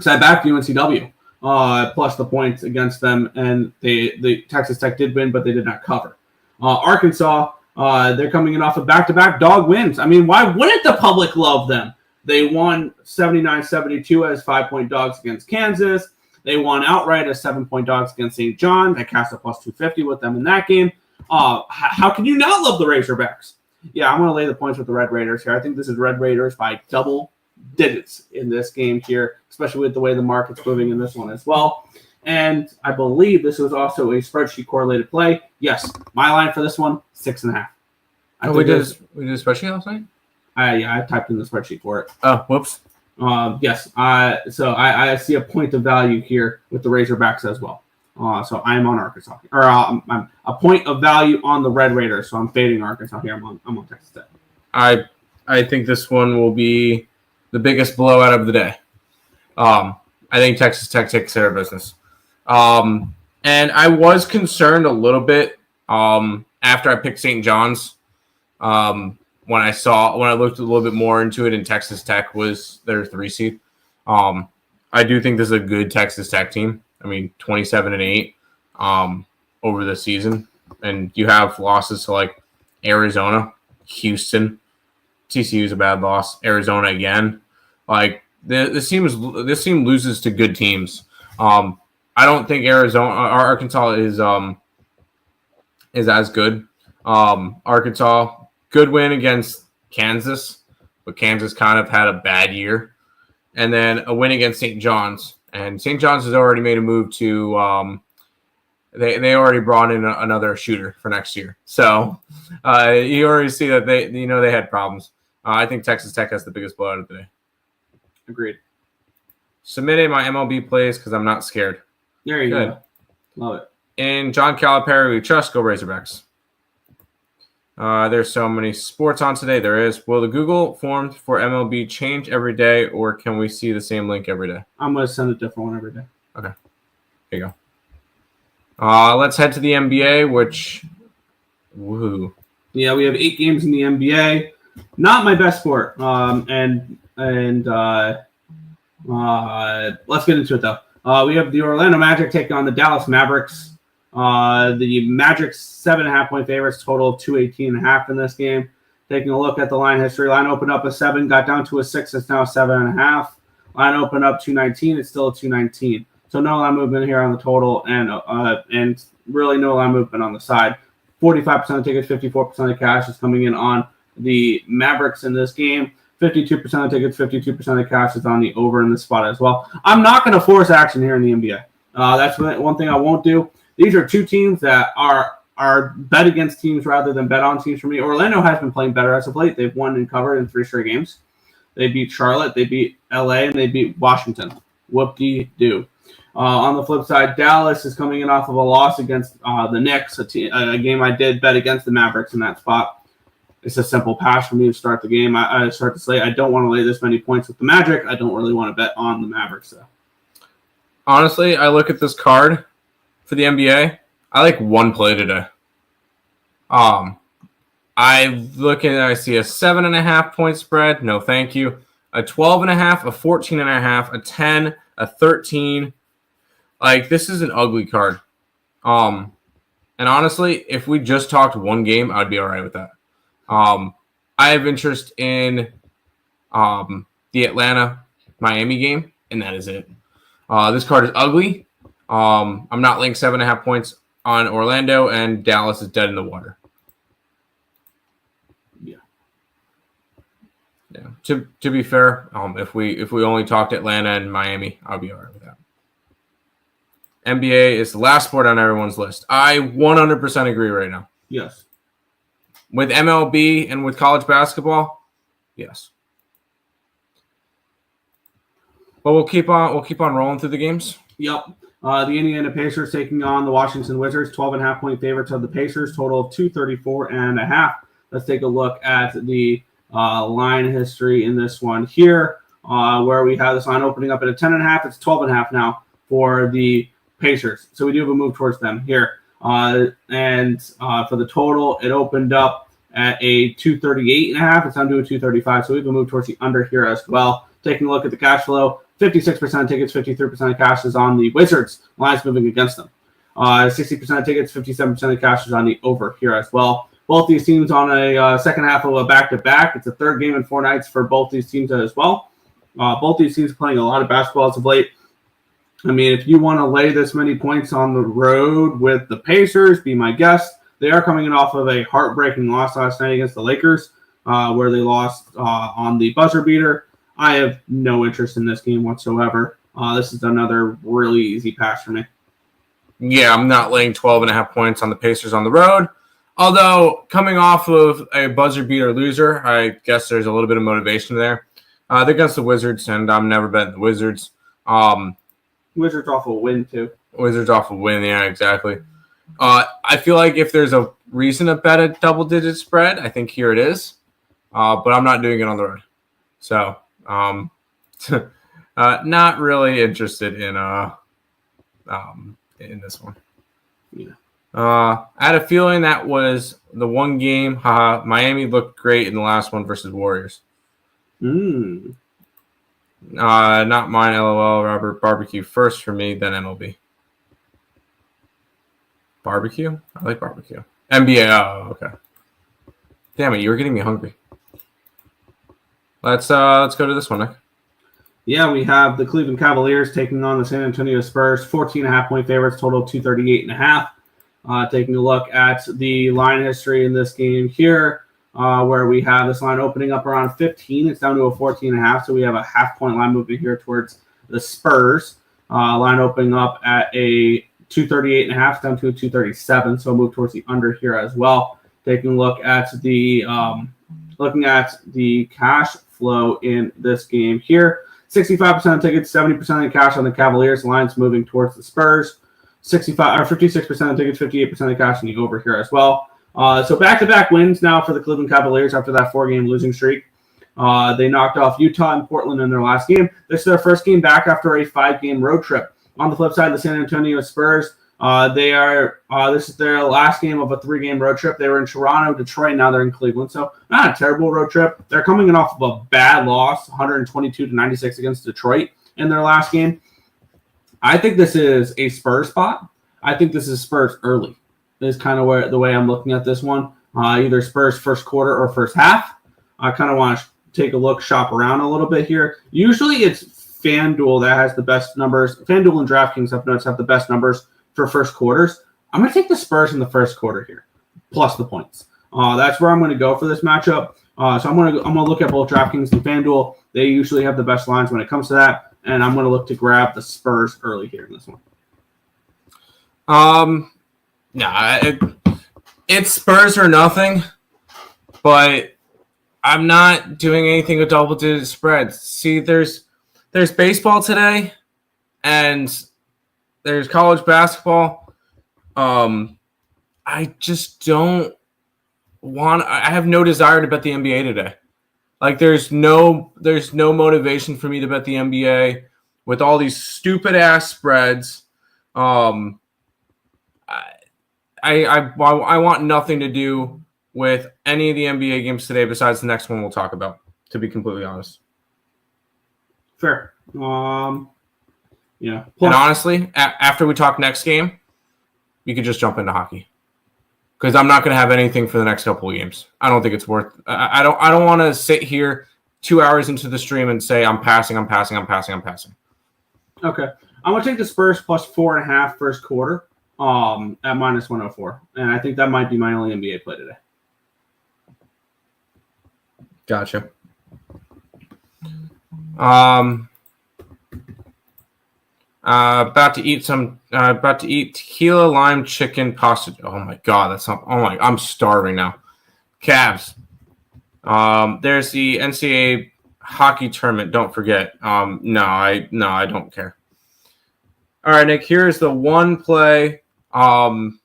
S2: So I backed UNCW plus the points against them, and the Texas Tech did win, but they did not cover. Arkansas, they're coming in off of back-to-back dog wins. I mean, why wouldn't the public love them? They won 79-72 as 5-point dogs against Kansas. They won outright as 7-point dogs against St. John. I cast a plus 250 with them in that game. How can you not love the Razorbacks? Yeah, I'm going to lay the points with the Red Raiders here. I think this is Red Raiders by double digits in this game here, especially with the way the market's moving in this one as well. And I believe this was also a spreadsheet correlated play. Yes, my line for this one, 6.5.
S3: We did a spreadsheet last night?
S2: I typed in the spreadsheet for it.
S3: Oh, whoops.
S2: Yes. So I see a point of value here with the Razorbacks as well. So I'm on Arkansas, or I'm a point of value on the Red Raiders. So I'm fading Arkansas here. I'm on Texas Tech.
S3: I think this one will be the biggest blowout of the day. I think Texas Tech takes care of business. And I was concerned a little bit after I picked St. John's. When I looked a little bit more into it, and Texas Tech was their 3 seed. I do think this is a good Texas Tech team. I mean, 27-8 over the season, and you have losses to like Arizona, Houston, TCU is a bad loss, Arizona again. Like this team loses to good teams. I don't think Arkansas is as good. Arkansas, good win against Kansas, but Kansas kind of had a bad year. And then a win against St. John's. And St. John's has already made a move to they already brought in another shooter for next year. So you already see that they had problems. I think Texas Tech has the biggest blowout of the day.
S2: Agreed.
S3: Submitted my MLB plays because I'm not scared.
S2: There you go. Love it.
S3: And John Calipari, we trust. Go Razorbacks. There's so many sports on today. There is. Will the Google forms for MLB change every day, or can we see the same link every day?
S2: I'm going to send a different one every day.
S3: Okay. There you go. Let's head to the NBA, which, woohoo.
S2: Yeah, we have 8 games in the NBA. Not my best sport. Let's get into it, though. We have the Orlando Magic taking on the Dallas Mavericks. The Magic's 7.5 point favorites, total of 218.5 in this game. Taking a look at the line history, line opened up a 7, got down to a 6, it's now 7.5. Line opened up 219, it's still a 219. So no line movement here on the total, and really no line movement on the side. 45% of tickets, 54% of the cash is coming in on the Mavericks in this game. 52% of tickets, 52% of the cash is on the over in this spot as well. I'm not going to force action here in the NBA. That's one thing I won't do. These are two teams that are bet against teams rather than bet on teams for me. Orlando has been playing better as of late. They've won and covered in 3 straight games. They beat Charlotte, they beat LA, and they beat Washington. Whoop-de-doo. On the flip side, Dallas is coming in off of a loss against the Knicks, a game I did bet against the Mavericks in that spot. It's a simple pass for me to start the game. I start to say I don't want to lay this many points with the Magic. I don't really want to bet on the Mavericks, though.
S3: Honestly, I look at this card. for the NBA, I like one play today. I look at I see a 7.5 point spread. No, thank you. A 12.5, a 14.5, a 10, a 13. Like, this is an ugly card. And honestly, if we just talked one game, I'd be all right with that. I have interest in the Atlanta-Miami game, and that is it. This card is ugly. I'm not laying 7.5 points on Orlando, and Dallas is dead in the water. Yeah. To be fair, if we only talked Atlanta and Miami, I'll be all right with that. NBA is the last sport on everyone's list. I 100% agree right now.
S2: Yes.
S3: With MLB and with college basketball, yes. But we'll keep on rolling through the games.
S2: Yep. The Indiana Pacers taking on the Washington Wizards, 12.5 point favorites of the Pacers, total of 234.5. Let's take a look at the line history in this one here, where we have this line opening up at a 10.5. It's 12.5 now for the Pacers. So we do have a move towards them here. For the total, it opened up at a 238.5. It's down to a 235. So we have a move towards the under here as well. Taking a look at the cash flow, 56% of tickets, 53% of cash is on the Wizards. Line's moving against them. 60% of tickets, 57% of cash is on the over here as well. Both these teams on a second half of a back-to-back. It's a third game in 4 nights for both these teams as well. Both these teams playing a lot of basketball as of late. I mean, if you want to lay this many points on the road with the Pacers, be my guest. They are coming in off of a heartbreaking loss last night against the Lakers, where they lost on the buzzer beater. I have no interest in this game whatsoever. This is another really easy pass for me.
S3: Yeah, I'm not laying 12.5 points on the Pacers on the road. Although, coming off of a buzzer beater loser, I guess there's a little bit of motivation there. They're against the Wizards, and I'm never betting the Wizards.
S2: Wizards off a win, too.
S3: Wizards off a win, yeah, exactly. I feel like if there's a reason to bet a double-digit spread, I think here it is. But I'm not doing it on the road. So, not really interested in this one.
S2: Yeah.
S3: I had a feeling that was the one game. Miami looked great in the last one versus Warriors.
S2: Mm.
S3: Not mine, LOL. Robert, barbecue first for me, then MLB. Barbecue? I like barbecue. NBA, oh, okay. Damn it, you were getting me hungry. Let's go to this one, Nick.
S2: Yeah, we have the Cleveland Cavaliers taking on the San Antonio Spurs, 14.5 point favorites, total of 238.5. Taking a look at the line history in this game here, where we have this line opening up around 15. It's down to a 14.5, so we have a half-point line moving here towards the Spurs. Line opening up at a 238.5, down to a 237, so move towards the under here as well. Taking a look at the cash flow in this game here. 65% of tickets, 70% of cash on the Cavaliers. The line's moving towards the Spurs. 56% of tickets, 58% of cash on the over here as well. So back-to-back wins now for the Cleveland Cavaliers after that 4-game losing streak. They knocked off Utah and Portland in their last game. This is their first game back after a 5-game road trip. On the flip side, the San Antonio Spurs, this is their last game of a 3-game road trip. They were in Toronto, Detroit, now they're in Cleveland. So not a terrible road trip. They're coming in off of a bad loss, 122-96 against Detroit in their last game. I think this is a Spurs spot. I think this is Spurs early. Is kind of the way I'm looking at this one. Either Spurs first quarter or first half. I kind of want to take a look, shop around a little bit here. Usually it's FanDuel that has the best numbers. FanDuel and DraftKings have the best numbers for first quarters. I'm going to take the Spurs in the first quarter here, plus the points. That's where I'm going to go for this matchup. So I'm going to look at both DraftKings and FanDuel. They usually have the best lines when it comes to that. And I'm going to look to grab the Spurs early here in this one.
S3: It's Spurs or nothing, but I'm not doing anything with double-digit spreads. See, there's baseball today, and there's college basketball. I just don't want. I have no desire to bet the NBA today. Like, there's no motivation for me to bet the NBA with all these stupid ass spreads. I want nothing to do with any of the NBA games today besides the next one we'll talk about, to be completely honest.
S2: Fair. Yeah.
S3: And honestly, after we talk next game, you could just jump into hockey. Because I'm not going to have anything for the next couple of games. I don't think it's worth. I don't want to sit here 2 hours into the stream and say I'm passing.
S2: Okay. I'm going to take the Spurs plus 4.5 first quarter at minus 104. And I think that might be my only NBA play today.
S3: Gotcha. About to eat tequila lime chicken pasta. Oh my god, I'm starving now. Cavs. There's the NCAA hockey tournament. Don't forget. No, I don't care. All right, Nick. Here's the one play. One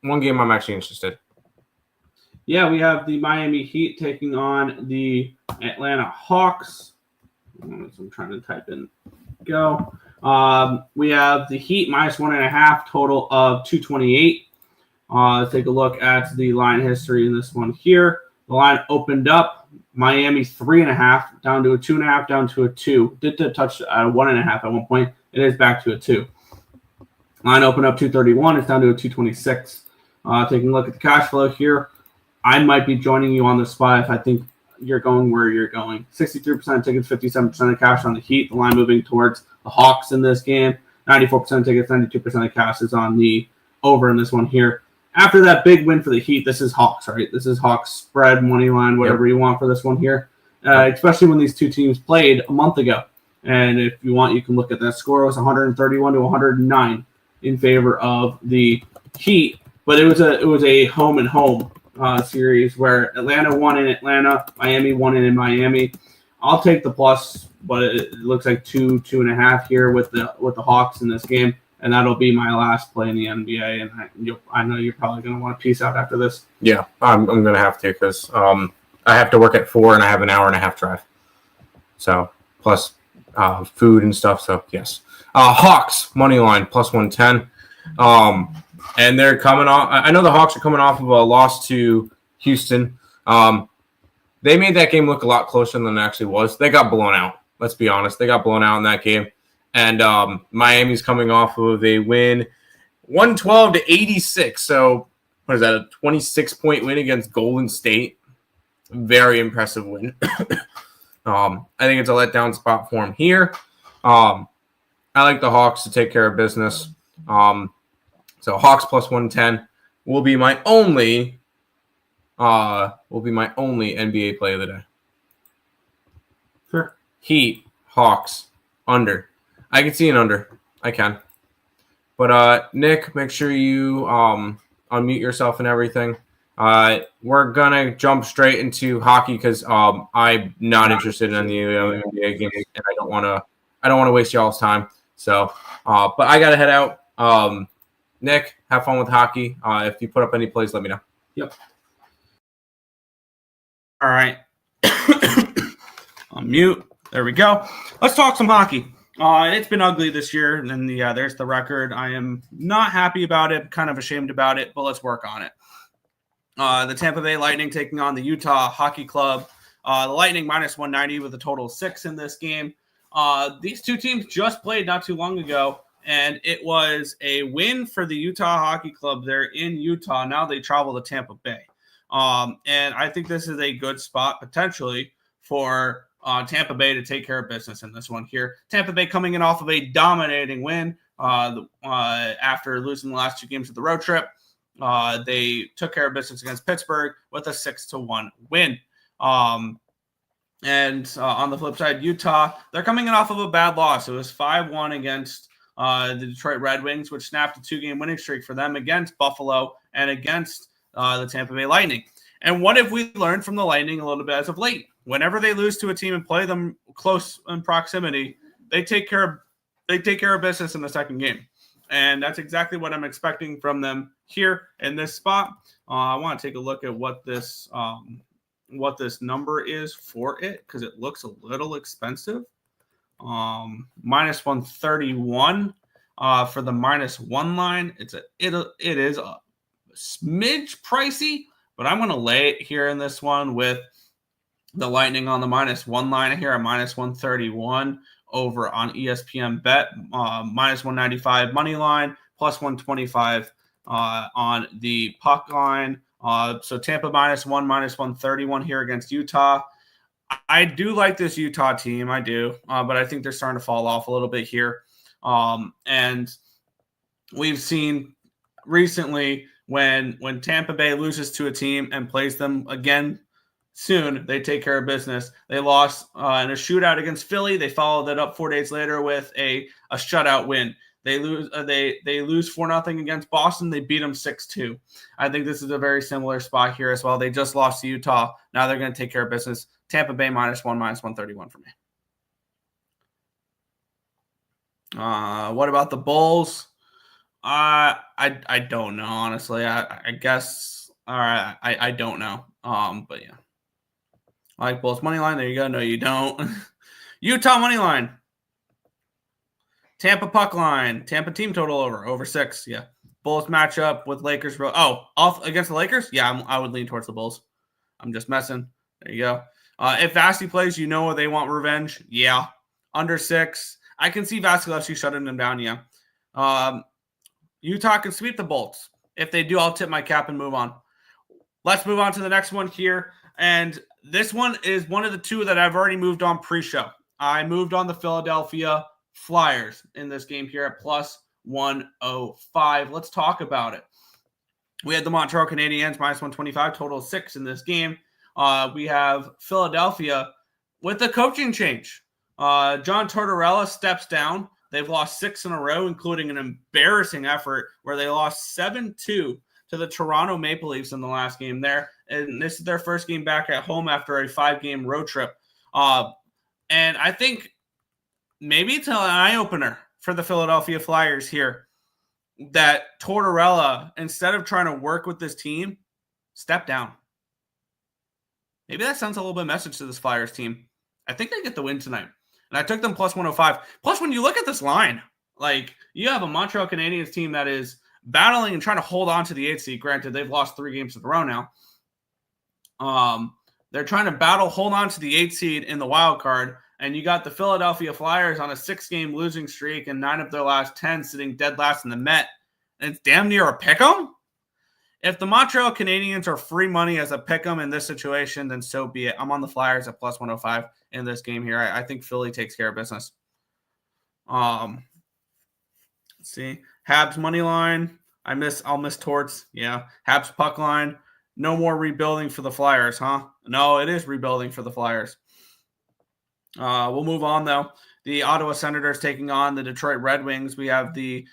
S3: game I'm actually interested.
S2: Yeah, we have the Miami Heat taking on the Atlanta Hawks. I'm trying to type in. Go. We have the Heat minus 1.5, total of 228. Let's take a look at the line history in this one here. The line opened up. Miami 3.5, down to a 2.5, down to a 2. Did touch 1.5 at one point. It is back to a 2. Line opened up 231. It's down to a 226. Taking a look at the cash flow here. I might be joining you on the spot if I think you're going where you're going. 63% of tickets, 57% of cash on the Heat. The line moving towards the Hawks in this game. 94% of tickets, 92% of cash is on the over in this one here. After that big win for the Heat, this is Hawks, right? This is Hawks spread, money line, whatever you want for this one here. Especially when these two teams played a month ago. And if you want, you can look at that score. It was 131 to 109 in favor of the Heat. But it was a home and home series where Atlanta won in Atlanta, Miami won in Miami. I'll take the plus, but it looks like 2.5 here with the Hawks in this game, and that'll be my last play in the NBA. And I know you're probably going to want to peace out after this.
S3: Yeah, I'm going to have to because I have to work at 4 and I have an hour and a half drive. So plus food and stuff. So yes, Hawks money line plus 110. And they're coming off. I know the Hawks are coming off of a loss to Houston. They made that game look a lot closer than it actually was. They got blown out. Let's be honest. They got blown out in that game. And Miami's coming off of a win, 112 to 86. So what is that, a 26-point win against Golden State? Very impressive win. I think it's a letdown spot for him here. I like the Hawks to take care of business. So Hawks plus 110 will be my only NBA play of the day.
S2: Sure.
S3: Heat, Hawks, under. I can see an under. I can. But Nick, make sure you unmute yourself and everything. We're gonna jump straight into hockey because I'm not interested in the NBA games, and I don't want to waste y'all's time. So, but I gotta head out. Nick, have fun with hockey. If you put up any plays, let me know.
S2: Yep.
S5: All right. Unmute. There we go. Let's talk some hockey. It's been ugly this year, and there's the record. I am not happy about it, kind of ashamed about it, but let's work on it. The Tampa Bay Lightning taking on the Utah Hockey Club. The Lightning minus 190 with a total of 6 in this game. These two teams just played not too long ago, and it was a win for the Utah Hockey Club. They're in Utah. Now they travel to Tampa Bay. And I think this is a good spot potentially for Tampa Bay to take care of business in this one here. Tampa Bay coming in off of a dominating win after losing the last 2 games of the road trip. They took care of business against Pittsburgh with a 6-1 win. And on the flip side, Utah, they're coming in off of a bad loss. It was 5-1 against the Detroit Red Wings, which snapped a 2-game winning streak for them against Buffalo and against the Tampa Bay Lightning. And what have we learned from the Lightning a little bit as of late? Whenever they lose to a team and play them close in proximity, they take care of business in the second game. And that's exactly what I'm expecting from them here in this spot. I want to take a look at what this number is for it because it looks a little expensive. Minus 131 for the -1 line. It is smidge pricey, but I'm going to lay it here in this one with the Lightning on the -1 line here at -131 over on ESPN Bet, -195 money line, +125 on the puck line. So Tampa -1, -131 here against Utah. I do like this Utah team, I do, but I think they're starting to fall off a little bit here. And we've seen recently when Tampa Bay loses to a team and plays them again soon, they take care of business. They lost in a shootout against Philly. They followed that up 4 days later with a shutout win. They lose 4-0 against Boston. They beat them 6-2. I think this is a very similar spot here as well. They just lost to Utah. Now they're going to take care of business. Tampa Bay -1, -131 for me. What about the Bulls? I don't know, honestly. I guess. All right, I don't know. But yeah, I like Bulls money line. There you go. No, you don't. Utah money line. Tampa puck line. Tampa team total over 6. Yeah. Bulls matchup with Lakers. Off against the Lakers? Yeah, I would lean towards the Bulls. I'm just messing. There you go. If Vasi plays, they want revenge. Yeah. Under 6. I can see Vasilevsky shutting them down. Yeah. Utah can sweep the Bolts. If they do, I'll tip my cap and move on. Let's move on to the next one here. And this one is one of the two that I've already moved on pre-show. I moved on the Philadelphia Flyers in this game here at +105. Let's talk about it. We had the Montreal Canadiens -125, total 6 in this game. We have Philadelphia with a coaching change. John Tortorella steps down. They've lost 6 in a row, including an embarrassing effort where they lost 7-2 to the Toronto Maple Leafs in the last game there. And this is their first game back at home after a 5-game road trip. And I think maybe it's an eye-opener for the Philadelphia Flyers here that Tortorella, instead of trying to work with this team, stepped down. Maybe that sends a little bit of message to this Flyers team. I think they get the win tonight. And I took them +105. Plus, when you look at this line, like, you have a Montreal Canadiens team that is battling and trying to hold on to the 8th seed. Granted, they've lost 3 games in a row now. They're trying to hold on to the 8th seed in the wild card. And you got the Philadelphia Flyers on a 6-game losing streak and 9 of their last 10 sitting dead last in the Met. And it's damn near a pick'em. If the Montreal Canadiens are free money as a pick'em in this situation, then so be it. I'm on the Flyers at +105 in this game here. I think Philly takes care of business. Let's see. Habs money line. I'll miss Torts. Yeah. Habs puck line. No more rebuilding for the Flyers, huh? No, it is rebuilding for the Flyers. We'll move on, though. The Ottawa Senators taking on the Detroit Red Wings. We have the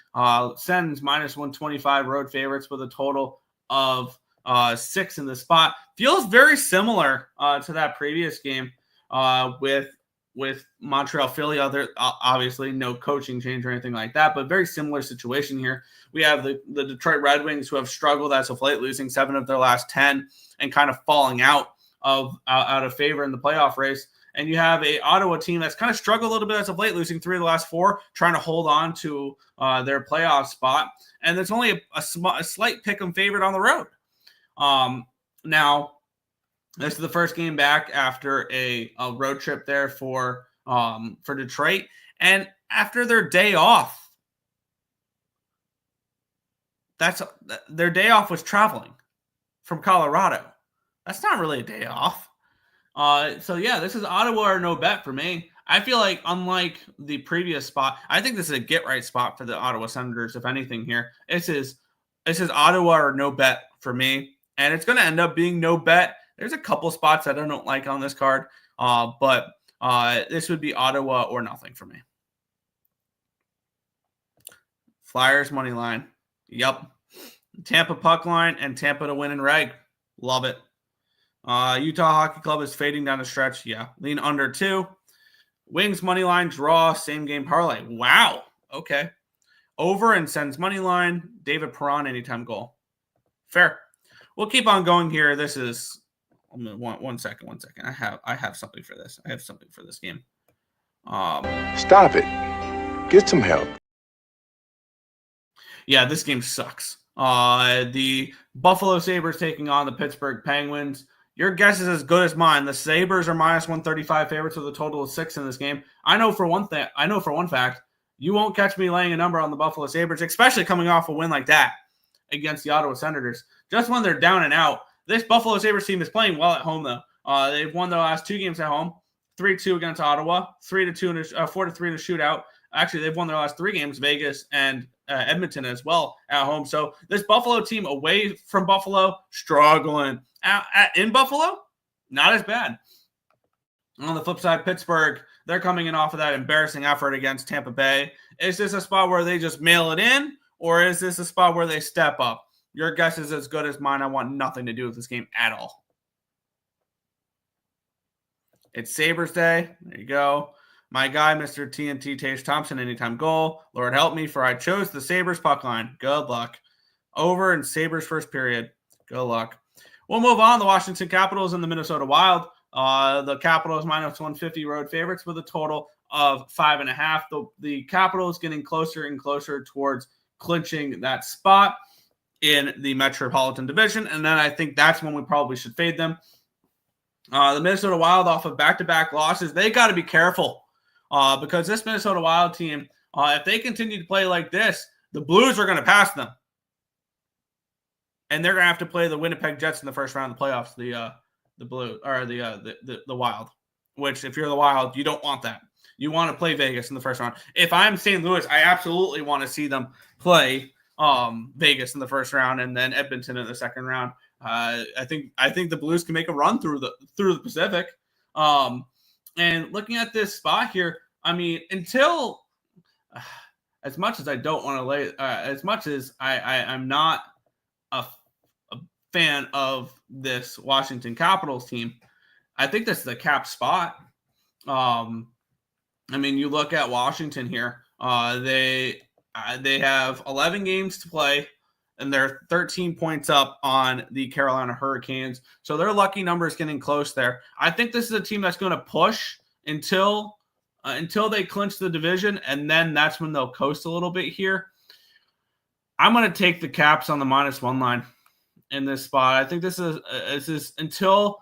S5: Sens -125 road favorites with a total of 6 in the spot. Feels very similar to that previous game with Montreal Philly. Obviously no coaching change or anything like that, but very similar situation here. We have the Detroit Red Wings, who have struggled as of late, losing 7 of their last 10 and kind of falling out of favor in the playoff race. And you have a Ottawa team that's kind of struggled a little bit as of late, losing 3 of the last 4, trying to hold on to their playoff spot. And there's only a slight pick'em favorite on the road. Now, this is the first game back after a road trip there for Detroit. And after their day off, their day off was traveling from Colorado. That's not really a day off. So yeah, this is Ottawa or no bet for me. I feel like, unlike the previous spot, I think this is a get right spot for the Ottawa Senators. If anything here, this is Ottawa or no bet for me, and it's going to end up being no bet. There's a couple spots that I don't like on this card, but this would be Ottawa or nothing for me. Flyers money line. Yep. Tampa puck line and Tampa to win in reg. Love it. Utah Hockey Club is fading down the stretch. Yeah. Lean under 2. Wings money line draw. Same game parlay. Wow. Okay. Over and Sens money line. David Perron anytime goal. Fair. We'll keep on going here. This is one second. I have something for this. I have something for this game.
S6: Stop it. Get some help.
S5: Yeah, this game sucks. The Buffalo Sabres taking on the Pittsburgh Penguins. Your guess is as good as mine. The Sabres are minus 135 favorites with a total of 6 in this game. I know for one fact, you won't catch me laying a number on the Buffalo Sabres, especially coming off a win like that against the Ottawa Senators. Just when they're down and out, this Buffalo Sabres team is playing well at home, though. They've won their last 2 games at home, 3-2 against Ottawa, 4-3 in a shootout. Actually, they've won their last 3 games, Vegas and Edmonton as well at home. So this Buffalo team away from Buffalo, struggling. In Buffalo, not as bad. On the flip side, Pittsburgh, they're coming in off of that embarrassing effort against Tampa Bay. Is this a spot where they just mail it in, or is this a spot where they step up? Your guess is as good as mine. I want nothing to do with this game at all. It's Sabres Day. There you go. My guy, Mr. TNT Tage Thompson, anytime goal. Lord help me, for I chose the Sabres puck line. Good luck. Over in Sabres first period. Good luck. We'll move on. The Washington Capitals and the Minnesota Wild. The Capitals minus 150 road favorites with a total of 5.5. The Capitals getting closer and closer towards clinching that spot in the Metropolitan Division. And then I think that's when we probably should fade them. The Minnesota Wild, off of back-to-back losses, they got to be careful because this Minnesota Wild team, if they continue to play like this, the Blues are going to pass them. And they're going to have to play the Winnipeg Jets in the first round of the playoffs, the Wild, which if you're the Wild, you don't want that. You want to play Vegas in the first round. If I'm St. Louis, I absolutely want to see them play Vegas in the first round and then Edmonton in the second round. I think the Blues can make a run through the Pacific. And looking at this spot here, I mean, until as much as I don't want to lay, as much as I'm not a fan of this Washington Capitals team, I think this is a cap spot. I mean, you look at Washington here. They have 11 games to play, and they're 13 points up on the Carolina Hurricanes. So their lucky number is getting close there. I think this is a team that's going to push until they clinch the division, and then that's when they'll coast a little bit here. I'm going to take the Caps on the -1 line in this spot. I think this is until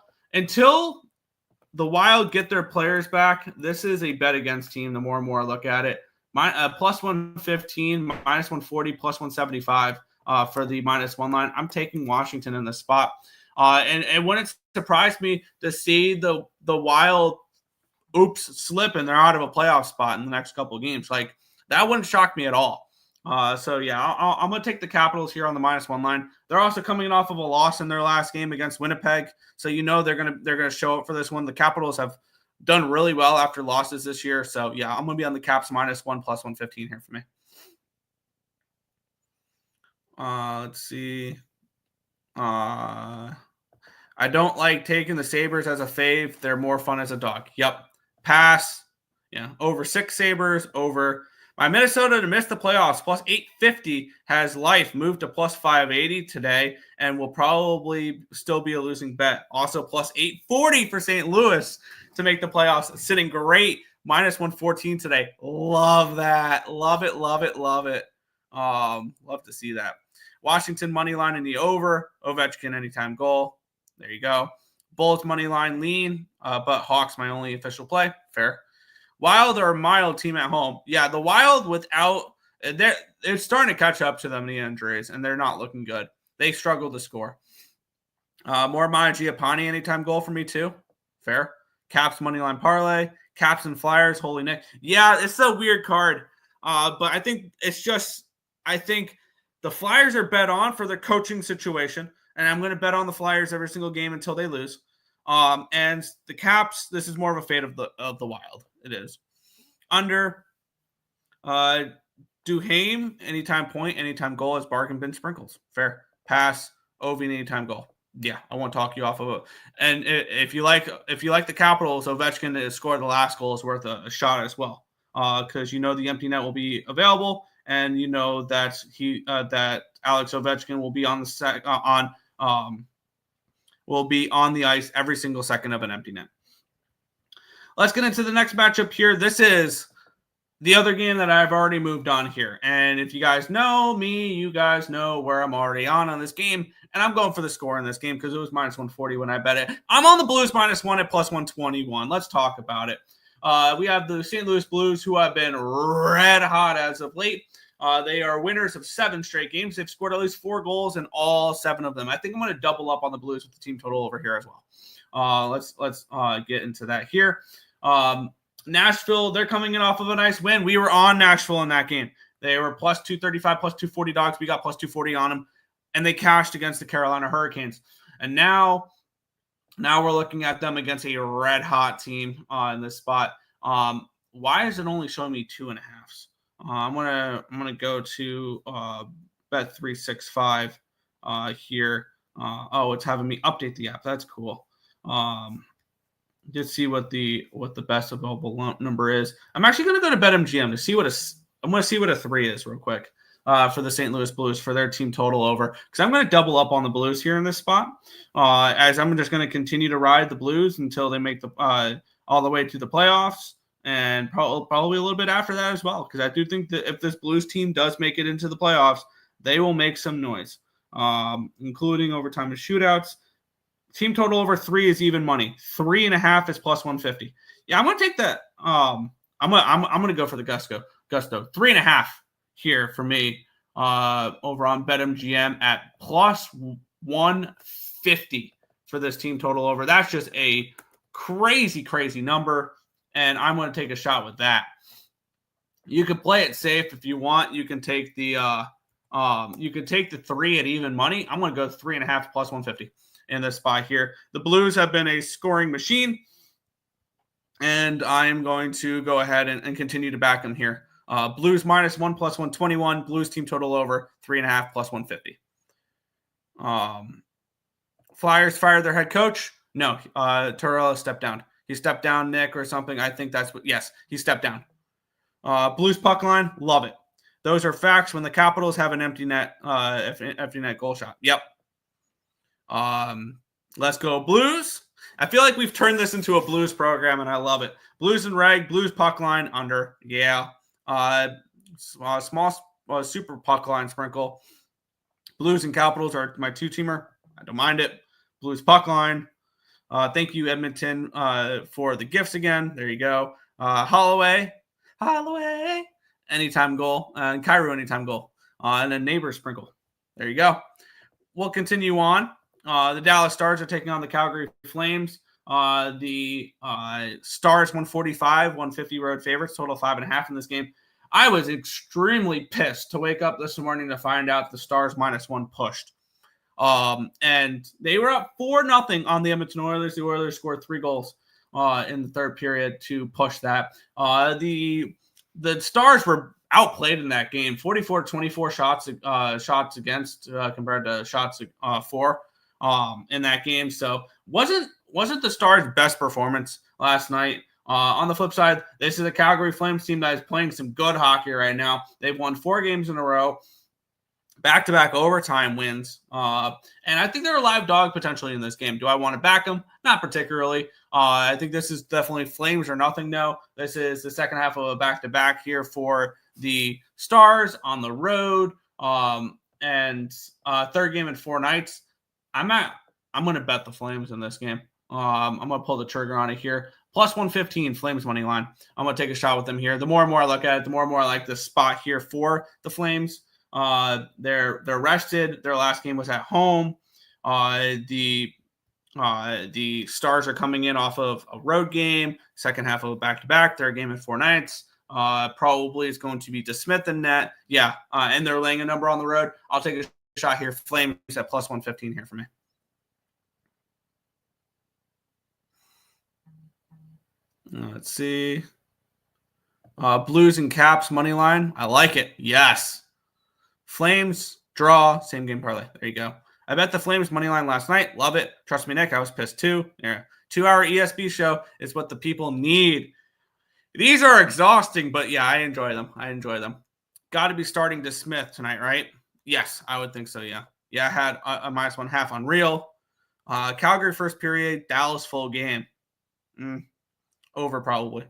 S5: the Wild get their players back, this is a bet against team the more and more I look at it. Plus 115, minus 140, plus 175 for the -1 line. I'm taking Washington in the spot. And when it surprised me to see the Wild slip and they're out of a playoff spot in the next couple of games, like that wouldn't shock me at all. So yeah, I'm going to take the Capitals here on the -1 line. They're also coming off of a loss in their last game against Winnipeg, so you know they're gonna show up for this one. The Capitals have done really well after losses this year, so yeah, I'm going to be on the Caps -1 plus 115 here for me. Let's see. I don't like taking the Sabres as a fave. They're more fun as a dog. Yep. Pass. Yeah. Over 6 Sabres. Over. My Minnesota to miss the playoffs, plus 850, has life moved to plus 580 today and will probably still be a losing bet. Also, plus 840 for St. Louis to make the playoffs, sitting great, -114 today. Love that. Love it, love it, love it. Love to see that. Washington money line in the over. Ovechkin anytime goal. There you go. Bulls money line lean, but Hawks my only official play. Fair. Wild are a mild team at home. Yeah, the Wild they're starting to catch up to them in the injuries, and they're not looking good. They struggle to score. More Giappani anytime goal for me too. Fair. Caps money line parlay. Caps and Flyers. Holy Nick. Yeah, it's a weird card. But I think the Flyers are bet on for their coaching situation, and I'm going to bet on the Flyers every single game until they lose. And the Caps, this is more of a fate of the Wild. It is. Under Duhaime, anytime point, anytime goal is bargain bin sprinkles. Fair. Pass, Ovi, anytime goal. Yeah, I won't talk you off of it. And if you like the Capitals, Ovechkin to score the last goal is worth a shot as well. Because you know the empty net will be available, and you know that that Alex Ovechkin will be on the ice every single second of an empty net. Let's get into the next matchup here. This is the other game that I've already moved on here, and if you guys know me, you guys know where I'm already on this game, and I'm going for the score in this game because it was minus 140 when I bet it. I'm on the Blues -1 at plus 121. Let's talk about it. We have the St. Louis Blues, who have been red hot as of late. They are winners of 7 straight games. They've scored at least 4 goals in all 7 of them. I think I'm going to double up on the Blues with the team total over here as well. Let's get into that here. Nashville, they're coming in off of a nice win. We were on Nashville in that game. They were plus 235, plus 240 dogs. We got plus 240 on them, and they cashed against the Carolina Hurricanes. And now we're looking at them against a red-hot team in this spot. Why is it only showing me 2.5s? I'm gonna go to Bet365 here. It's having me update the app. That's cool. Just see what the best available number is. I'm actually going to go to BetMGM to see I'm going to see what a 3 is real quick for the St. Louis Blues for their team total over, because I'm going to double up on the Blues here in this spot, as I'm just going to continue to ride the Blues until they make the all the way to the playoffs, and probably a little bit after that as well, because I do think that if this Blues team does make it into the playoffs, they will make some noise, including overtime and shootouts. Team total over 3 is even money. 3.5 is plus 150. Yeah, I'm gonna take that. I'm gonna go for the gusto. 3.5 here for me. Over on BetMGM at plus 150 for this team total over. That's just a crazy number, and I'm gonna take a shot with that. You can play it safe if you want. You can take the 3 at even money. I'm gonna go 3.5 plus 150. In this spot here. The Blues have been a scoring machine, and I'm going to go ahead and continue to back them here. Blues -1 plus 121. Blues team total over 3.5 plus 150. Flyers fired their head coach. No, Torello stepped down. He stepped down, Nick, or something. I think that's what. Yes, he stepped down. Blues puck line, love it. Those are facts when the Capitals have an empty net goal shot. Yep. Let's go Blues. I feel like we've turned this into a Blues program, and I love it. Blues and reg, Blues puck line under. Yeah. Small super puck line sprinkle. Blues and Capitals are my 2-teamer. I don't mind it. Blues puck line. Thank you, Edmonton, for the gifts again. There you go. Holloway, anytime goal, and Kyrou anytime goal, and a neighbor sprinkle. There you go. We'll continue on. The Dallas Stars are taking on the Calgary Flames. The Stars 145, 150 road favorites, total 5.5 in this game. I was extremely pissed to wake up this morning to find out the Stars -1 pushed. And they were up 4-0 on the Edmonton Oilers. The Oilers scored 3 goals in the third period to push that. The Stars were outplayed in that game. 44-24 shots against compared to shots for in that game. So wasn't the Stars' best performance last night. On the flip side, this is a Calgary Flames team that is playing some good hockey right now. They've won 4 games in a row, back-to-back overtime wins. And I think they're a live dog potentially in this game. Do I want to back them? Not particularly. I think this is definitely Flames or nothing, though. This is the second half of a back-to-back here for the Stars on the road. And third game in 4 nights. I'm going to bet the Flames in this game. I'm going to pull the trigger on it here. Plus 115 Flames money line. I'm going to take a shot with them here. The more and more I look at it, the more and more I like the spot here for the Flames. They're rested. Their last game was at home. The Stars are coming in off of a road game, second half of a back-to-back. Their game in 4 nights. Probably is going to be DeSmith in net. Yeah, and they're laying a number on the road. I'll take a shot here. Flames at plus 115 here for me. Let's see. Blues and Caps money line. I like it. Yes. Flames draw. Same game parlay. There you go. I bet the Flames money line last night. Love it. Trust me, Nick. I was pissed too. Yeah. 2-hour ESB show is what the people need. These are exhausting, but yeah, I enjoy them. Got to be starting DeSmith tonight, right? Yes, I would think so. Yeah. Yeah. I had a -1/2 on Real. Calgary first period. Dallas full game. Over probably.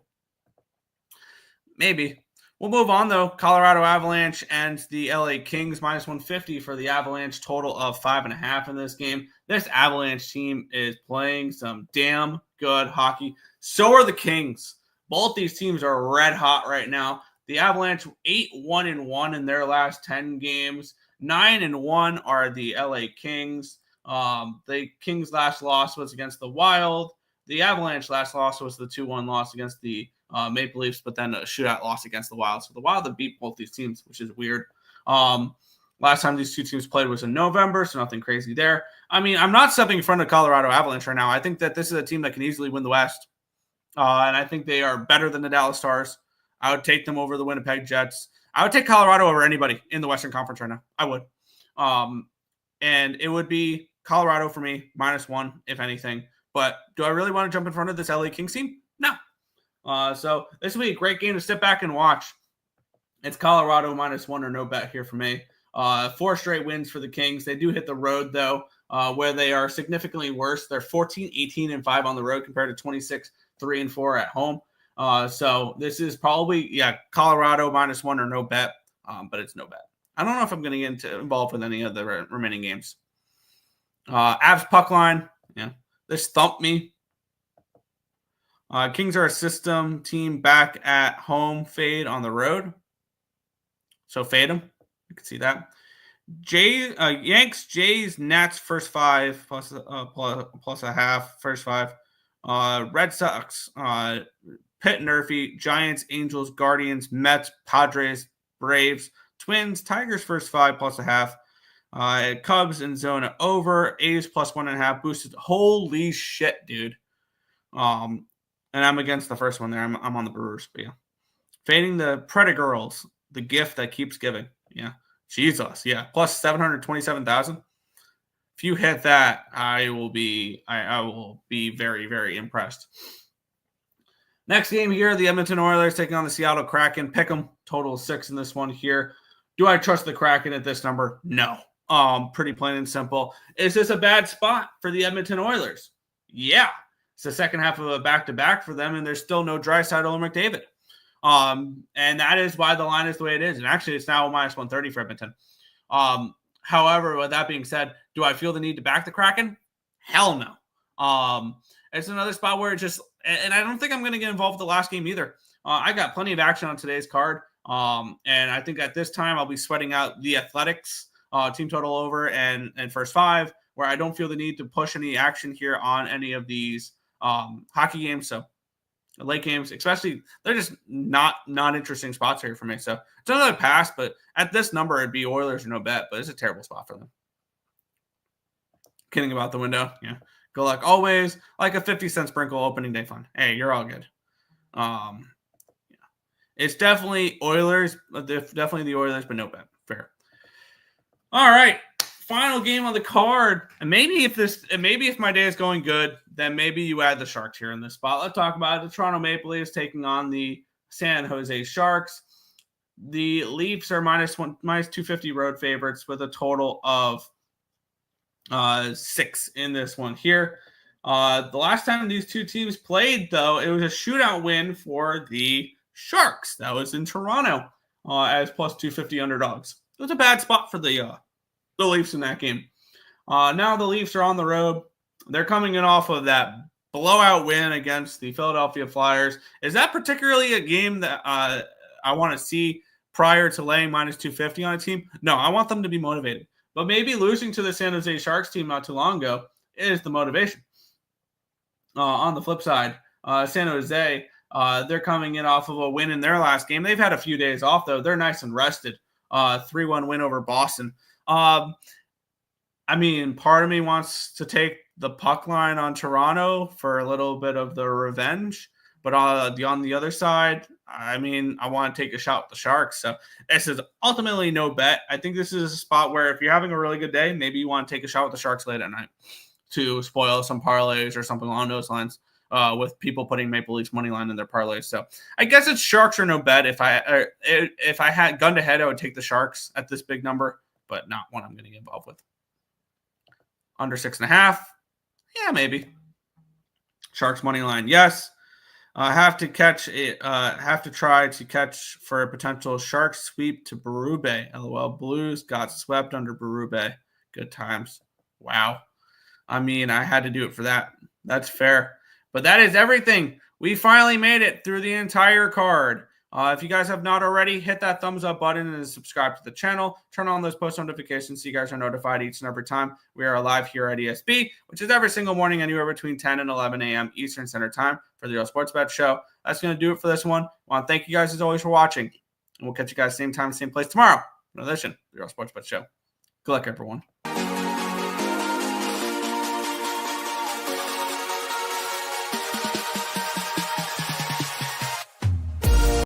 S5: Maybe. We'll move on, though. Colorado Avalanche and the LA Kings, minus 150 for the Avalanche, total of 5.5 in this game. This Avalanche team is playing some damn good hockey. So are the Kings. Both these teams are red hot right now. The Avalanche 8-1-1 in their last 10 games. 9-1 are the LA Kings. The Kings' last loss was against the Wild. The Avalanche last loss was the 2-1 loss against the Maple Leafs, but then a shootout loss against the Wild. So the Wild have beat both these teams, which is weird. Last time these two teams played was in November, so nothing crazy there. I mean, I'm not stepping in front of Colorado Avalanche right now. I think that this is a team that can easily win the West. And I think they are better than the Dallas Stars. I would take them over the Winnipeg Jets. I would take Colorado over anybody in the Western Conference right now. I would. And it would be Colorado for me, -1, if anything. But do I really want to jump in front of this LA Kings team? No. So this will be a great game to sit back and watch. It's Colorado -1 or no bet here for me. 4 straight wins for the Kings. They do hit the road, though, where they are significantly worse. They're 14-18-5 on the road compared to 26-3-4 at home. So this is probably, Colorado -1 or no bet, but it's no bet. I don't know if I'm going to get involved with any of the remaining games. Avs puck line. Yeah, this thumped me. Kings are a system team back at home, fade on the road. So fade them. You can see that. Yanks, Jays, Nats, first 5 plus a half, first 5. Red Sox, Pitt, Nerfy, Giants, Angels, Guardians, Mets, Padres, Braves, Twins, Tigers, first 5 plus a half. Cubs and Zona over, A's plus 1.5 boosted. Holy shit, dude. And I'm against the first one there. I'm on the Brewers, but yeah. Fading the Predators, the gift that keeps giving. Yeah. Jesus. Yeah. Plus 727,000. If you hit that, I will be very, very impressed. Next game here, the Edmonton Oilers taking on the Seattle Kraken. Pick 'em. Total 6 in this one here. Do I trust the Kraken at this number? No. Pretty plain and simple. Is this a bad spot for the Edmonton Oilers? Yeah. It's the second half of a back-to-back for them, and there's still no Draisaitl or McDavid. And that is why the line is the way it is. And actually, it's now -130 for Edmonton. However, with that being said, do I feel the need to back the Kraken? Hell no. It's another spot where it just, and I don't think I'm going to get involved with the last game either. I got plenty of action on today's card. And I think at this time, I'll be sweating out the Athletics team total over and first 5, where I don't feel the need to push any action here on any of these hockey games. So late games, especially, they're just not interesting spots here for me. So it's another pass, but at this number, it'd be Oilers or no bet, but it's a terrible spot for them. Kidding about the window. Yeah. Good luck always. Like a 50-cent sprinkle opening day fun. Hey, you're all good. Yeah. It's definitely Oilers, definitely the Oilers, but no bet. Fair. All right. Final game on the card. And maybe if my day is going good, then maybe you add the Sharks here in this spot. Let's talk about it. The Toronto Maple Leafs taking on the San Jose Sharks. The Leafs are -250 road favorites with a total of 6 in this one here. The last time these two teams played, though, it was a shootout win for the Sharks. That was in Toronto as +250 underdogs. It was a bad spot for the Leafs in that game. Now the Leafs are on the road. They're coming in off of that blowout win against the Philadelphia Flyers. Is that particularly a game that I want to see prior to laying -250 on a team? No, I want them to be motivated. But maybe losing to the San Jose Sharks team not too long ago is the motivation. On the flip side, San Jose, they're coming in off of a win in their last game. They've had a few days off, though. They're nice and rested. 3-1 win over Boston. I mean, part of me wants to take the puck line on Toronto for a little bit of the revenge. But on the other side, I mean, I want to take a shot with the Sharks. So this is ultimately no bet. I think this is a spot where if you're having a really good day, maybe you want to take a shot with the Sharks late at night to spoil some parlays or something along those lines with people putting Maple Leafs money line in their parlays. So I guess it's Sharks or no bet. If I had gun to head, I would take the Sharks at this big number, but not one I'm going to get involved with. Under 6.5. Yeah, maybe. Sharks money line. Yes. Have to try to catch for a potential shark sweep to Berube. LOL. Blues got swept under Berube. Good times. Wow. I mean, I had to do it for that. That's fair. But that is everything. We finally made it through the entire card. If you guys have not already, hit that thumbs up button and subscribe to the channel. Turn on those post notifications so you guys are notified each and every time we are live here at ESB, which is every single morning anywhere between 10 and 11 a.m. Eastern Standard Time for the Earle Sports Bet Show. That's going to do it for this one. I want to thank you guys as always for watching. And we'll catch you guys same time, same place tomorrow. Another edition of the Earle Sports Bet Show. Good luck, everyone.